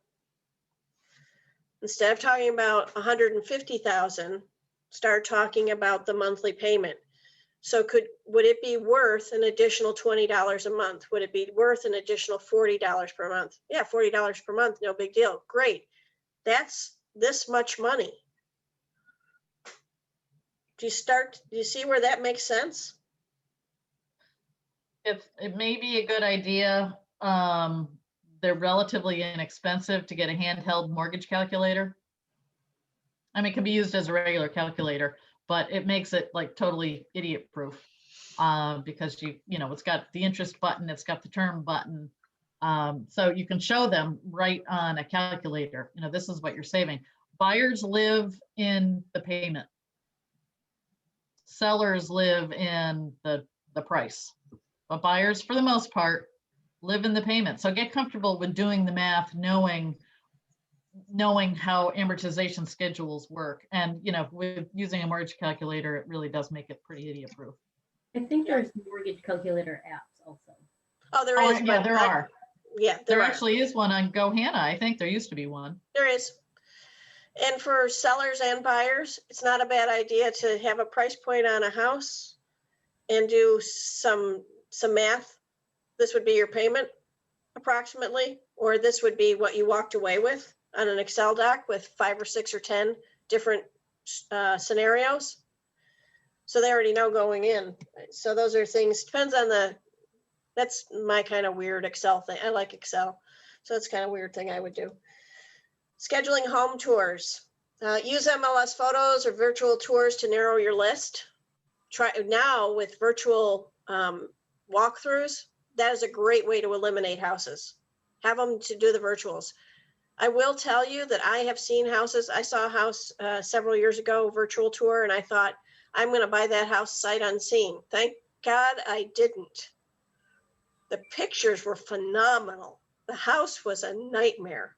D: Instead of talking about 150,000, start talking about the monthly payment. So would it be worth an additional $20 a month? Would it be worth an additional $40 per month? Yeah, $40 per month, no big deal. Great. That's this much money. Do you see where that makes sense?
A: It may be a good idea. They're relatively inexpensive to get a handheld mortgage calculator. I mean, it can be used as a regular calculator, but it makes it like totally idiot proof. Because it's got the interest button, it's got the term button. So you can show them right on a calculator, this is what you're saving. Buyers live in the payment. Sellers live in the price. But buyers, for the most part, live in the payment. So get comfortable with doing the math, knowing how amortization schedules work. And, with using a mortgage calculator, it really does make it pretty idiot proof.
G: I think there's mortgage calculator apps also.
D: Oh, there is.
A: Yeah, there are.
D: Yeah,
A: there actually is one on GoHanna. I think there used to be one.
D: There is. And for sellers and buyers, it's not a bad idea to have a price point on a house and do some math. This would be your payment approximately, or this would be what you walked away with on an Excel doc with 5 or 6 or 10 different scenarios. So they already know going in. So those are things, depends on that's my kind of weird Excel thing. I like Excel. So that's kind of weird thing I would do. Scheduling home tours. Use MLS photos or virtual tours to narrow your list. Try now with virtual walkthroughs. That is a great way to eliminate houses. Have them to do the virtuals. I will tell you that I have seen houses. I saw a house several years ago, virtual tour, and I thought, I'm going to buy that house sight unseen. Thank God I didn't. The pictures were phenomenal. The house was a nightmare.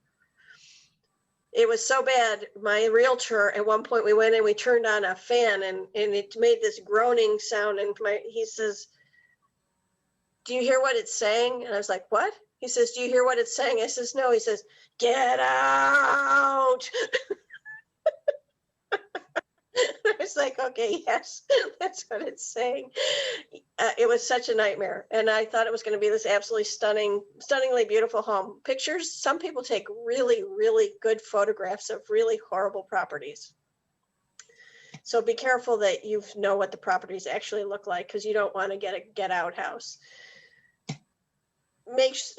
D: It was so bad. My realtor, at one point we went and we turned on a fan and it made this groaning sound. And he says, do you hear what it's saying? And I was like, what? He says, do you hear what it's saying? I says, no. He says, get out. I was like, okay, yes, that's what it's saying. It was such a nightmare. And I thought it was going to be this absolutely stunningly beautiful home. Pictures, some people take really, really good photographs of really horrible properties. So be careful that you know what the properties actually look like, because you don't want to get a get out house.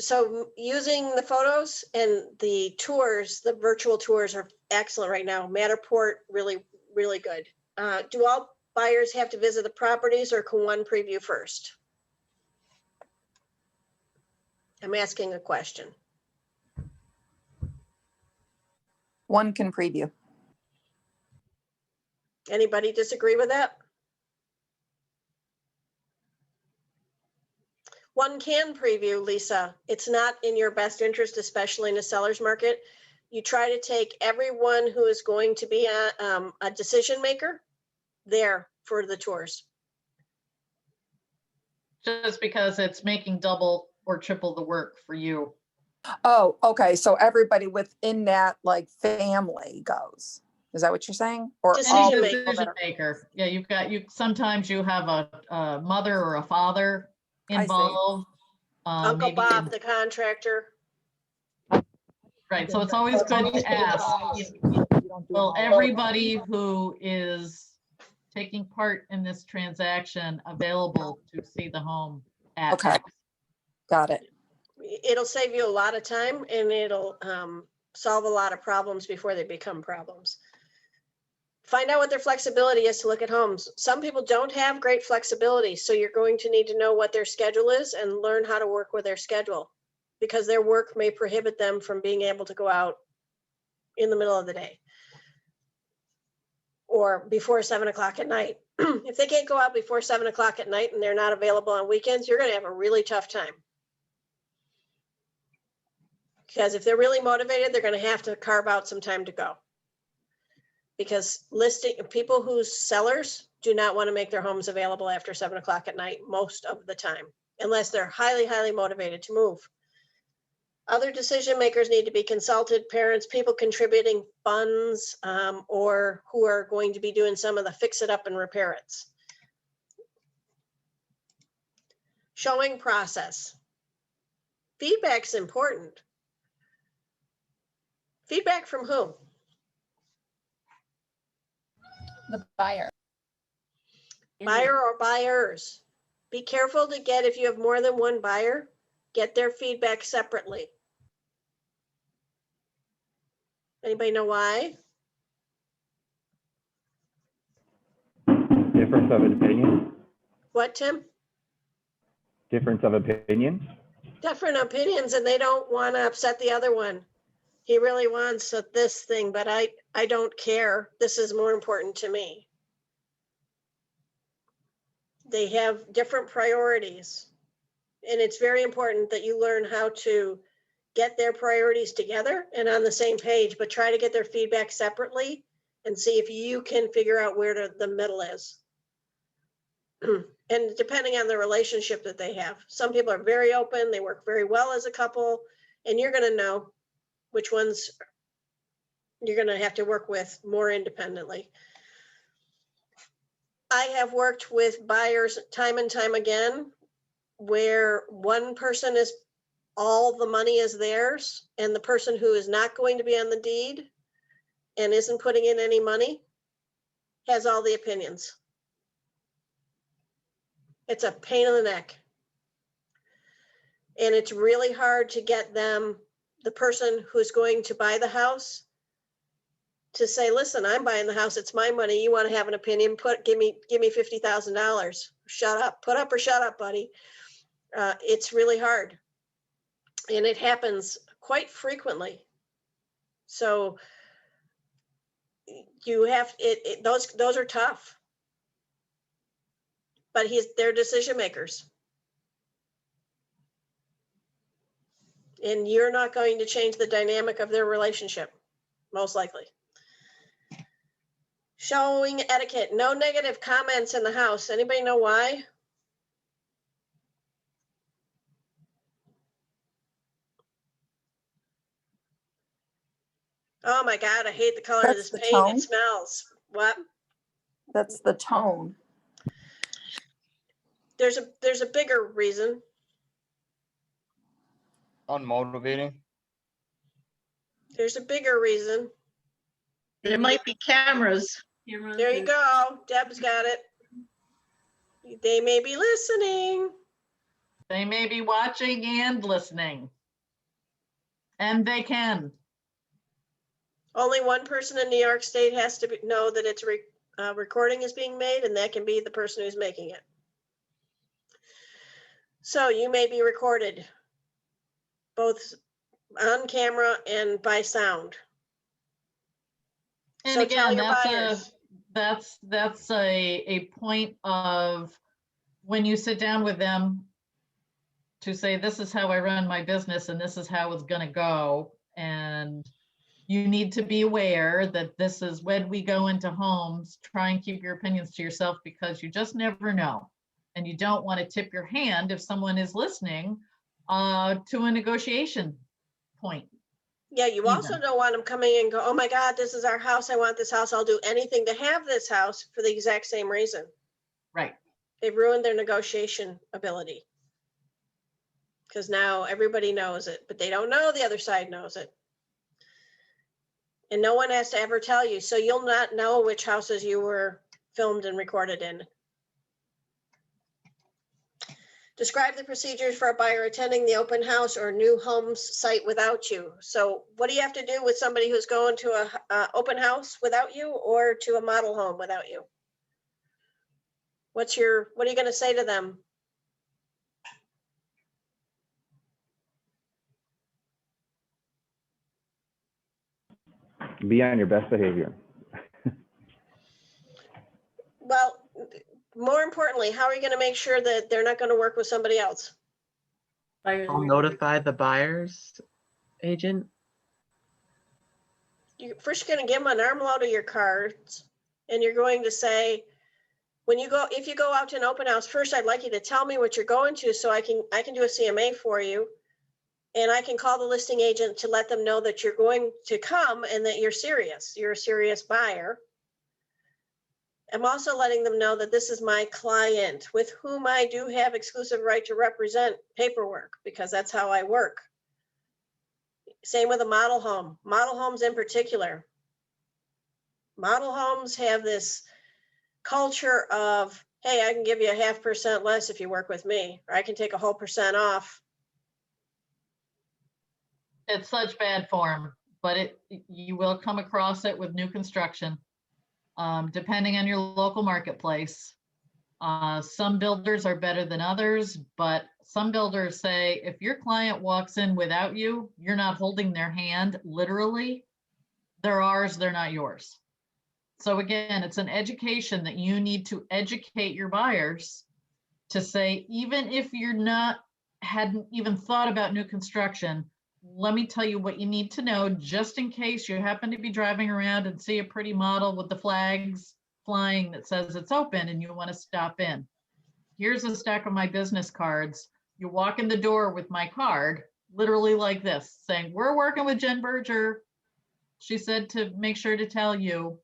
D: So using the photos and the tours, the virtual tours are excellent right now. Matterport, really, really good. Do all buyers have to visit the properties, or can one preview first? I'm asking a question.
O: One can preview.
D: Anybody disagree with that? One can preview, Lisa. It's not in your best interest, especially in a seller's market. You try to take everyone who is going to be a decision maker there for the tours.
A: Just because it's making double or triple the work for you.
O: Oh, okay. So everybody within that like family goes. Is that what you're saying? Or all
A: Any
O: people that
A: decision maker. Yeah, sometimes you have a mother or a father involved.
D: Uncle Bob, the contractor.
A: Right, so it's always good to ask, will everybody who is taking part in this transaction available to see the home at?
O: Okay, got it.
D: It'll save you a lot of time, and it'll solve a lot of problems before they become problems. Find out what their flexibility is to look at homes. Some people don't have great flexibility, so you're going to need to know what their schedule is and learn how to work with their schedule, because their work may prohibit them from being able to go out in the middle of the day or before 7 o'clock at night. If they can't go out before 7 o'clock at night and they're not available on weekends, you're going to have a really tough time. Because if they're really motivated, they're going to have to carve out some time to go. Because people whose sellers do not want to make their homes available after 7 o'clock at night most of the time, unless they're highly, highly motivated to move. Other decision makers need to be consulted, parents, people contributing funds, or who are going to be doing some of the fix it up and repair it. Showing process. Feedback's important. Feedback from whom?
K: The buyer.
D: Buyer or buyers. Be careful to get, if you have more than one buyer, get their feedback separately. Anybody know why?
F: Difference of opinion?
D: What, Tim?
F: Difference of opinions?
D: Different opinions, and they don't want to upset the other one. He really wants this thing, but I don't care. This is more important to me. They have different priorities. And it's very important that you learn how to get their priorities together and on the same page, but try to get their feedback separately and see if you can figure out where the middle is. And depending on the relationship that they have, some people are very open, they work very well as a couple, and you're going to know which ones you're going to have to work with more independently. I have worked with buyers time and time again where one person is, all the money is theirs, and the person who is not going to be on the deed and isn't putting in any money has all the opinions. It's a pain in the neck. And it's really hard to get them, the person who's going to buy the house, to say, listen, I'm buying the house, it's my money, you want to have an opinion, give me $50,000. Shut up, put up or shut up, buddy. It's really hard. And it happens quite frequently. So you have, those are tough. But they're decision makers. And you're not going to change the dynamic of their relationship, most likely. Showing etiquette, no negative comments in the house. Anybody know why? Oh my God, I hate the color of this
O: That's the
D: paint.
O: tone.
D: It smells. What?
O: That's the tone.
D: There's a bigger reason.
M: Unmotivating.
D: There's a bigger reason.
R: There might be cameras.
D: There you go. Deb's got it. They may be listening.
A: They may be watching and listening. And they can.
D: Only one person in New York State has to know that it's recording is being made, and that can be the person who's making it. So you may be recorded, both on camera and by sound.
A: And
D: So tell
A: again,
D: your buyers.
A: that's a point of when you sit down with them to say, this is how I run my business and this is how it's going to go. And you need to be aware that this is when we go into homes, try and keep your opinions to yourself, because you just never know. And you don't want to tip your hand if someone is listening to a negotiation point.
D: Yeah, you also don't want them coming in and go, oh my God, this is our house. I want this house. I'll do anything to have this house for the exact same reason.
A: Right.
D: They've ruined their negotiation ability. Because now everybody knows it, but they don't know the other side knows it. And no one has to ever tell you. So you'll not know which houses you were filmed and recorded in. Describe the procedures for a buyer attending the open house or new homes site without you. So what do you have to do with somebody who's going to a open house without you, or to a model home without you? What are you going to say to them?
F: Be on your best behavior.
D: Well, more importantly, how are you going to make sure that they're not going to work with somebody else?
S: I'll notify the buyer's agent.
D: First, you're going to give them an armload of your cards, and you're going to say, if you go out to an open house, first, I'd like you to tell me what you're going to, so I can do a CMA for you, and I can call the listing agent to let them know that you're going to come and that you're serious. You're a serious buyer. I'm also letting them know that this is my client with whom I do have exclusive right to represent paperwork, because that's how I work. Same with a model home. Model homes in particular. Model homes have this culture of, hey, I can give you a 0.5% less if you work with me, or I can take a whole % off.
A: It's such bad form, but you will come across it with new construction, depending on your local marketplace. Some builders are better than others, but some builders say if your client walks in without you, you're not holding their hand, literally. They're ours, they're not yours. So again, it's an education that you need to educate your buyers to say, even if hadn't even thought about new construction, let me tell you what you need to know just in case you happen to be driving around and see a pretty model with the flags flying that says it's open and you want to stop in. Here's a stack of my business cards. You walk in the door with my card, literally like this, saying, we're working with Jen Berger. She said to make sure to tell you.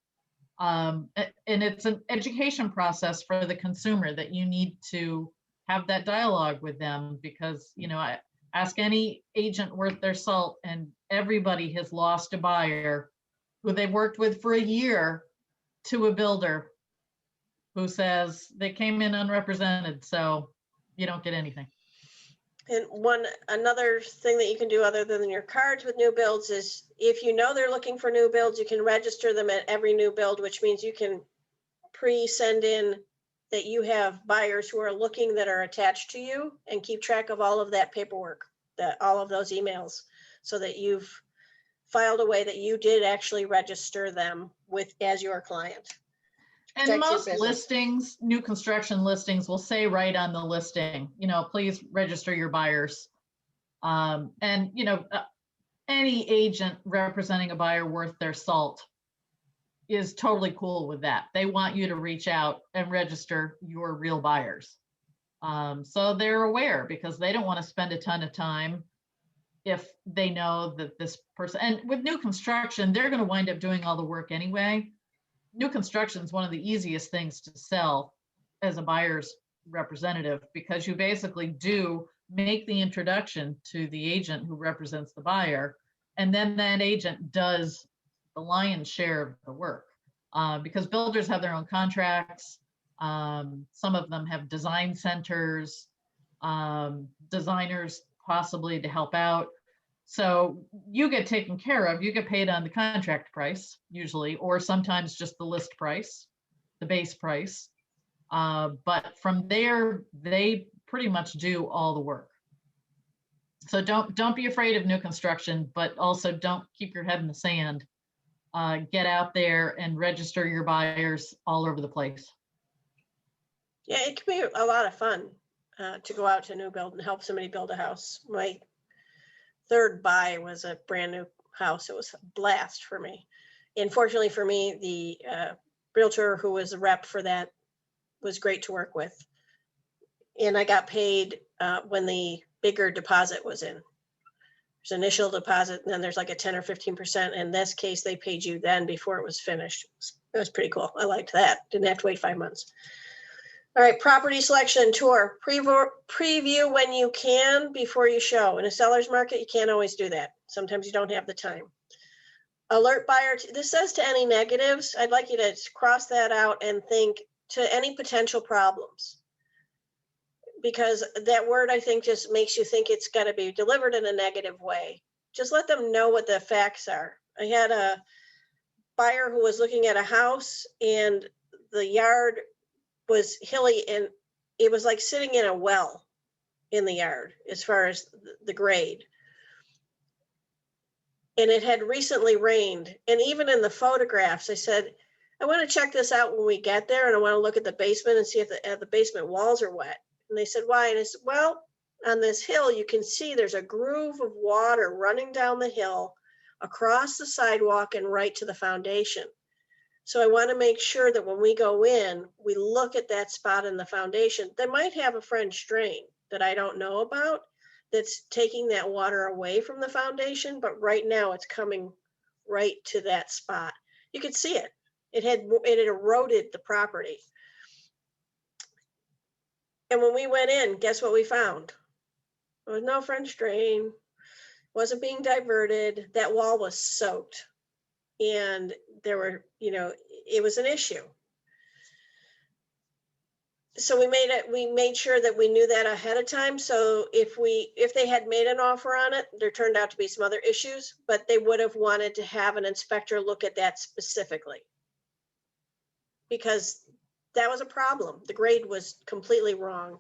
A: And it's an education process for the consumer that you need to have that dialogue with them, because, I ask any agent worth their salt and everybody has lost a buyer who they've worked with for a year to a builder who says they came in unrepresented, so you don't get anything.
D: And another thing that you can do other than your cards with new builds is, if you know they're looking for new builds, you can register them at every new build, which means you can send in that you have buyers who are looking that are attached to you, and keep track of all of that paperwork, all of those emails, so that you've filed away that you did actually register them as your client.
A: And
D: Protect your
A: most
D: business.
A: listings, new construction listings, will say right on the listing, please register your buyers. And any agent representing a buyer worth their salt is totally cool with that. They want you to reach out and register your real buyers. So they're aware, because they don't want to spend a ton of time if they know that this person, and with new construction, they're going to wind up doing all the work anyway. New construction is one of the easiest things to sell as a buyer's representative, because you basically do make the introduction to the agent who represents the buyer, and then that agent does the lion's share of the work, because builders have their own contracts. Some of them have design centers, designers possibly to help out. So you get taken care of, you get paid on the contract price usually, or sometimes just the list price, the base price. But from there, they pretty much do all the work. So don't be afraid of new construction, but also don't keep your head in the sand. Get out there and register your buyers all over the place.
D: Yeah, it can be a lot of fun to go out to a new build and help somebody build a house. My third buy was a brand new house. It was a blast for me. Unfortunately for me, the realtor who was a rep for that was great to work with. And I got paid when the bigger deposit was in. There's initial deposit, and then there's like a 10 or 15%. In this case, they paid you then before it was finished. It was pretty cool. I liked that. Didn't have to wait 5 months. All right, property selection tour. Preview when you can before you show. In a seller's market, you can't always do that. Sometimes you don't have the time. Alert buyer. This says to any negatives. I'd like you to cross that out and think to any potential problems. Because that word, I think, just makes you think it's got to be delivered in a negative way. Just let them know what the facts are. I had a buyer who was looking at a house, and the yard was hilly, and it was like sitting in a well in the yard as far as the grade. And it had recently rained. And even in the photographs, I said, I want to check this out when we get there, and I want to look at the basement and see if the basement walls are wet. And they said, why? And I said, well, on this hill, you can see there's a groove of water running down the hill, across the sidewalk, and right to the foundation. So I want to make sure that when we go in, we look at that spot in the foundation. They might have a French drain that I don't know about that's taking that water away from the foundation, but right now it's coming right to that spot. You could see it. It had eroded the property. And when we went in, guess what we found? There was no French drain, wasn't being diverted. That wall was soaked. And there were, it was an issue. So we made sure that we knew that ahead of time. So if they had made an offer on it, there turned out to be some other issues, but they would have wanted to have an inspector look at that specifically. Because that was a problem. The grade was completely wrong.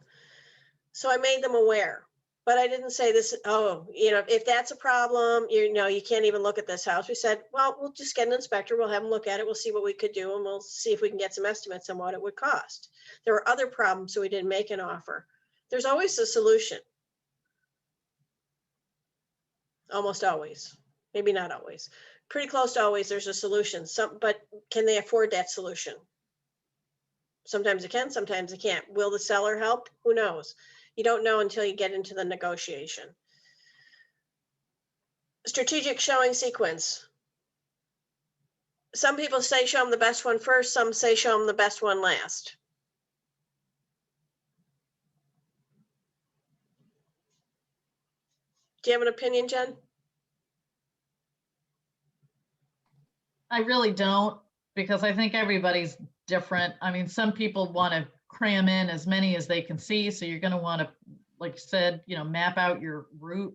D: So I made them aware, but I didn't say this, if that's a problem, you can't even look at this house. We said, well, we'll just get an inspector. We'll have them look at it. We'll see what we could do. And we'll see if we can get some estimates on what it would cost. There were other problems, so we didn't make an offer. There's always a solution. Almost always, maybe not always. Pretty close to always there's a solution. But can they afford that solution? Sometimes they can, sometimes they can't. Will the seller help? Who knows? You don't know until you get into the negotiation. Strategic showing sequence. Some people say show them the best one first. Some say show them the best one last. Do you have an opinion, Jen?
A: I really don't, because I think everybody's different. I mean, some people want to cram in as many as they can see. So you're going to want to, like you said, map out your route.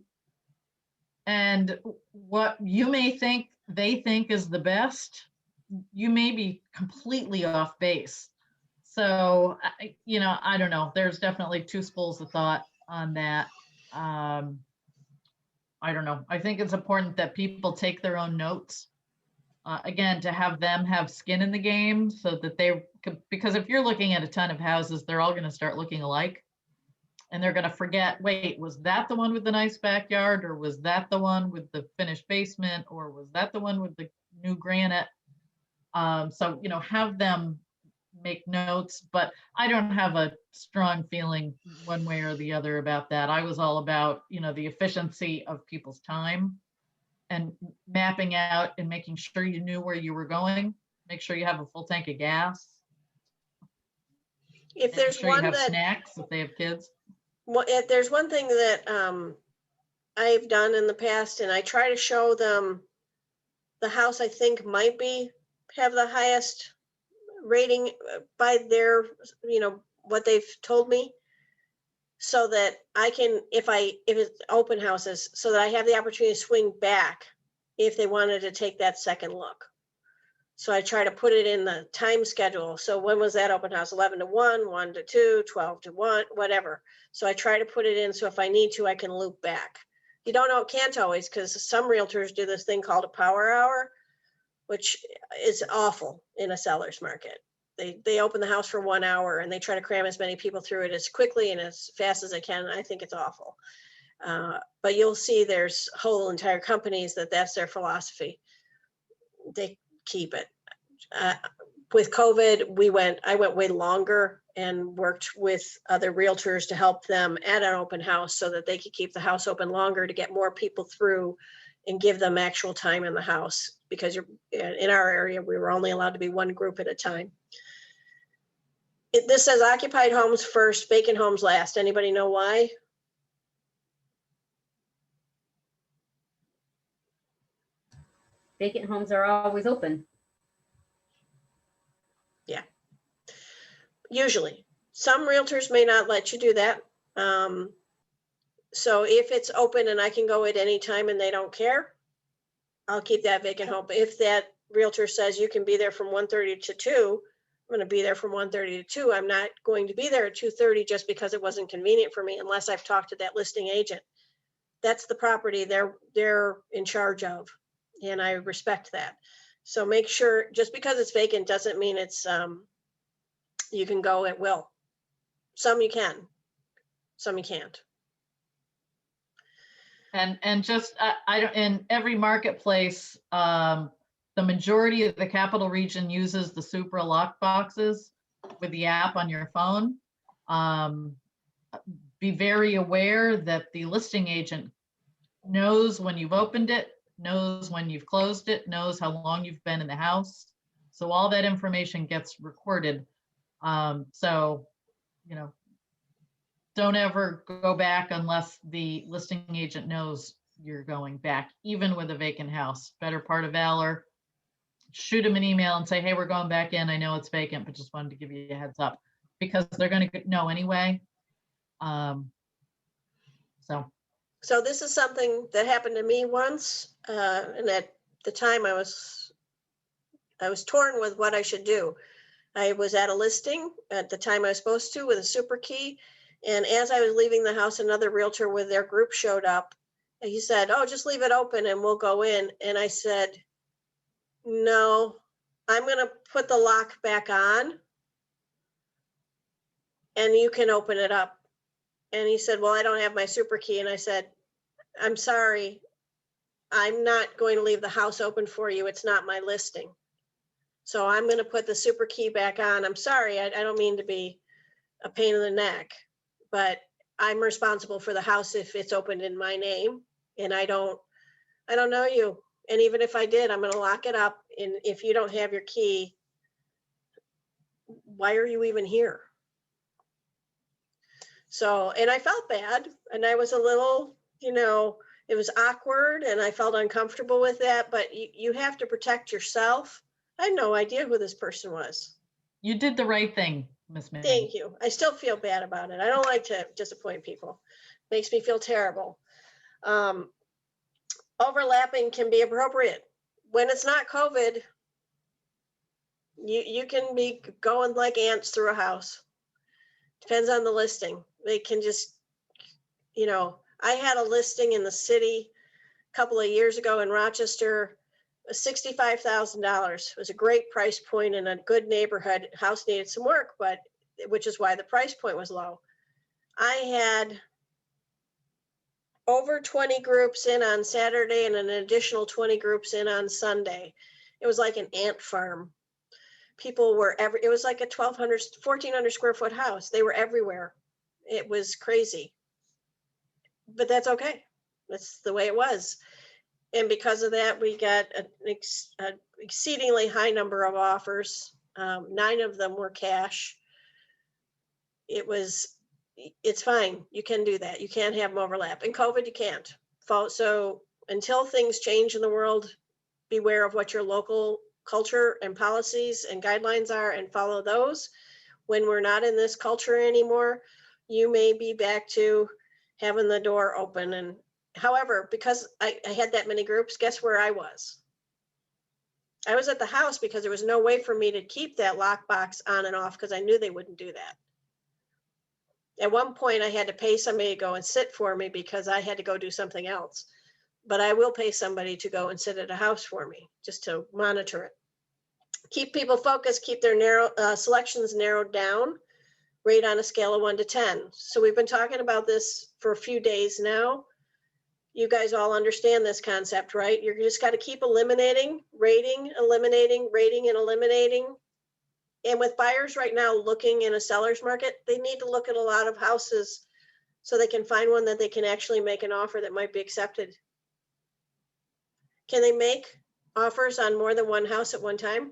A: And what you may think they think is the best, you may be completely off base. So, I don't know. There's definitely two schools of thought on that. I don't know. I think it's important that people take their own notes. Again, to have them have skin in the game so that because if you're looking at a ton of houses, they're all going to start looking alike. And they're going to forget, wait, was that the one with the nice backyard? Or was that the one with the finished basement? Or was that the one with the new granite? So, have them make notes, but I don't have a strong feeling one way or the other about that. I was all about, the efficiency of people's time and mapping out and making sure you knew where you were going. Make sure you have a full tank of gas.
D: If there's
A: sure you
D: one
A: have
D: that
A: snacks if they have kids.
D: Well, there's one thing that I've done in the past, and I try to show them the house I think might have the highest rating by their, what they've told me, so that I can, if it's open houses, so that I have the opportunity to swing back if they wanted to take that second look. So I try to put it in the time schedule. So when was that open house? 11 to 1, 1 to 2, 12 to 1, whatever. So I try to put it in so if I need to, I can loop back. You don't know, can't always, because some realtors do this thing called a power hour, which is awful in a seller's market. They open the house for 1 hour and they try to cram as many people through it as quickly and as fast as they can. I think it's awful. But you'll see there's whole entire companies that's their philosophy. They keep it. With COVID, I went way longer and worked with other realtors to help them at an open house so that they could keep the house open longer to get more people through and give them actual time in the house, because in our area, we were only allowed to be one group at a time. This says occupied homes first, vacant homes last. Anybody know why?
G: Vacant homes are always open.
D: Yeah. Usually. Some realtors may not let you do that. So if it's open and I can go at any time and they don't care, I'll keep that vacant home. But if that realtor says you can be there from 1:30 to 2, I'm going to be there from 1:30 to 2. I'm not going to be there at 2:30 just because it wasn't convenient for me, unless I've talked to that listing agent. That's the property they're in charge of, and I respect that. So make sure, just because it's vacant doesn't mean it's you can go at will. Some you can, some you can't.
A: And just I don't, in every marketplace, the majority of the capital region uses the Supra lock boxes with the app on your phone. Be very aware that the listing agent knows when you've opened it, knows when you've closed it, knows how long you've been in the house. So all that information gets recorded. So, you know, don't ever go back unless the listing agent knows you're going back, even with a vacant house. Better part of valor. Shoot them an email and say, hey, we're going back in. I know it's vacant, but just wanted to give you a heads up, because they're going to know anyway.
D: So this is something that happened to me once, and at the time I was torn with what I should do. I was at a listing at the time I was supposed to with a super key, and as I was leaving the house, another realtor with their group showed up. And he said, "Oh, just leave it open and we'll go in." And I said, "No, I'm going to put the lock back on, and you can open it up." And he said, "Well, I don't have my super key." And I said, "I'm sorry, I'm not going to leave the house open for you. It's not my listing. So I'm going to put the super key back on. I'm sorry, I don't mean to be a pain in the neck, but I'm responsible for the house if it's opened in my name, and I don't know you. And even if I did, I'm going to lock it up. And if you don't have your key, why are you even here?" So, and I felt bad, and I was a little, it was awkward, and I felt uncomfortable with that, but you have to protect yourself. I had no idea who this person was.
A: You did the right thing, Miss May.
D: Thank you. I still feel bad about it. I don't like to disappoint people. Makes me feel terrible. Overlapping can be appropriate. When it's not COVID, you can be going like ants through a house. Depends on the listing. They can just, I had a listing in the city a couple of years ago in Rochester, $65,000. It was a great price point in a good neighborhood. House needed some work, but which is why the price point was low. I had over 20 groups in on Saturday and an additional 20 groups in on Sunday. It was like an ant farm. People were it was like a 1,400 square foot house. They were everywhere. It was crazy, but that's okay. That's the way it was. And because of that, we got an exceedingly high number of offers. 9 of them were cash. It's fine. You can do that. You can't have them overlap. In COVID, you can't. So until things change in the world, beware of what your local culture and policies and guidelines are and follow those. When we're not in this culture anymore, you may be back to having the door open. And however, because I had that many groups, guess where I was? I was at the house because there was no way for me to keep that lockbox on and off because I knew they wouldn't do that. At one point, I had to pay somebody to go and sit for me because I had to go do something else. But I will pay somebody to go and sit at a house for me just to monitor it. Keep people focused, keep their selections narrowed down, rate on a scale of 1 to 10. So we've been talking about this for a few days now. You guys all understand this concept, right? You're just got to keep eliminating, rating, eliminating, rating, and eliminating. And with buyers right now looking in a seller's market, they need to look at a lot of houses so they can find one that they can actually make an offer that might be accepted. Can they make offers on more than one house at one time?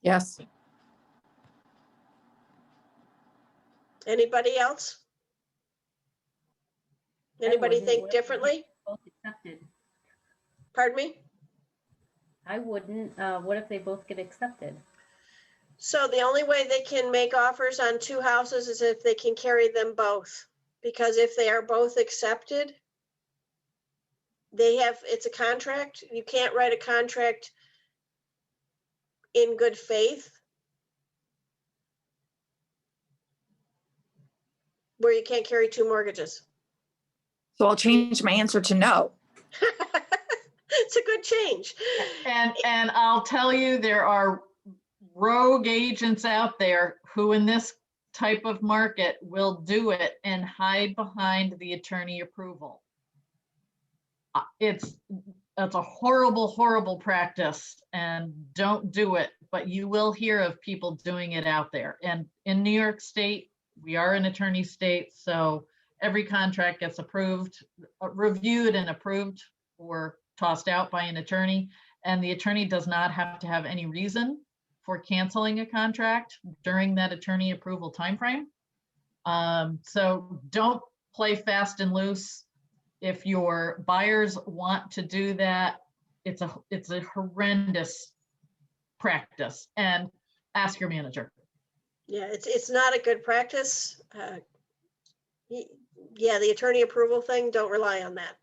O: Yes.
D: Anybody else? Anybody think differently?
G: Both accepted.
D: Pardon me?
G: I wouldn't. What if they both get accepted?
D: So the only way they can make offers on 2 houses is if they can carry them both. Because if they are both accepted, it's a contract. You can't write a contract in good faith where you can't carry 2 mortgages.
J: So I'll change my answer to no.
D: It's a good change.
A: And I'll tell you, there are rogue agents out there who in this type of market will do it and hide behind the attorney approval. It's a horrible, horrible practice, and don't do it, but you will hear of people doing it out there. And in New York State, we are an attorney state, so every contract gets approved, reviewed and approved or tossed out by an attorney, and the attorney does not have to have any reason for canceling a contract during that attorney approval timeframe. So don't play fast and loose. If your buyers want to do that, it's a horrendous practice, and ask your manager.
D: Yeah, it's not a good practice. Yeah, the attorney approval thing, don't rely on that.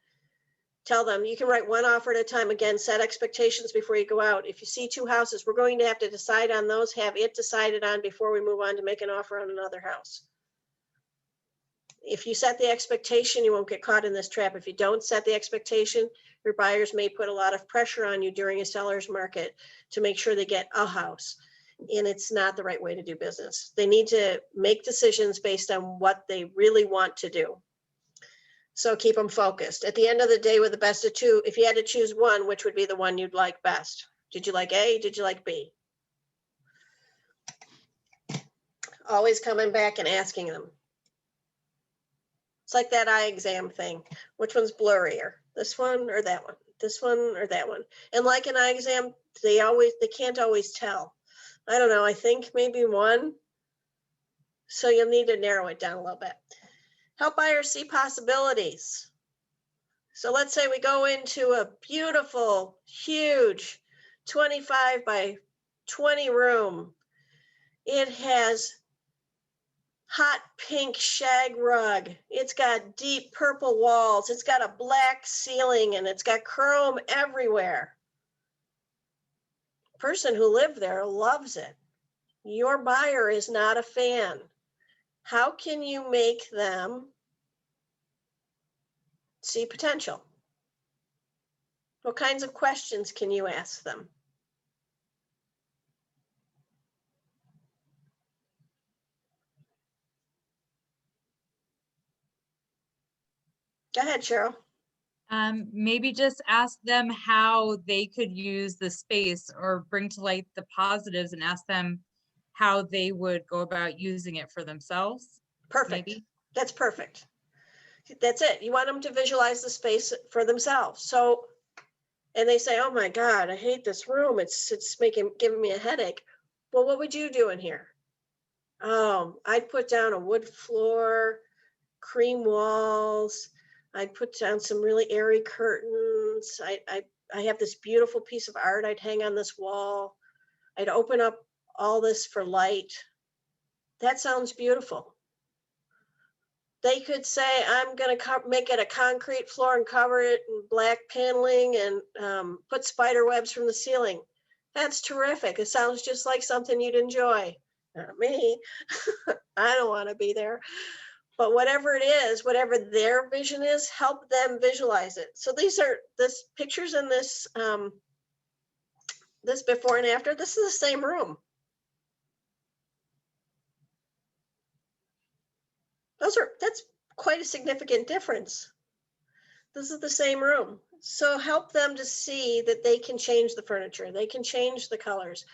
D: Tell them you can write one offer at a time. Again, set expectations before you go out. If you see two houses, we're going to have to decide on those, have it decided on before we move on to make an offer on another house. If you set the expectation, you won't get caught in this trap. If you don't set the expectation, your buyers may put a lot of pressure on you during a seller's market to make sure they get a house. And it's not the right way to do business. They need to make decisions based on what they really want to do. So keep them focused. At the end of the day, with the best of two, if you had to choose one, which would be the one you'd like best? Did you like A? Did you like B? Always coming back and asking them. It's like that eye exam thing. Which one's blurrier? This one or that one? This one or that one? And like an eye exam, they can't always tell. I don't know. I think maybe one. So you'll need to narrow it down a little bit. Help buyers see possibilities. So let's say we go into a beautiful, huge 25 by 20 room. It has hot pink shag rug. It's got deep purple walls. It's got a black ceiling and it's got chrome everywhere. Person who lived there loves it. Your buyer is not a fan. How can you make them see potential? What kinds of questions can you ask them? Go ahead, Cheryl.
H: Maybe just ask them how they could use the space, or bring to light the positives and ask them how they would go about using it for themselves.
D: Perfect.
H: Maybe.
D: That's perfect. That's it. You want them to visualize the space for themselves. So, and they say, oh my God, I hate this room. It's giving me a headache. Well, what would you do in here? I'd put down a wood floor, cream walls. I'd put down some really airy curtains. I have this beautiful piece of art I'd hang on this wall. I'd open up all this for light. That sounds beautiful. They could say, I'm going to make it a concrete floor and cover it in black paneling and put spider webs from the ceiling. That's terrific. It sounds just like something you'd enjoy. Not me. I don't want to be there. But whatever it is, whatever their vision is, help them visualize it. So these are this pictures in this this before and after. This is the same room. That's quite a significant difference. This is the same room. So help them to see that they can change the furniture. They can change the colors.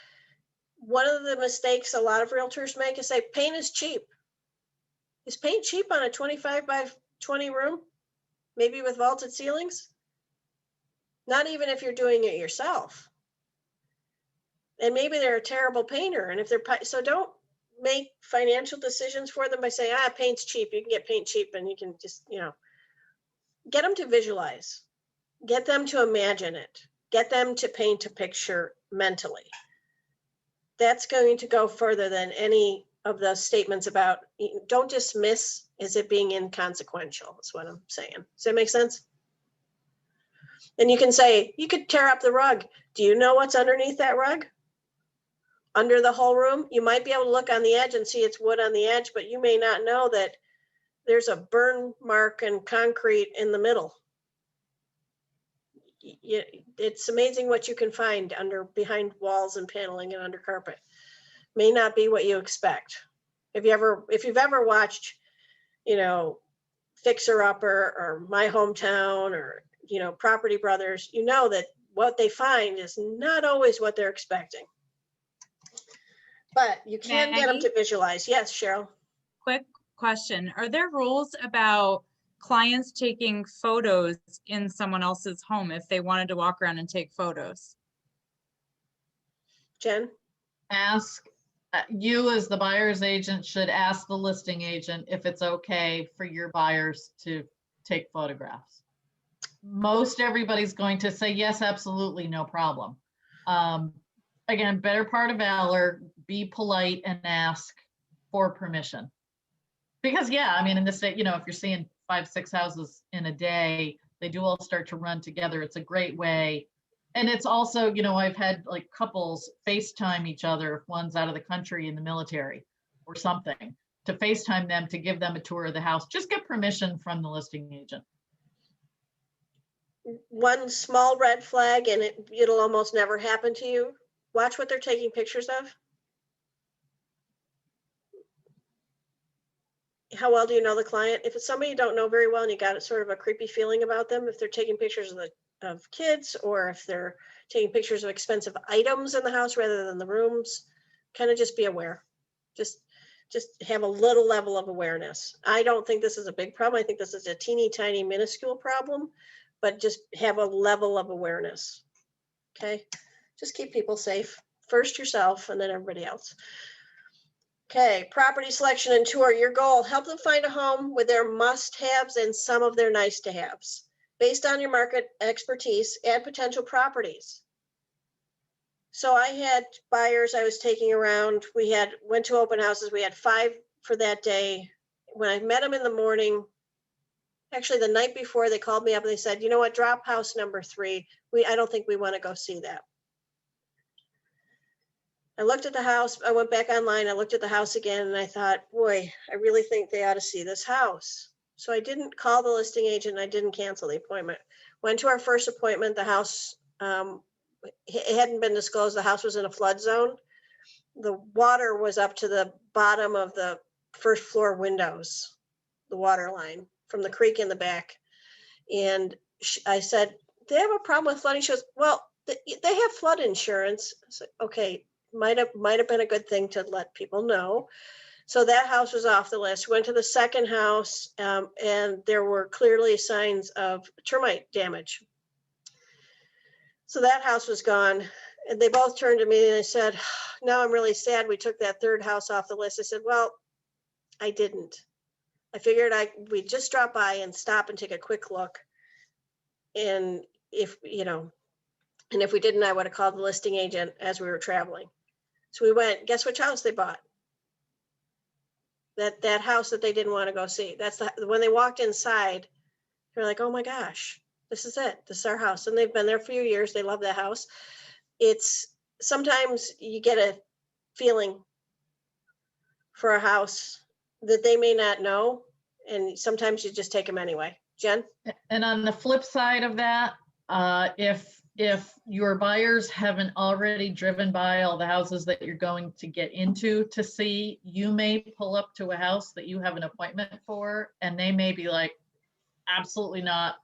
D: One of the mistakes a lot of realtors make is say paint is cheap. Is paint cheap on a 25 by 20 room? Maybe with vaulted ceilings? Not even if you're doing it yourself. And maybe they're a terrible painter. And if they're, so don't make financial decisions for them by saying, paint's cheap. You can get paint cheap and you can just, get them to visualize, get them to imagine it, get them to paint a picture mentally. That's going to go further than any of the statements about, don't dismiss as it being inconsequential, is what I'm saying. Does that make sense? And you can say, you could tear up the rug. Do you know what's underneath that rug? Under the whole room? You might be able to look on the edge and see it's wood on the edge, but you may not know that there's a burn mark and concrete in the middle. It's amazing what you can find behind walls and paneling and under carpet. May not be what you expect. If you've ever watched, Fixer Upper or My Hometown or, Property Brothers, you know that what they find is not always what they're expecting. But you can get them to visualize. Yes, Cheryl.
H: Quick question. Are there rules about clients taking photos in someone else's home if they wanted to walk around and take photos?
D: Jen?
A: Ask, you as the buyer's agent should ask the listing agent if it's okay for your buyers to take photographs. Most everybody's going to say, yes, absolutely, no problem. Again, better part of valor, be polite and ask for permission. Because yeah, I mean, in this state, you know, if you're seeing 5, 6 houses in a day, they do all start to run together. It's a great way. And it's also, you know, I've had like couples FaceTime each other if one's out of the country in the military or something, to FaceTime them to give them a tour of the house. Just get permission from the listing agent.
D: One small red flag, and it'll almost never happen to you. Watch what they're taking pictures of. How well do you know the client? If it's somebody you don't know very well and you got sort of a creepy feeling about them, if they're taking pictures of kids, or if they're taking pictures of expensive items in the house rather than the rooms, kind of just be aware. Just have a little level of awareness. I don't think this is a big problem. I think this is a teeny tiny minuscule problem, but just have a level of awareness. Okay, just keep people safe. First yourself and then everybody else. Okay, property selection and tour. Your goal, help them find a home with their must-haves and some of their nice-to-haves. Based on your market expertise, add potential properties. So I had buyers I was taking around. We went to open houses. We had 5 for that day. When I met them in the morning, actually the night before, they called me up and they said, you know what, drop house number 3. I don't think we want to go see that. I looked at the house, I went back online, I looked at the house again, and I thought, boy, I really think they ought to see this house. So I didn't call the listing agent, I didn't cancel the appointment. Went to our first appointment, the house, it hadn't been disclosed, the house was in a flood zone. The water was up to the bottom of the first floor windows, the water line from the creek in the back. And I said, do they have a problem with flooding? She goes, well, they have flood insurance. I said, okay. Might have been a good thing to let people know. So that house was off the list. Went to the second house, and there were clearly signs of termite damage. So that house was gone. And they both turned to me and they said, no, I'm really sad we took that third house off the list. I said, well, I didn't. I figured we'd just drop by and stop and take a quick look. And if we didn't, I would have called the listing agent as we were traveling. So we went, guess which house they bought? That house that they didn't want to go see. That's when they walked inside, they're like, oh my gosh, this is it. This is our house. And they've been there for a few years. They love that house. It's sometimes you get a feeling for a house that they may not know. And sometimes you just take them anyway. Jen?
A: And on the flip side of that, if your buyers haven't already driven by all the houses that you're going to get into to see, you may pull up to a house that you have an appointment for, and they may be like, absolutely not.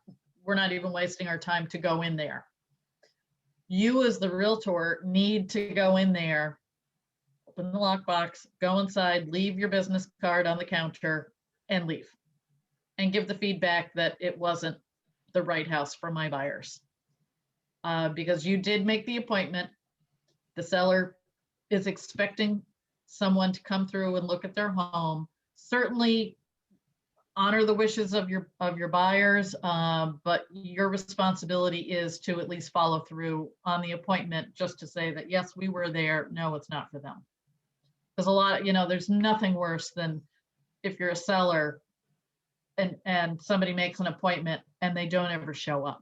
A: We're not even wasting our time to go in there. You as the realtor need to go in there, open the lockbox, go inside, leave your business card on the counter and leave. And give the feedback that it wasn't the right house for my buyers. Because you did make the appointment. The seller is expecting someone to come through and look at their home. Certainly honor the wishes of your buyers, but your responsibility is to at least follow through on the appointment, just to say that, yes, we were there. No, it's not for them. Because a lot, there's nothing worse than if you're a seller and somebody makes an appointment and they don't ever show up.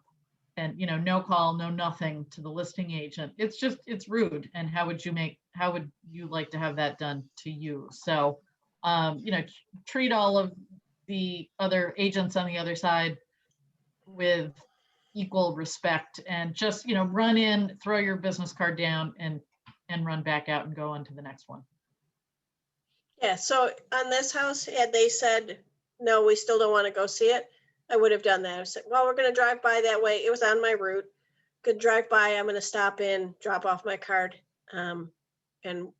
A: And, no call, no nothing to the listing agent. It's rude. And how would you like to have that done to you? So, treat all of the other agents on the other side with equal respect, and just, run in, throw your business card down and run back out and go on to the next one.
D: Yeah. So on this house, had they said, no, we still don't want to go see it, I would have done that. I said, well, we're going to drive by that way. It was on my route. Could drive by. I'm going to stop in, drop off my card, and then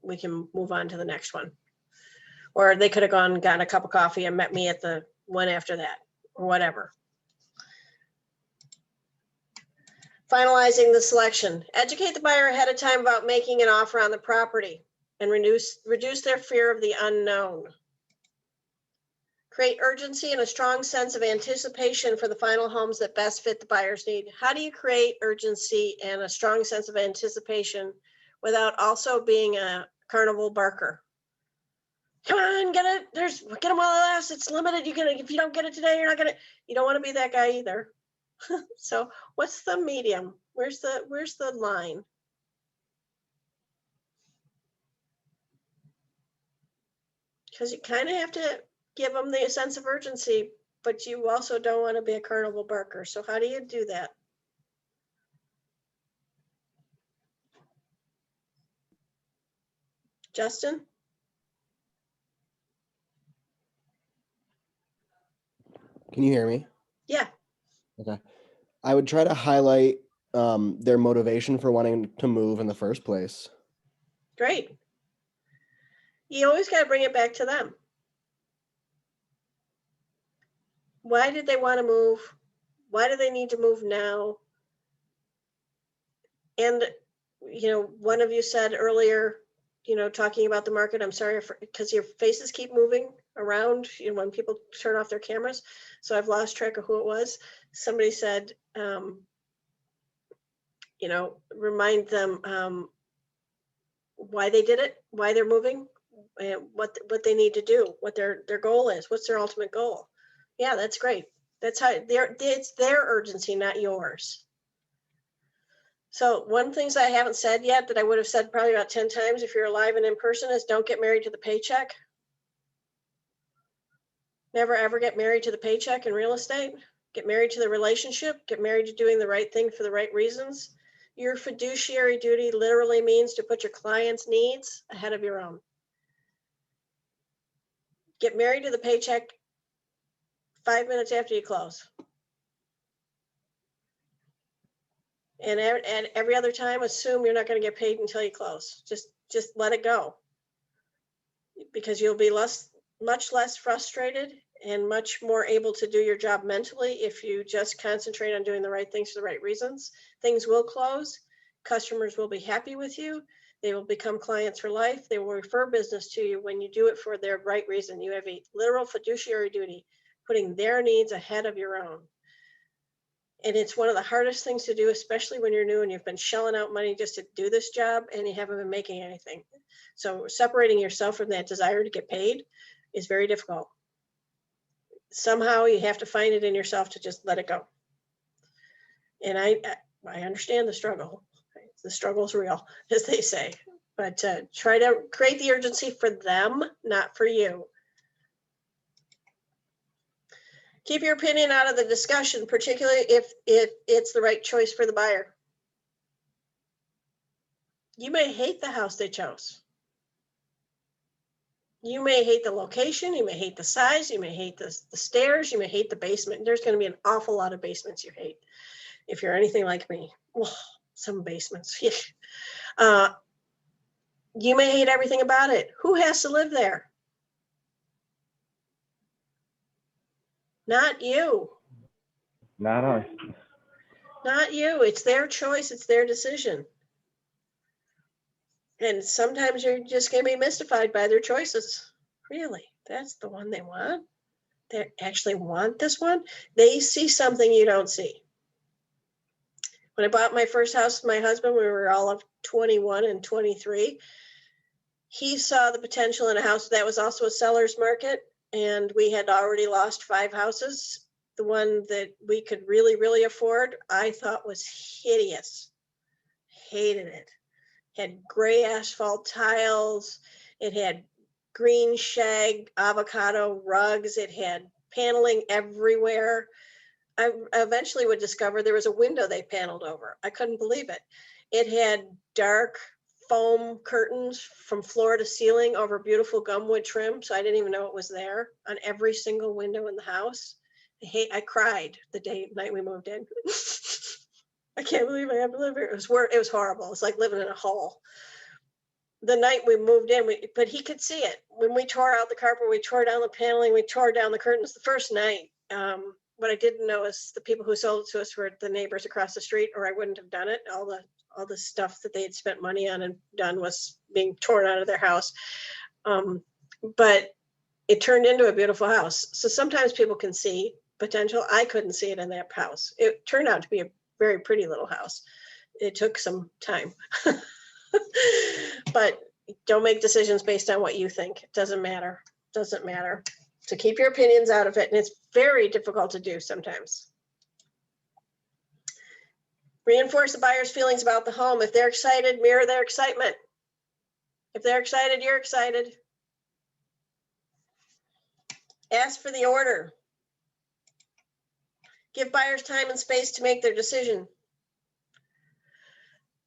D: we can move on to the next one. Or they could have gone and gotten a cup of coffee and met me at the one after that, or whatever. Finalizing the selection. Educate the buyer ahead of time about making an offer on the property and reduce their fear of the unknown. Create urgency and a strong sense of anticipation for the final homes that best fit the buyer's need. How do you create urgency and a strong sense of anticipation without also being a carnival barker? Come on, get it. Get them while it lasts. It's limited. If you don't get it today, you're not gonna. You don't want to be that guy either. So what's the medium? Where's the line? Because you kind of have to give them the sense of urgency, but you also don't want to be a carnival barker. So how do you do that? Justin?
T: Can you hear me?
D: Yeah.
T: Okay. I would try to highlight their motivation for wanting to move in the first place.
D: Great. You always got to bring it back to them. Why did they want to move? Why do they need to move now? And, one of you said earlier, talking about the market, I'm sorry, because your faces keep moving around, when people turn off their cameras. So I've lost track of who it was. Somebody said, remind them why they did it, why they're moving, and what they need to do, what their goal is, what's their ultimate goal. Yeah, that's great. That's how it's their urgency, not yours. So one things I haven't said yet that I would have said probably about 10 times if you're alive and in person is don't get married to the paycheck. Never ever get married to the paycheck in real estate. Get married to the relationship. Get married to doing the right thing for the right reasons. Your fiduciary duty literally means to put your client's needs ahead of your own. Get married to the paycheck 5 minutes after you close. And every other time, assume you're not going to get paid until you close. Just let it go. Because you'll be much less frustrated and much more able to do your job mentally if you just concentrate on doing the right things for the right reasons. Things will close. Customers will be happy with you. They will become clients for life. They will refer business to you when you do it for their right reason. You have a literal fiduciary duty, putting their needs ahead of your own. And it's one of the hardest things to do, especially when you're new and you've been shelling out money just to do this job and you haven't been making anything. So separating yourself from that desire to get paid is very difficult. Somehow you have to find it in yourself to just let it go. And I understand the struggle. The struggle's real, as they say. But try to create the urgency for them, not for you. Keep your opinion out of the discussion, particularly if it's the right choice for the buyer. You may hate the house they chose. You may hate the location, you may hate the size, you may hate the stairs, you may hate the basement. There's going to be an awful lot of basements you hate. If you're anything like me, some basements. You may hate everything about it. Who has to live there? Not you.
F: Not us.
D: Not you. It's their choice. It's their decision. And sometimes you're just going to be mystified by their choices. Really? That's the one they want? They actually want this one? They see something you don't see. When I bought my first house with my husband, we were all of 21 and 23. He saw the potential in a house that was also a seller's market, and we had already lost 5 houses. The one that we could really, really afford, I thought was hideous. Hated it. Had gray asphalt tiles. It had green shag avocado rugs. It had paneling everywhere. I eventually would discover there was a window they paneled over. I couldn't believe it. It had dark foam curtains from floor to ceiling over beautiful gumwood trim. So I didn't even know it was there on every single window in the house. I cried the night we moved in. I can't believe I have to live here. It was horrible. It's like living in a hole. the night we moved in, but he could see it. When we tore out the carpet, we tore down the paneling, we tore down the curtains the first night. What I didn't know is the people who sold it to us were the neighbors across the street, or I wouldn't have done it. All the stuff that they had spent money on and done was being torn out of their house. But it turned into a beautiful house. So sometimes people can see potential. I couldn't see it in that house. It turned out to be a very pretty little house. It took some time. But don't make decisions based on what you think. It doesn't matter. Doesn't matter. So keep your opinions out of it. And it's very difficult to do sometimes. Reinforce the buyer's feelings about the home. If they're excited, mirror their excitement. If they're excited, you're excited. Ask for the order. Give buyers time and space to make their decision.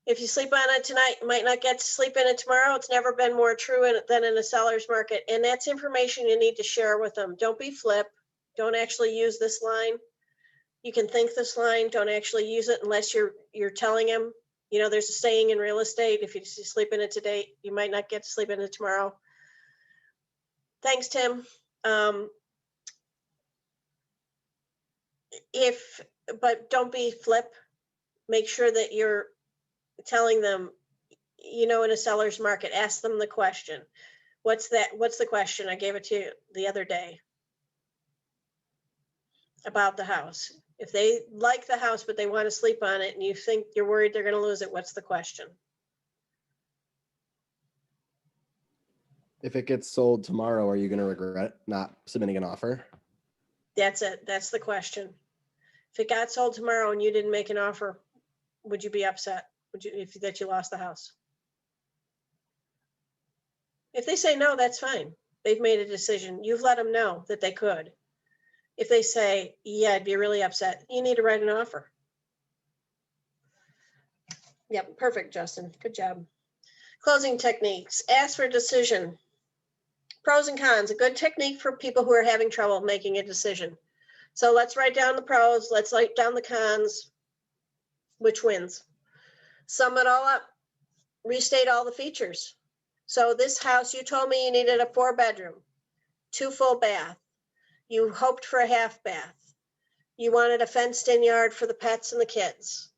D: If you sleep on it tonight, you might not get to sleep in it tomorrow. It's never been more true than in a seller's market. And that's information you need to share with them. Don't be flip. Don't actually use this line. You can think this line. Don't actually use it unless you're telling them. You know, there's a saying in real estate, if you sleep in it today, you might not get to sleep in it tomorrow. Thanks, Tim. But don't be flip. Make sure that you're telling them, you know, in a seller's market, ask them the question. What's the question? I gave it to you the other day about the house. If they like the house, but they want to sleep on it and you think you're worried they're going to lose it, what's the question?
T: If it gets sold tomorrow, are you going to regret not submitting an offer?
D: That's it. That's the question. If it got sold tomorrow and you didn't make an offer, would you be upset? Would you, that you lost the house? If they say no, that's fine. They've made a decision. You've let them know that they could. If they say, yeah, I'd be really upset, you need to write an offer. Yep, perfect, Justin. Good job. Closing techniques. Ask for a decision. Pros and cons. A good technique for people who are having trouble making a decision. So let's write down the pros. Let's write down the cons. Which wins? Sum it all up. Restate all the features. So this house, you told me you needed a 4-bedroom, 2 full bath. You hoped for a half bath. You wanted a fenced-in yard for the pets and the kids.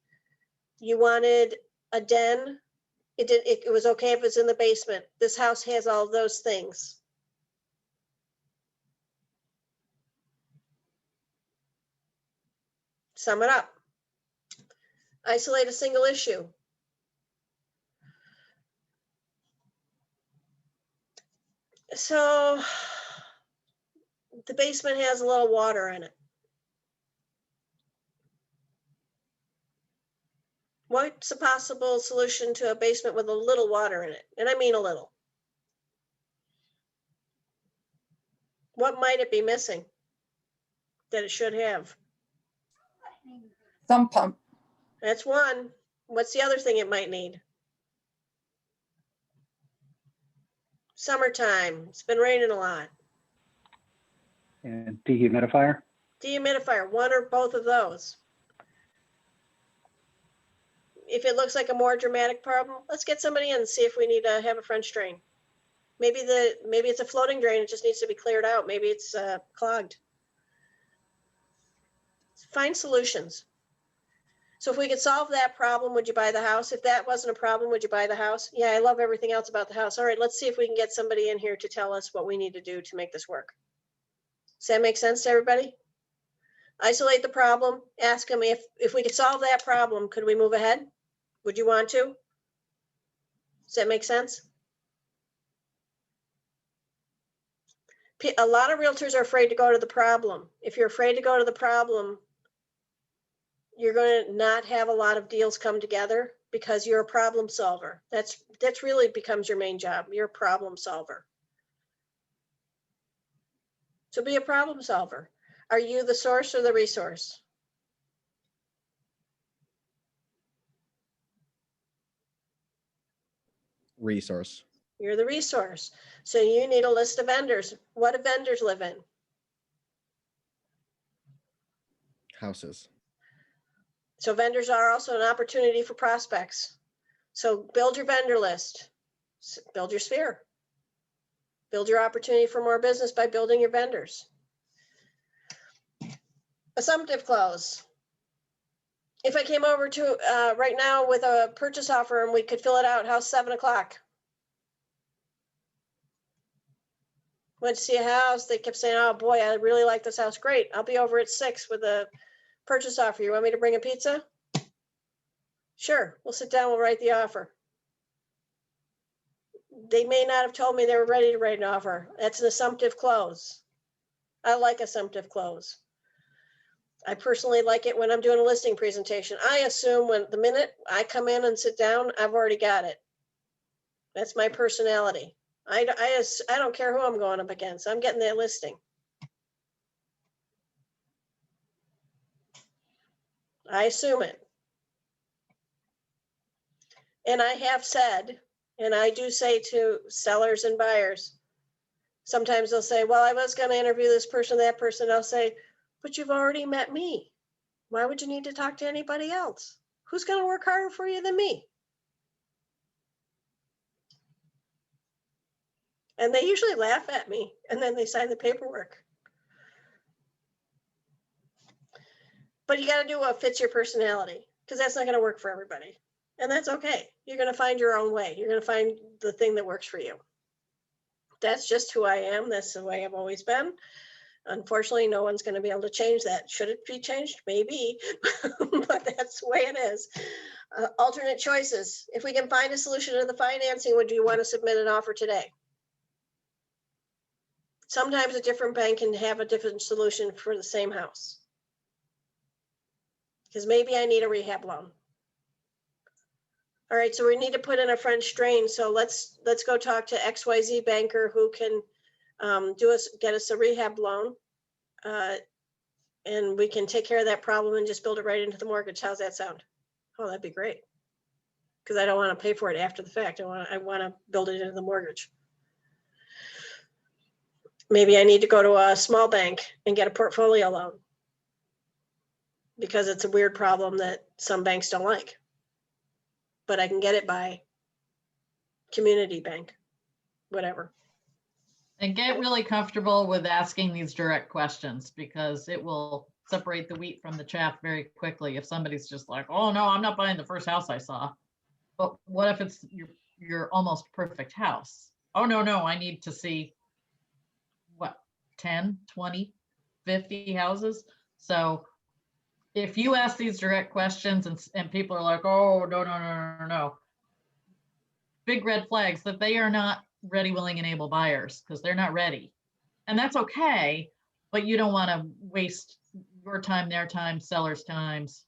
D: You wanted a den. It was okay if it was in the basement. This house has all those things. Sum it up. Isolate a single issue. So the basement has a little water in it. What's a possible solution to a basement with a little water in it? And I mean a little. What might it be missing that it should have?
O: Sump pump.
D: That's one. What's the other thing it might need? Summertime. It's been raining a lot.
U: And dehumidifier.
D: Dehumidifier, one or both of those. If it looks like a more dramatic problem, let's get somebody in and see if we need to have a French drain. Maybe it's a floating drain. It just needs to be cleared out. Maybe it's clogged. Find solutions. So if we could solve that problem, would you buy the house? If that wasn't a problem, would you buy the house? Yeah, I love everything else about the house. All right, let's see if we can get somebody in here to tell us what we need to do to make this work. Does that make sense to everybody? Isolate the problem. Ask them if we could solve that problem, could we move ahead? Would you want to? Does that make sense? A lot of realtors are afraid to go to the problem. If you're afraid to go to the problem, you're going to not have a lot of deals come together because you're a problem solver. That's really becomes your main job. You're a problem solver. So be a problem solver. Are you the source or the resource?
T: Resource.
D: You're the resource. So you need a list of vendors. What do vendors live in?
T: Houses.
D: So vendors are also an opportunity for prospects. So build your vendor list. Build your sphere. Build your opportunity for more business by building your vendors. Assumptive close. If I came over to right now with a purchase offer and we could fill it out, how's 7 o'clock? Went to see a house. They kept saying, oh boy, I really like this house. Great. I'll be over at 6 with a purchase offer. You want me to bring a pizza? Sure. We'll sit down. We'll write the offer. They may not have told me they were ready to write an offer. That's an assumptive close. I like assumptive close. I personally like it when I'm doing a listing presentation. I assume when the minute I come in and sit down, I've already got it. That's my personality. I don't care who I'm going up against. I'm getting that listing. I assume it. And I have said, and I do say to sellers and buyers, sometimes they'll say, well, I was going to interview this person, that person. I'll say, but you've already met me. Why would you need to talk to anybody else? Who's going to work harder for you than me? And they usually laugh at me, and then they sign the paperwork. But you got to do what fits your personality, because that's not going to work for everybody. And that's okay. You're going to find your own way. You're going to find the thing that works for you. That's just who I am. That's the way I've always been. Unfortunately, no one's going to be able to change that. Should it be changed? Maybe, but that's the way it is. Alternate choices. If we can find a solution to the financing, would you want to submit an offer today? Sometimes a different bank can have a different solution for the same house. Because maybe I need a rehab loan. All right, so we need to put in a French drain. So let's go talk to XYZ banker who can get us a rehab loan. And we can take care of that problem and just build it right into the mortgage. How's that sound? Oh, that'd be great. Because I don't want to pay for it after the fact. I want to build it into the mortgage. Maybe I need to go to a small bank and get a portfolio loan because it's a weird problem that some banks don't like. But I can get it by community bank, whatever.
A: And get really comfortable with asking these direct questions because it will separate the wheat from the chaff very quickly. If somebody's just like, oh no, I'm not buying the first house I saw. But what if it's your almost perfect house? Oh no, I need to see what, 10, 20, 50 houses. So if you ask these direct questions and people are like, oh, no, big red flags that they are not ready, willing, and able buyers because they're not ready. And that's okay, but you don't want to waste your time, their time, sellers' times.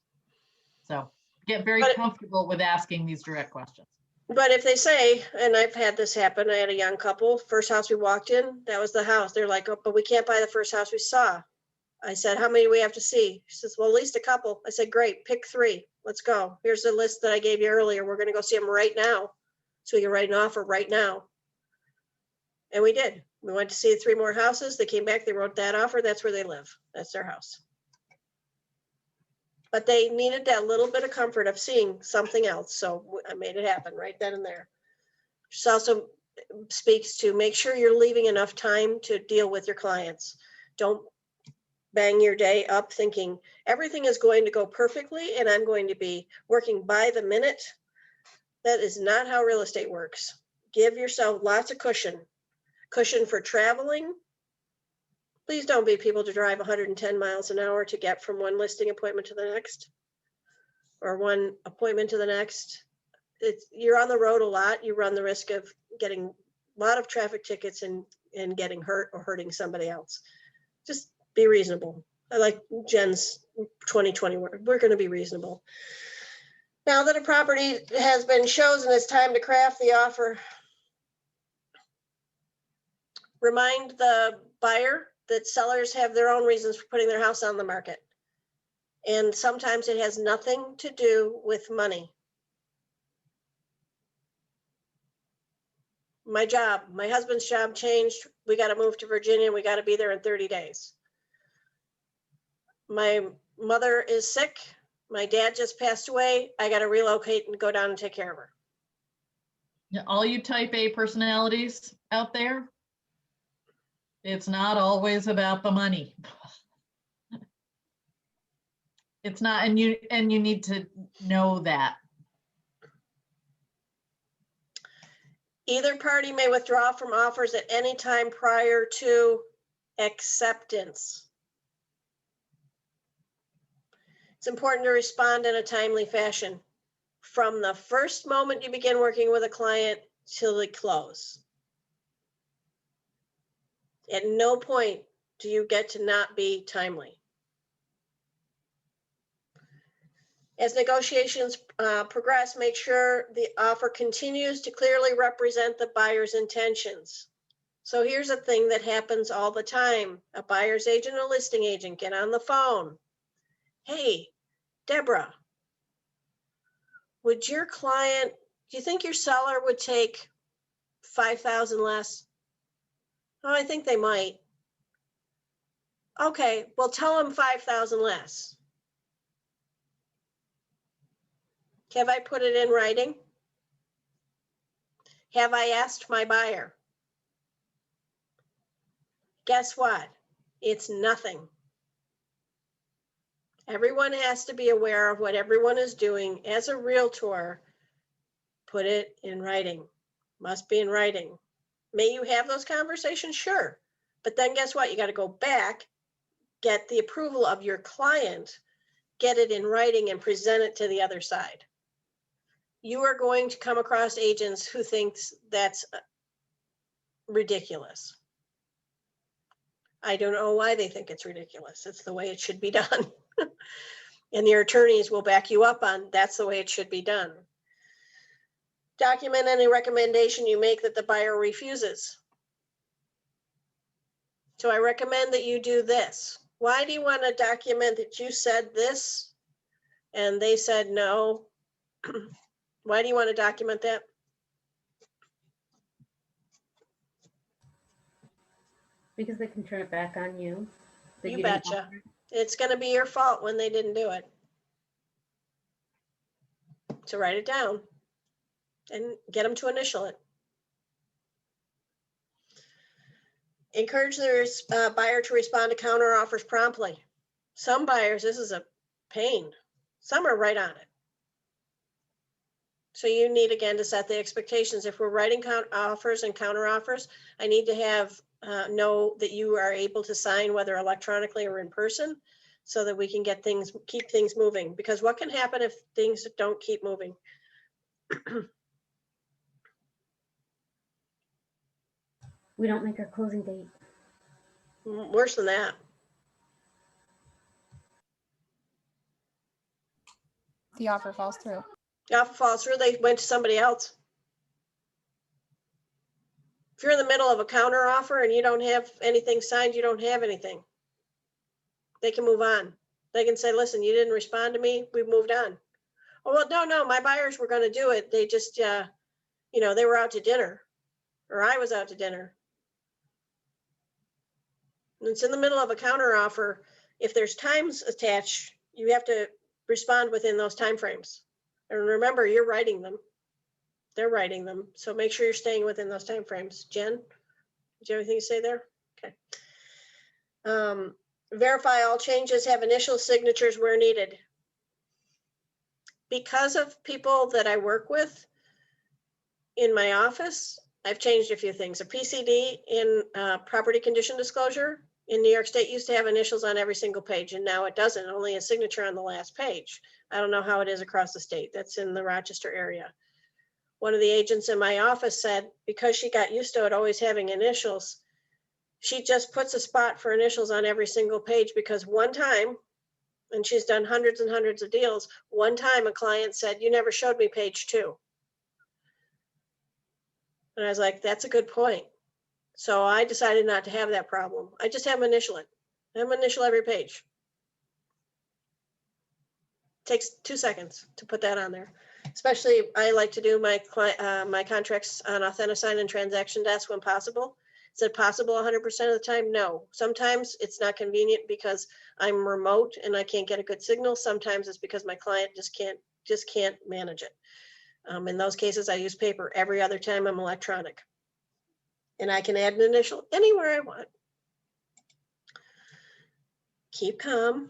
A: So get very comfortable with asking these direct questions.
D: But if they say, and I've had this happen, I had a young couple, first house we walked in, that was the house. They're like, oh, but we can't buy the first house we saw. I said, how many do we have to see? She says, well, at least a couple. I said, great, pick 3. Let's go. Here's the list that I gave you earlier. We're going to go see them right now. So we can write an offer right now. And we did. We went to see 3 more houses. They came back, they wrote that offer. That's where they live. That's their house. But they needed that little bit of comfort of seeing something else. So I made it happen right then and there. This also speaks to make sure you're leaving enough time to deal with your clients. Don't bang your day up thinking everything is going to go perfectly and I'm going to be working by the minute. That is not how real estate works. Give yourself lots of cushion for traveling. Please don't be people to drive 110 miles an hour to get from one listing appointment to the next or one appointment to the next. You're on the road a lot. You run the risk of getting a lot of traffic tickets and getting hurt or hurting somebody else. Just be reasonable. I like Jen's 2020 word. We're going to be reasonable. Now that a property has been chosen, it's time to craft the offer. Remind the buyer that sellers have their own reasons for putting their house on the market. And sometimes it has nothing to do with money. My husband's job changed. We got to move to Virginia. We got to be there in 30 days. My mother is sick. My dad just passed away. I got to relocate and go down and take care of her.
A: All you type A personalities out there, it's not always about the money. It's not, and you need to know that.
D: Either party may withdraw from offers at any time prior to acceptance. It's important to respond in a timely fashion from the first moment you begin working with a client till the close. At no point do you get to not be timely. As negotiations progress, make sure the offer continues to clearly represent the buyer's intentions. So here's a thing that happens all the time. A buyer's agent, a listing agent get on the phone. Hey, Deborah, would your client, do you think your seller would take 5,000 less? Oh, I think they might. Okay, well, tell them 5,000 less. Have I put it in writing? Have I asked my buyer? Guess what? It's nothing. Everyone has to be aware of what everyone is doing. As a realtor, put it in writing. Must be in writing. May you have those conversations? Sure. But then guess what? You got to go back, get the approval of your client, get it in writing and present it to the other side. You are going to come across agents who thinks that's ridiculous. I don't know why they think it's ridiculous. It's the way it should be done. And your attorneys will back you up on that's the way it should be done. Document any recommendation you make that the buyer refuses. So I recommend that you do this. Why do you want to document that you said this and they said no? Why do you want to document that?
G: Because they can turn it back on you. that
D: You
G: didn't
D: betcha.
G: offer.
D: It's going to be your fault when they didn't do it. So write it down and get them to initial it. Encourage the buyer to respond to counter offers promptly. Some buyers, this is a pain. Some are right on it. So you need, again, to set the expectations. If we're writing offers and counter offers, I need to have know that you are able to sign whether electronically or in person so that we can get things, keep things moving. Because what can happen if things don't keep moving?
G: We don't make our closing date.
D: Worse than that.
K: The offer falls through.
D: The offer falls through, they went to somebody else. If you're in the middle of a counter offer and you don't have anything signed, you don't have anything. They can move on. They can say, listen, you didn't respond to me, we've moved on. Oh, well, no, my buyers were going to do it. They just, you know, they were out to dinner or I was out to dinner. And it's in the middle of a counter offer. If there's times attached, you have to respond within those timeframes. And remember, you're writing them. They're writing them. So make sure you're staying within those timeframes. Jen, did you have anything to say there? Okay. Verify all changes have initial signatures where needed. Because of people that I work with in my office, I've changed a few things. A PCD in property condition disclosure in New York State used to have initials on every single page, and now it doesn't, only a signature on the last page. I don't know how it is across the state. That's in the Rochester area. One of the agents in my office said, because she got used to it always having initials, she just puts a spot for initials on every single page because one time, and she's done hundreds and hundreds of deals, one time a client said, you never showed me page 2. And I was like, that's a good point. So I decided not to have that problem. I just have them initial it. I have them initial every page. Takes 2 seconds to put that on there. Especially, I like to do my contracts on Authenticign and Transaction Desk when possible. Is it possible 100% of the time? No. Sometimes it's not convenient because I'm remote and I can't get a good signal. Sometimes it's because my client just can't manage it. In those cases, I use paper. Every other time I'm electronic. And I can add an initial anywhere I want. Keep calm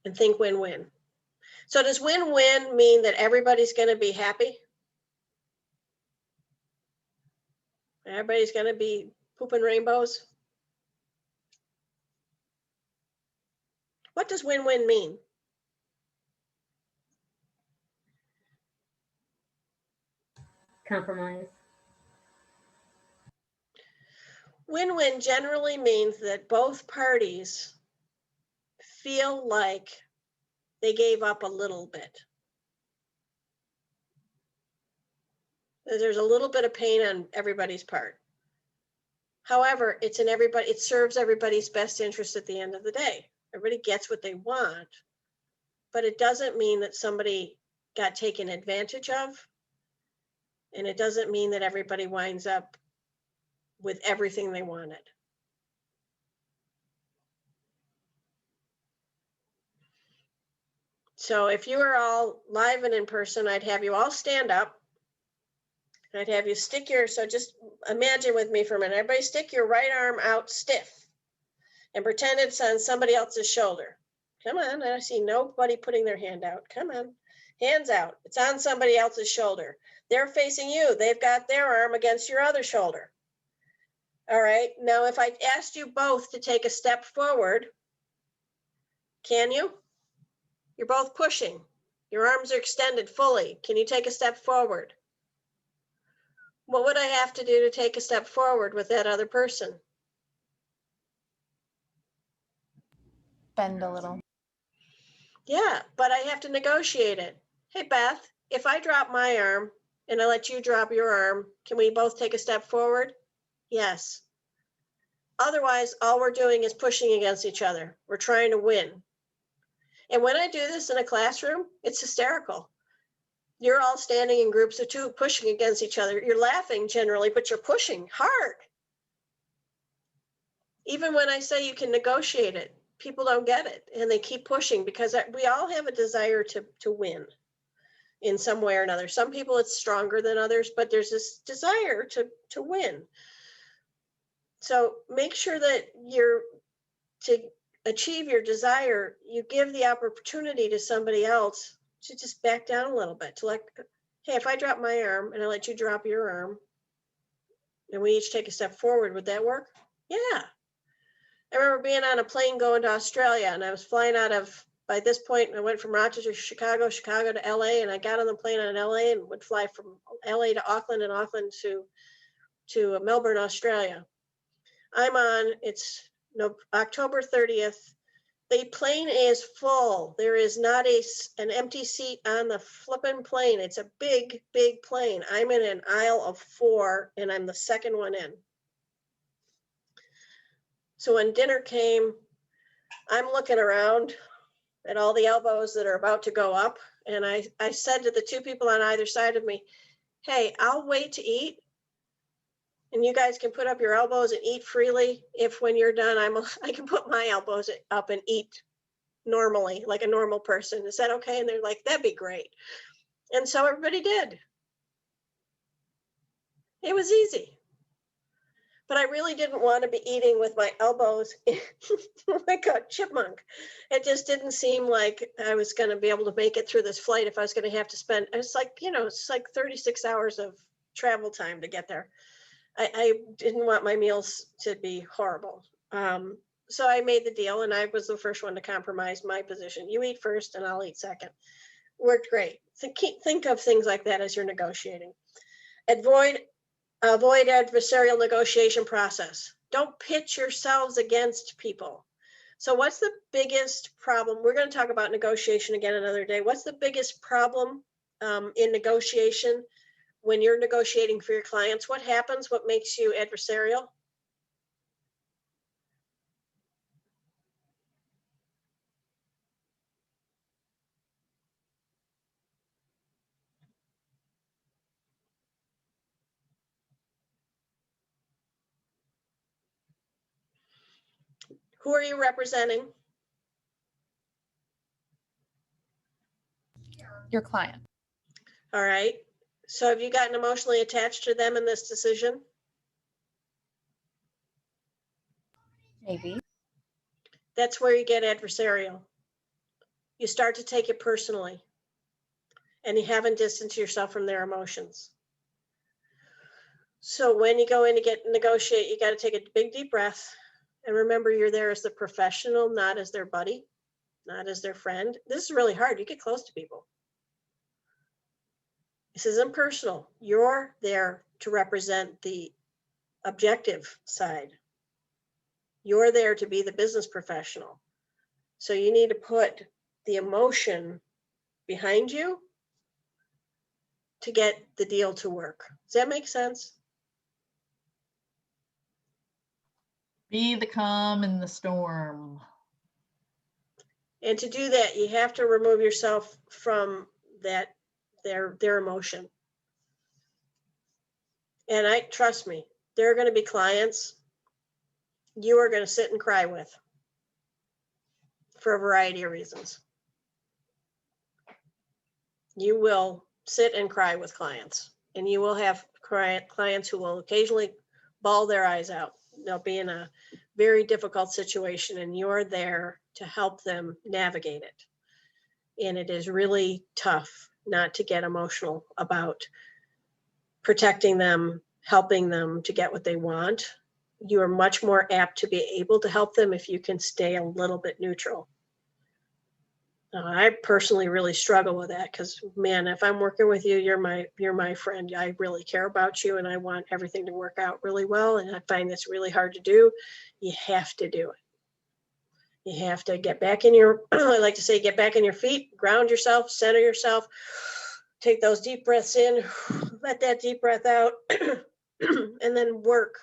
D: and think win-win. So does win-win mean that everybody's going to be happy? Everybody's going to be pooping rainbows? What does win-win mean?
G: Compromise.
D: Win-win generally means that both parties feel like they gave up a little bit. There's a little bit of pain on everybody's part. However, it serves everybody's best interest at the end of the day. Everybody gets what they want, but it doesn't mean that somebody got taken advantage of. And it doesn't mean that everybody winds up with everything they wanted. So if you were all live and in person, I'd have you all stand up. And I'd have you so just imagine with me for a minute, everybody stick your right arm out stiff and pretend it's on somebody else's shoulder. Come on, I see nobody putting their hand out. Come on, hands out. It's on somebody else's shoulder. They're facing you. They've got their arm against your other shoulder. All right, now if I asked you both to take a step forward, can you? You're both pushing. Your arms are extended fully. Can you take a step forward? What would I have to do to take a step forward with that other person?
K: Bend a little.
D: Yeah, but I have to negotiate it. Hey, Beth, if I drop my arm and I let you drop your arm, can we both take a step forward? Yes. Otherwise, all we're doing is pushing against each other. We're trying to win. And when I do this in a classroom, it's hysterical. You're all standing in groups of two, pushing against each other. You're laughing generally, but you're pushing hard. Even when I say you can negotiate it, people don't get it. And they keep pushing because we all have a desire to win in some way or another. Some people it's stronger than others, but there's this desire to win. So make sure that to achieve your desire, you give the opportunity to somebody else to just back down a little bit, to like, hey, if I drop my arm and I let you drop your arm and we each take a step forward, would that work? Yeah. I remember being on a plane going to Australia, and I was flying by this point, I went from Rochester to Chicago to LA, and I got on the plane in LA and would fly from LA to Auckland and Auckland to Melbourne, Australia. It's October 30th. The plane is full. There is not an empty seat on the flippin' plane. It's a big, big plane. I'm in an aisle of 4 and I'm the second one in. So when dinner came, I'm looking around at all the elbows that are about to go up. And I said to the two people on either side of me, hey, I'll wait to eat. And you guys can put up your elbows and eat freely. If when you're done, I can put my elbows up and eat normally, like a normal person. Is that okay? And they're like, that'd be great. And so everybody did. It was easy. But I really didn't want to be eating with my elbows like a chipmunk. It just didn't seem like I was going to be able to make it through this flight if I was going to have to spend, it's like 36 hours of travel time to get there. I didn't want my meals to be horrible. So I made the deal and I was the first one to compromise my position. You eat first and I'll eat second. Worked great. Think of things like that as you're negotiating. Avoid adversarial negotiation process. Don't pitch yourselves against people. So what's the biggest problem? We're going to talk about negotiation again another day. What's the biggest problem in negotiation when you're negotiating for your clients? What happens? What makes you adversarial? Who are you representing?
K: Your client.
D: All right. So have you gotten emotionally attached to them in this decision?
K: Maybe.
D: That's where you get adversarial. You start to take it personally, and you haven't distanced yourself from their emotions. So when you go in to negotiate, you got to take a big deep breath, and remember you're there as the professional, not as their buddy, not as their friend. This is really hard. You get close to people. This isn't personal. You're there to represent the objective side. You're there to be the business professional. So you need to put the emotion behind you to get the deal to work. Does that make sense?
A: Be the calm in the storm.
D: And to do that, you have to remove yourself from their emotion. And trust me, there are going to be clients you are going to sit and cry with for a variety of reasons. You will sit and cry with clients, and you will have clients who will occasionally bawl their eyes out. They'll be in a very difficult situation, and you're there to help them navigate it. And it is really tough not to get emotional about protecting them, helping them to get what they want. You are much more apt to be able to help them if you can stay a little bit neutral. I personally really struggle with that because, man, if I'm working with you, you're my friend. I really care about you, and I want everything to work out really well. And I find this really hard to do. You have to do it. You have to get back in your, I like to say, get back in your feet, ground yourself, center yourself, take those deep breaths in, let that deep breath out, and then work.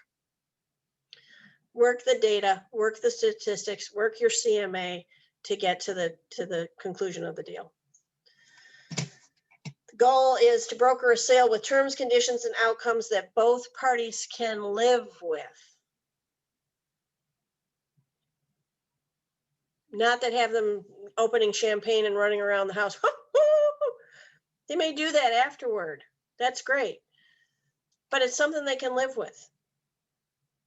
D: Work the data, work the statistics, work your CMA to get to the conclusion of the deal. The goal is to broker a sale with terms, conditions, and outcomes that both parties can live with. Not that have them opening champagne and running around the house. They may do that afterward. That's great. But it's something they can live with.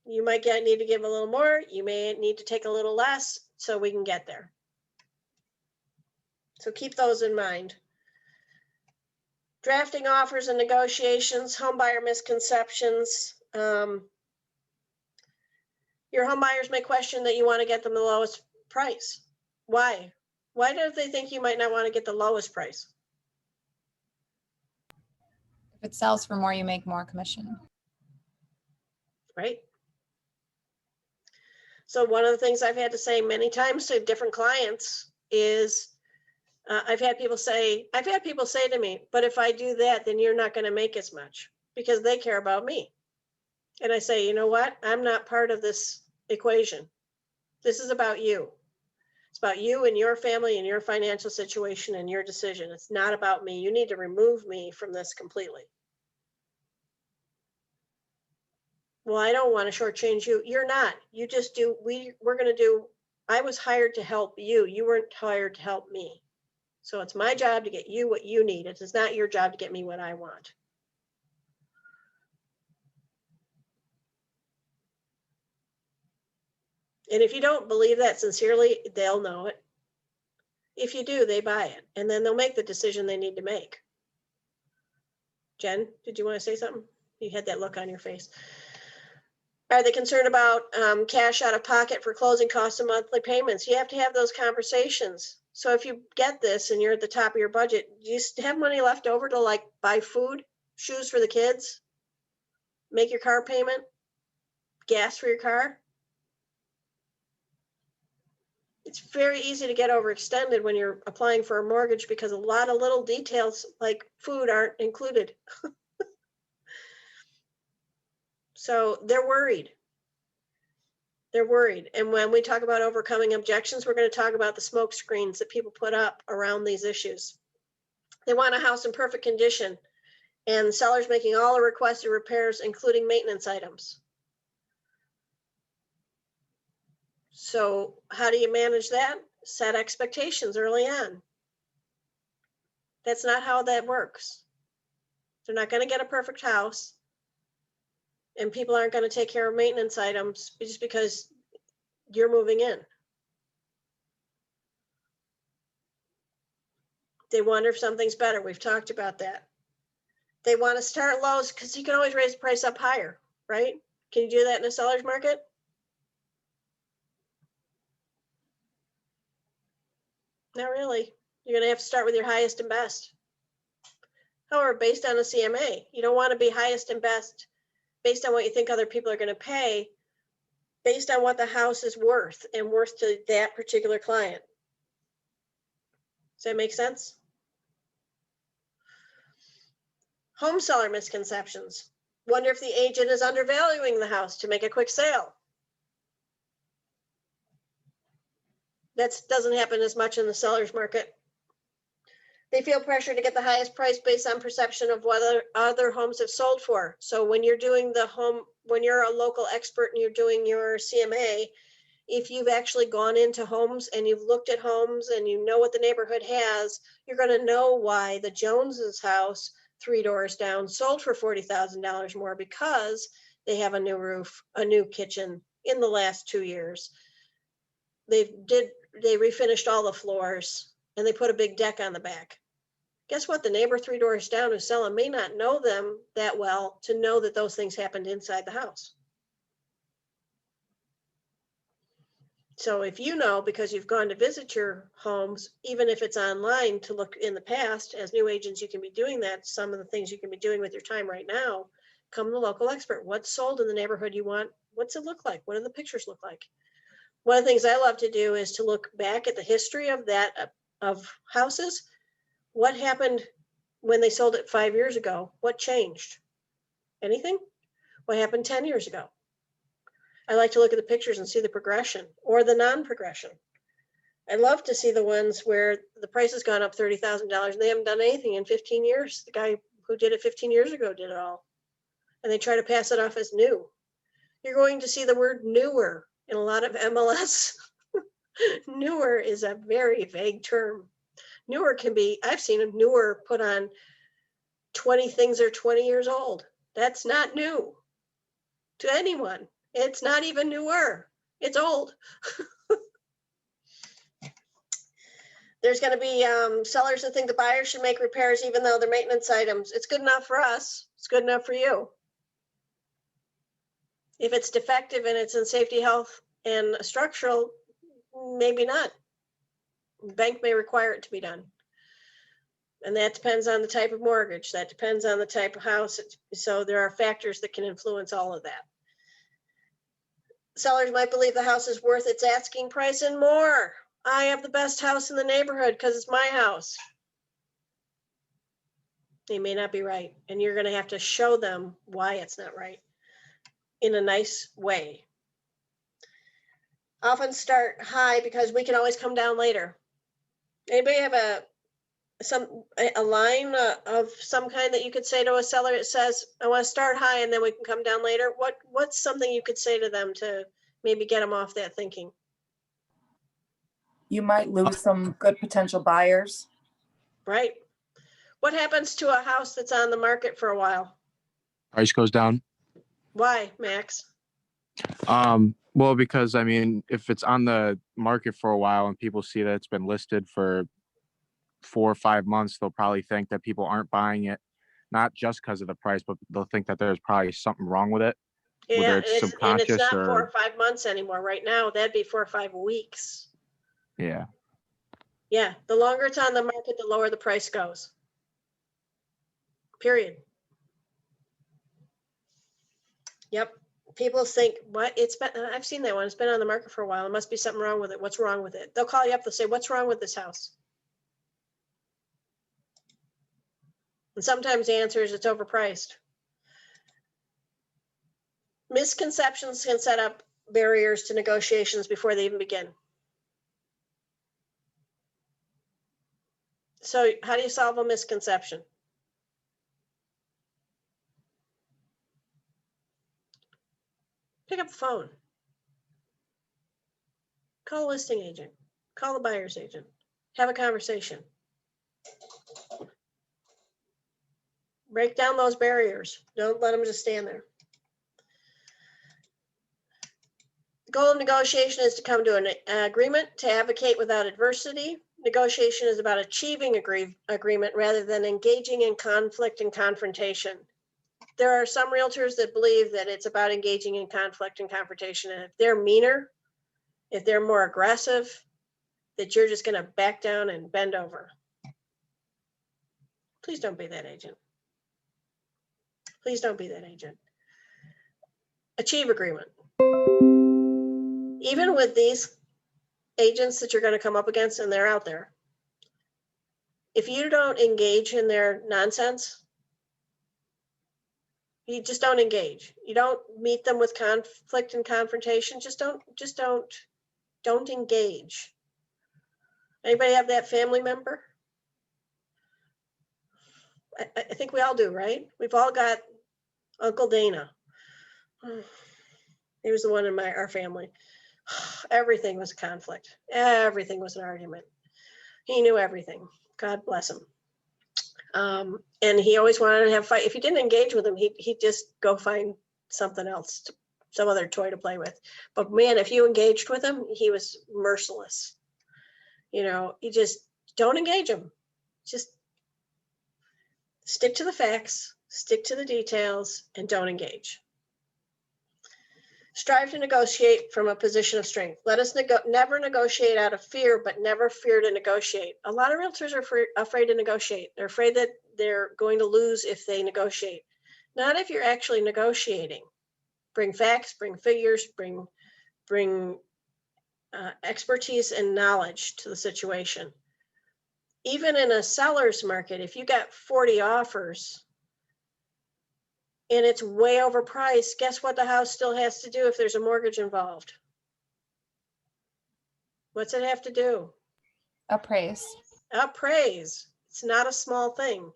D: You might need to give a little more. You may need to take a little less so we can get there. So keep those in mind. Drafting offers and negotiations, home buyer misconceptions. Your home buyers may question that you want to get them the lowest price. Why? Why do they think you might not want to get the lowest price?
K: If it sells for more, you make more commission.
D: Right? So one of the things I've had to say many times to different clients is, I've had people say to me, but if I do that, then you're not going to make as much, because they care about me. And I say, you know what? I'm not part of this equation. This is about you. It's about you and your family and your financial situation and your decision. It's not about me. You need to remove me from this completely. Well, I don't want to shortchange you. You're not. You just do. We're going to do. I was hired to help you. You weren't hired to help me. So it's my job to get you what you need. It is not your job to get me what I want. And if you don't believe that sincerely, they'll know it. If you do, they buy it. And then they'll make the decision they need to make. Jen, did you want to say something? You had that look on your face. Are they concerned about cash out of pocket for closing costs and monthly payments? You have to have those conversations. So if you get this and you're at the top of your budget, do you have money left over to like buy food, shoes for the kids, make your car payment, gas for your car? It's very easy to get overextended when you're applying for a mortgage because a lot of little details like food aren't included. So they're worried. They're worried. And when we talk about overcoming objections, we're going to talk about the smoke screens that people put up around these issues. They want a house in perfect condition and sellers making all the requested repairs, including maintenance items. So how do you manage that? Set expectations early on. That's not how that works. They're not gonna get a perfect house. And people aren't gonna take care of maintenance items just because you're moving in. They wonder if something's better. We've talked about that. They want to start low because you can always raise the price up higher, right? Can you do that in a seller's market? Not really. You're gonna have to start with your highest and best. However, based on a CMA, you don't want to be highest and best based on what you think other people are gonna pay, based on what the house is worth and worth to that particular client. Does that make sense? Home seller misconceptions. Wonder if the agent is undervaluing the house to make a quick sale. That doesn't happen as much in the seller's market. They feel pressure to get the highest price based on perception of what other homes have sold for. So when you're doing the home, when you're a local expert and you're doing your CMA, if you've actually gone into homes and you've looked at homes and you know what the neighborhood has, you're going to know why the Joneses house 3 doors down sold for $40,000 more, because they have a new roof, a new kitchen in the last 2 years. They refinished all the floors and they put a big deck on the back. Guess what? The neighbor 3 doors down who's selling may not know them that well to know that those things happened inside the house. So if you know, because you've gone to visit your homes, even if it's online to look in the past, as new agents, you can be doing that. Some of the things you can be doing with your time right now, come the local expert. What's sold in the neighborhood you want? What's it look like? What do the pictures look like? One of the things I love to do is to look back at the history of of houses. What happened when they sold it 5 years ago? What changed? Anything? What happened 10 years ago? I like to look at the pictures and see the progression or the non-progression. I love to see the ones where the price has gone up $30,000 and they haven't done anything in 15 years. The guy who did it 15 years ago did it all. And they try to pass it off as new. You're going to see the word newer in a lot of MLS. Newer is a very vague term. Newer can be, I've seen a newer put on 20 things are 20 years old. That's not new to anyone. It's not even newer. It's old. There's going to be sellers that think the buyer should make repairs even though they're maintenance items. It's good enough for us. It's good enough for you. If it's defective and it's in safety, health, and structural, maybe not. Bank may require it to be done. And that depends on the type of mortgage. That depends on the type of house. So there are factors that can influence all of that. Sellers might believe the house is worth its asking price and more. I have the best house in the neighborhood because it's my house. They may not be right. And you're going to have to show them why it's not right in a nice way. Often start high because we can always come down later. Anybody have a line of some kind that you could say to a seller? It says, I want to start high and then we can come down later. What's something you could say to them to maybe get them off that thinking?
O: You might lose some good potential buyers.
D: Right. What happens to a house that's on the market for a while?
E: Price goes down.
D: Why, Max?
E: Well, because I mean, if it's on the market for a while and people see that it's been listed for 4 or 5 months, they'll probably think that people aren't buying it, not just because of the price, but they'll think that there's probably something wrong with it.
D: Yeah,
E: whether
D: and
E: it's
D: it's
E: subconscious
D: not 4
E: or
D: or 5 months anymore. Right now, that'd be 4 or 5 weeks.
E: yeah.
D: Yeah, the longer it's on the market, the lower the price goes. Period. Yep. People think, what? I've seen that one. It's been on the market for a while. There must be something wrong with it. What's wrong with it? They'll call you up. They'll say, what's wrong with this house? And sometimes the answer is it's overpriced. Misconceptions can set up barriers to negotiations before they even begin. So how do you solve a misconception? Pick up the phone. Call a listing agent. Call the buyer's agent. Have a conversation. Break down those barriers. Don't let them just stand there. The goal of negotiation is to come to an agreement, to advocate without adversity. Negotiation is about achieving agreement rather than engaging in conflict and confrontation. There are some realtors that believe that it's about engaging in conflict and confrontation. And if they're meaner, if they're more aggressive, that you're just going to back down and bend over. Please don't be that agent. Please don't be that agent. Achieve agreement. Even with these agents that you're going to come up against, and they're out there, if you don't engage in their nonsense, you just don't engage. You don't meet them with conflict and confrontation. Just don't engage. Anybody have that family member? I think we all do, right? We've all got Uncle Dana. He was the one in our family. Everything was a conflict. Everything was an argument. He knew everything. God bless him. And he always wanted to have fight. If you didn't engage with him, he'd just go find something else, some other toy to play with. But man, if you engaged with him, he was merciless. You know, you just don't engage him. Just stick to the facts, stick to the details, and don't engage. Strive to negotiate from a position of strength. Let us never negotiate out of fear, but never fear to negotiate. A lot of realtors are afraid to negotiate. They're afraid that they're going to lose if they negotiate. Not if you're actually negotiating. Bring facts, bring figures, bring expertise and knowledge to the situation. Even in a seller's market, if you got 40 offers, and it's way overpriced, guess what the house still has to do if there's a mortgage involved? What's it have to do?
K: Appraise.
D: Appraise. It's not a small thing.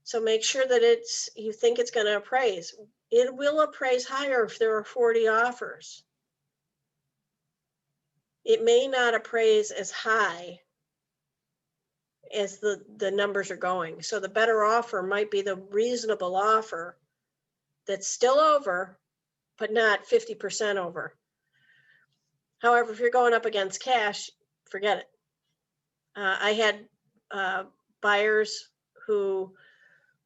D: So make sure that you think it's going to appraise. It will appraise higher if there are 40 offers. It may not appraise as high as the numbers are going. So the better offer might be the reasonable offer that's still over, but not 50% over. However, if you're going up against cash, forget it. I had buyers who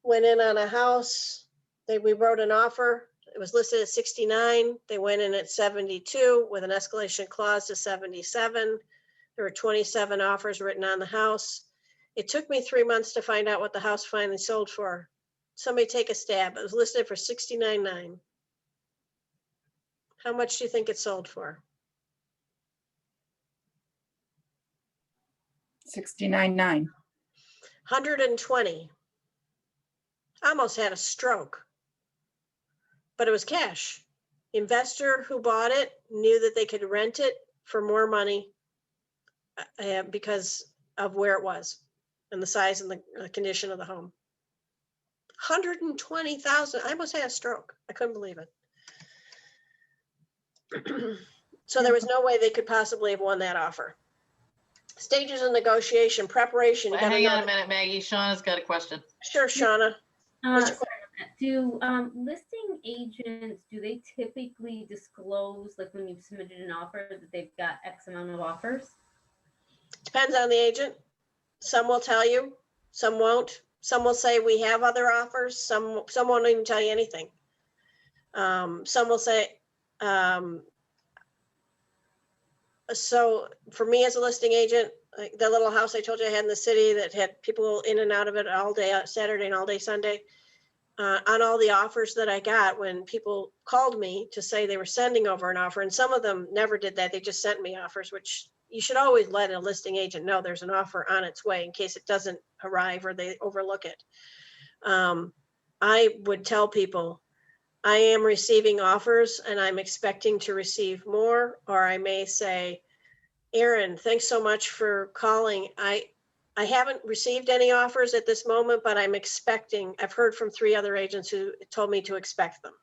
D: went in on a house. We wrote an offer. It was listed at 69. They went in at 72 with an escalation clause to 77. There were 27 offers written on the house. It took me 3 months to find out what the house finally sold for. Somebody take a stab. It was listed for $69,900. How much do you think it sold for?
O: $69,900.
D: 120. Almost had a stroke. But it was cash. Investor who bought it knew that they could rent it for more money because of where it was and the size and the condition of the home. 120,000. I almost had a stroke. I couldn't believe it. So there was no way they could possibly have won that offer. Stages of negotiation, preparation. You
A: Hang on a minute, Maggie. Shauna's got a question.
D: Sure, Shauna.
G: Do listing agents, do they typically disclose, like when you've submitted an offer, that they've got X amount of offers?
D: Depends on the agent. Some will tell you, some won't. Some will say we have other offers. Some won't even tell you anything. Some will say, so for me as a listing agent, like the little house I told you I had in the city that had people in and out of it all day Saturday and all day Sunday, on all the offers that I got, when people called me to say they were sending over an offer, and some of them never did that, they just sent me offers, which you should always let a listing agent know there's an offer on its way in case it doesn't arrive or they overlook it. I would tell people, I am receiving offers and I'm expecting to receive more, or I may say, Aaron, thanks so much for calling. I haven't received any offers at this moment, but I'm expecting. I've heard from 3 other agents who told me to expect them,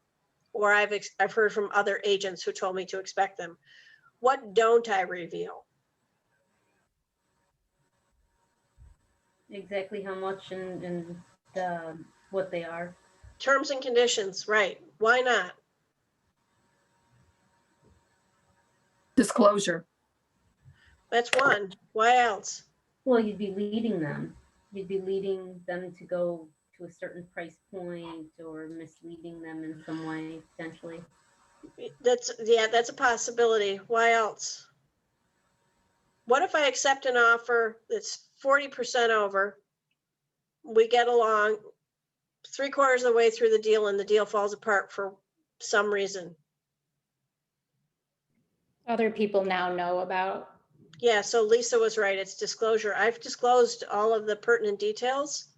D: or I've heard from other agents who told me to expect them. What don't I reveal?
G: Exactly how much and what they are.
D: Terms and conditions, right? Why not?
O: Disclosure.
D: That's one. Why else?
G: Well, you'd be leading them. You'd be leading them to go to a certain price point or misleading them in some way, potentially.
D: That's a possibility. Why else? What if I accept an offer that's 40% over? We get along 3/4 of the way through the deal and the deal falls apart for some reason.
Q: Other people now know about.
D: Yeah, so Lisa was right. It's disclosure. I've disclosed all of the pertinent details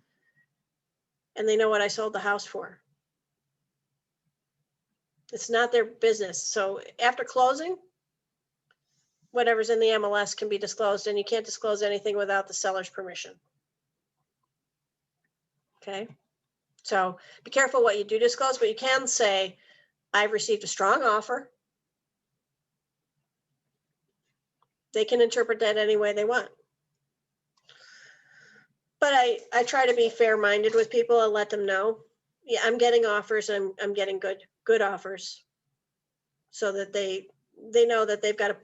D: and they know what I sold the house for. It's not their business. So after closing, whatever's in the MLS can be disclosed, and you can't disclose anything without the seller's permission. Okay, so be careful what you do disclose, but you can say, I've received a strong offer. They can interpret that any way they want. But I try to be fair-minded with people and let them know, yeah, I'm getting offers, and I'm getting good offers, so that they know that they've got to,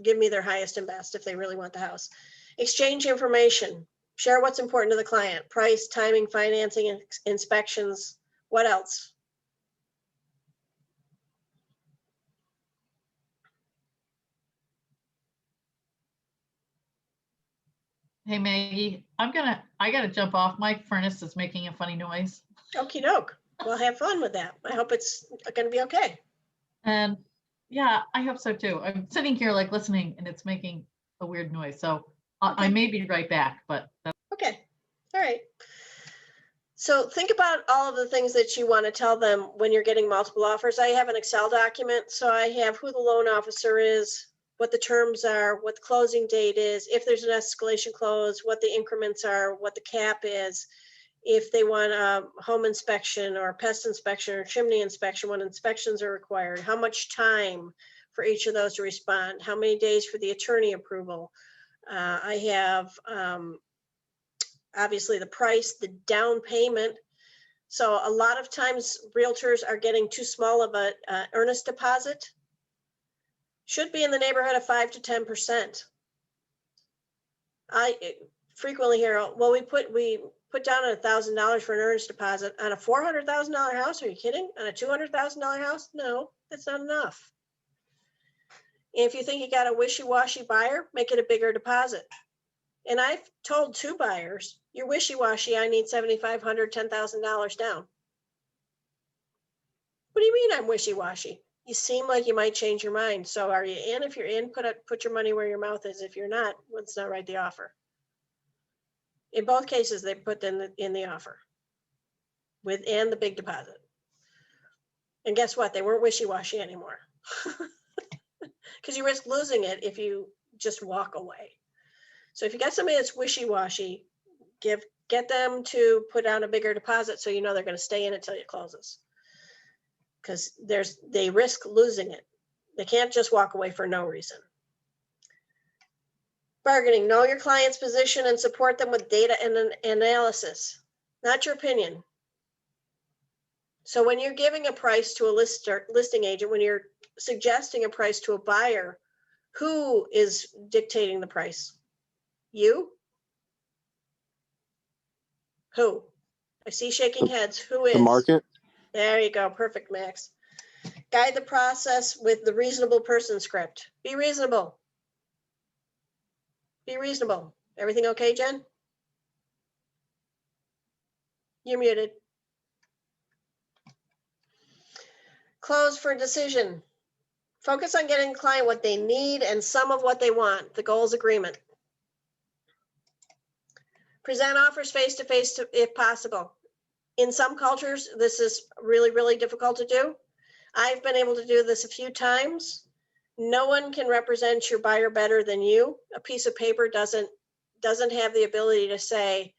D: give me their highest and best if they really want the house. Exchange information, share what's important to the client, price, timing, financing, inspections. What else?
A: Hey Maggie, I gotta jump off. My furnace is making a funny noise.
D: Okie doke. Well, have fun with that. I hope it's gonna be okay.
A: And yeah, I hope so too. I'm sitting here like listening and it's making a weird noise. So I may be right back, but
D: Okay, all right. So think about all of the things that you want to tell them when you're getting multiple offers. I have an Excel document, so I have who the loan officer is, what the terms are, what the closing date is, if there's an escalation clause, what the increments are, what the cap is, if they want a home inspection or pest inspection or chimney inspection, when inspections are required, how much time for each of those to respond, how many days for the attorney approval. I have obviously the price, the down payment. So a lot of times realtors are getting too small of a earnest deposit. Should be in the neighborhood of 5 to 10%. I frequently hear, well, we put down $1,000 for an earnest deposit on a $400,000 house. Are you kidding? On a $200,000 house? No, that's not enough. If you think you got a wishy-washy buyer, make it a bigger deposit. And I've told 2 buyers, you're wishy-washy, I need $7,500, $10,000 down. What do you mean I'm wishy-washy? You seem like you might change your mind. So are you in? If you're in, put your money where your mouth is. If you're not, let's not write the offer. In both cases, they put in the offer and the big deposit. And guess what? They weren't wishy-washy anymore. Because you risk losing it if you just walk away. So if you got somebody that's wishy-washy, get them to put down a bigger deposit so you know they're going to stay in until it closes. Because they risk losing it. They can't just walk away for no reason. Bargaining, know your client's position and support them with data and an analysis, not your opinion. So when you're giving a price to a listing agent, when you're suggesting a price to a buyer, who is dictating the price? You? Who? I see shaking heads. Who is?
T: The market.
D: There you go. Perfect, Max. Guide the process with the reasonable person script. Be reasonable. Be reasonable. Everything okay, Jen? You're muted. Close for decision. Focus on getting the client what they need and some of what they want. The goal is agreement. Present offers face-to-face if possible. In some cultures, this is really, really difficult to do. I've been able to do this a few times. No one can represent your buyer better than you. A piece of paper doesn't have the ability to say,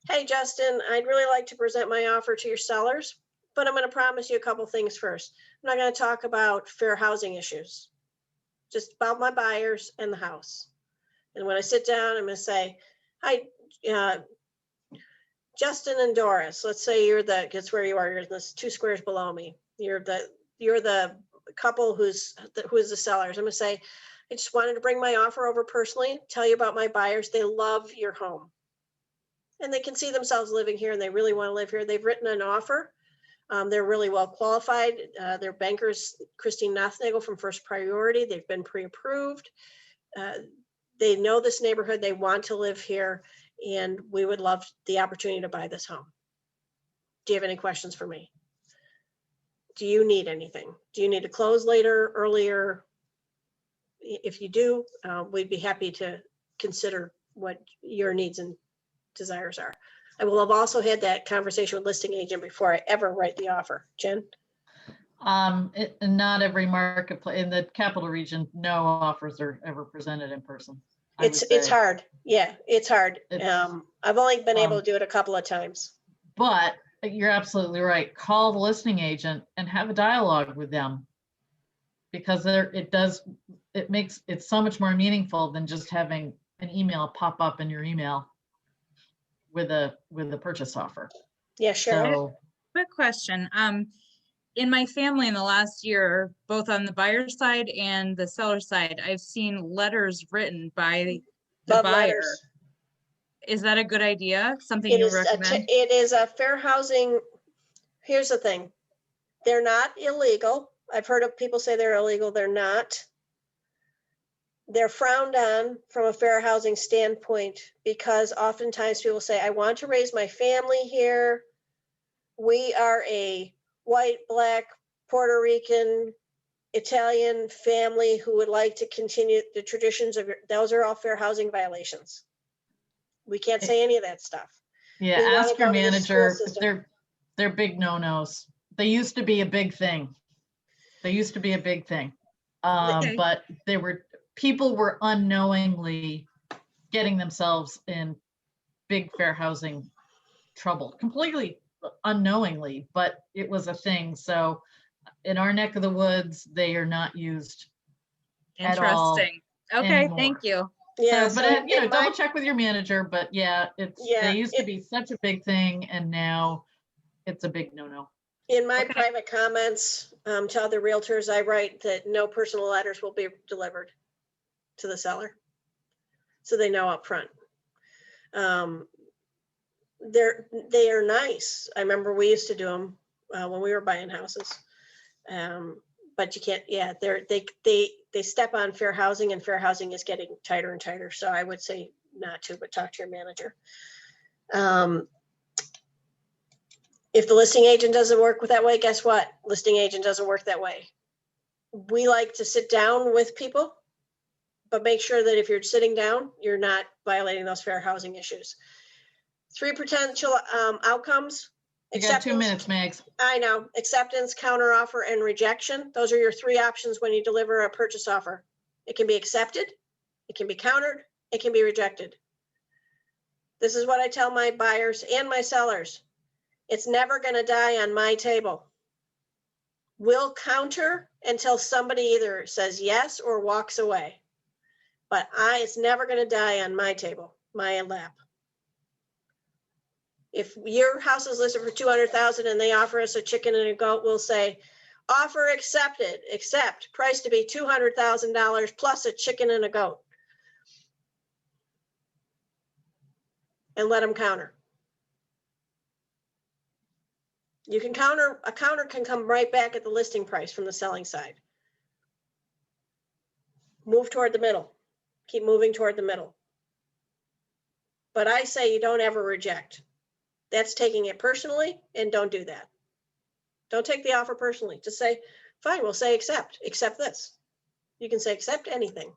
D: hey, Justin, I'd really like to present my offer to your sellers, but I'm going to promise you a couple things first. I'm not going to talk about fair housing issues, just about my buyers and the house. And when I sit down, I'm going to say, hi, Justin and Doris, let's say you're the, guess where you are, you're this 2 squares below me. You're the couple who is the sellers. I'm gonna say, I just wanted to bring my offer over personally, tell you about my buyers. They love your home. And they can see themselves living here and they really want to live here. They've written an offer. They're really well qualified. Their bankers, Christine Nothnagel from First Priority, they've been pre-approved. They know this neighborhood, they want to live here, and we would love the opportunity to buy this home. Do you have any questions for me? Do you need anything? Do you need to close later, earlier? If you do, we'd be happy to consider what your needs and desires are. I will have also had that conversation with listing agent before I ever write the offer. Jen?
A: Not every marketplace in the capital region, no offers are ever presented in person.
D: It's hard. Yeah, it's hard. I've only been able to do it a couple of times.
A: But you're absolutely right. Call the listing agent and have a dialogue with them, because it makes it so much more meaningful than just having an email pop up in your email with a purchase offer.
D: Yeah, sure.
A: So,
H: quick question. In my family in the last year, both on the buyer side and the seller side, I've seen letters written by the
D: Love
H: buyer.
D: letters.
H: Is that a good idea? Something
D: It
H: you
D: is
H: recommend?
D: it is a fair housing. Here's the thing. They're not illegal. I've heard of people say they're illegal. They're not. They're frowned on from a fair housing standpoint because oftentimes people say, I want to raise my family here. We are a white, black, Puerto Rican, Italian family who would like to continue the traditions of those are all fair housing violations. We can't say any of that stuff.
A: yeah,
D: We wanna
A: ask your
D: go to the school
A: manager.
D: system.
A: They're big no-nos. They used to be a big thing.
H: Okay.
A: But people were unknowingly getting themselves in big fair housing trouble, completely unknowingly, but it was a thing. So in our neck of the woods, they are not used at all
H: Interesting. Okay,
A: anymore.
H: thank you.
D: Yeah,
A: So, but double check with your manager. But yeah, they used to be such a big thing, and now it's a big no-no.
D: In my private comments to other realtors, I write that no personal letters will be delivered to the seller, so they know up front. They are nice. I remember we used to do them when we were buying houses, but you can't. Yeah, they step on fair housing, and fair housing is getting tighter and tighter. So I would say not to, but talk to your manager. If the listing agent doesn't work that way, guess what? Listing agent doesn't work that way. We like to sit down with people, but make sure that if you're sitting down, you're not violating those fair housing issues. 3 potential outcomes.
A: You got 2 minutes, Megs.
D: I know. Acceptance, counteroffer, and rejection. Those are your 3 options when you deliver a purchase offer. It can be accepted, it can be countered, it can be rejected. This is what I tell my buyers and my sellers. It's never going to die on my table. We'll counter until somebody either says yes or walks away. But it's never going to die on my table, my lap. If your house is listed for $200,000 and they offer us a chicken and a goat, we'll say, offer accepted, accept, price to be $200,000 plus a chicken and a goat. And let them counter. You can counter, a counter can come right back at the listing price from the selling side. Move toward the middle. Keep moving toward the middle. But I say you don't ever reject. That's taking it personally, and don't do that. Don't take the offer personally. Just say, fine, we'll say accept this. You can say accept anything.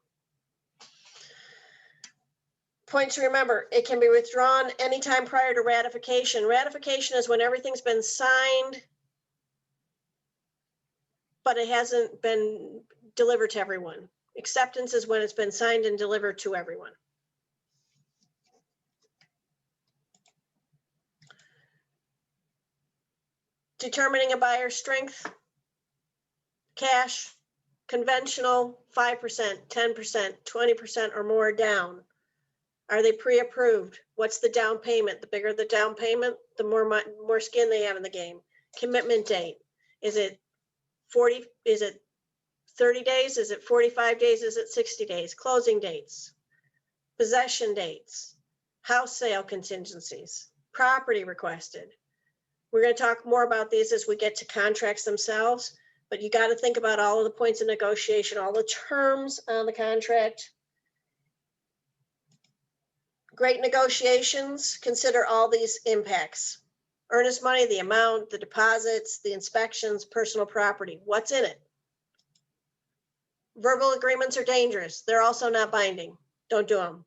D: Point to remember, it can be withdrawn anytime prior to ratification. Ratification is when everything's been signed, but it hasn't been delivered to everyone. Acceptance is when it's been signed and delivered to everyone. Determining a buyer's strength, cash, conventional, 5%, 10%, 20% or more down. Are they pre-approved? What's the down payment? The bigger the down payment, the more skin they have in the game. Commitment date. Is it 40? Is it 30 days? Is it 45 days? Is it 60 days? Closing dates, possession dates, house sale contingencies, property requested. We're going to talk more about these as we get to contracts themselves, but you got to think about all of the points of negotiation, all the terms on the contract. Great negotiations, consider all these impacts. Earnest money, the amount, the deposits, the inspections, personal property, what's in it? Verbal agreements are dangerous. They're also not binding. Don't do them.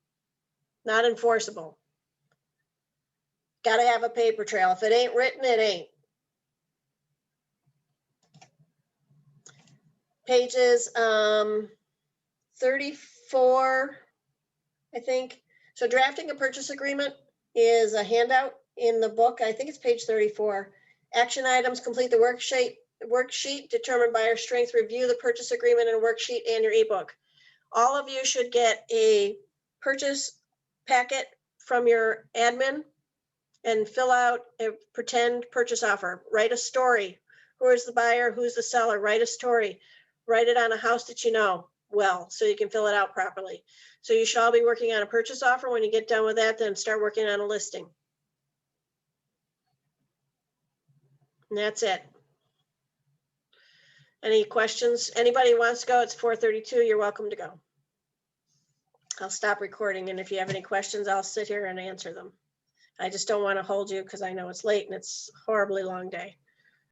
D: Not enforceable. Got to have a paper trail. If it ain't written, it ain't. Pages 34, I think. So drafting a purchase agreement is a handout in the book. I think it's page 34. Action items, complete the worksheet, determine buyer strength, review the purchase agreement and worksheet and your ebook. All of you should get a purchase packet from your admin and fill out a pretend purchase offer. Write a story. Who is the buyer? Who's the seller? Write a story. Write it on a house that you know well so you can fill it out properly. So you should all be working on a purchase offer. When you get done with that, then start working on a listing. And that's it. Any questions? Anybody who wants to go? It's 4:32. You're welcome to go. I'll stop recording, and if you have any questions, I'll sit here and answer them. I just don't want to hold you because I know it's late and it's a horribly long day.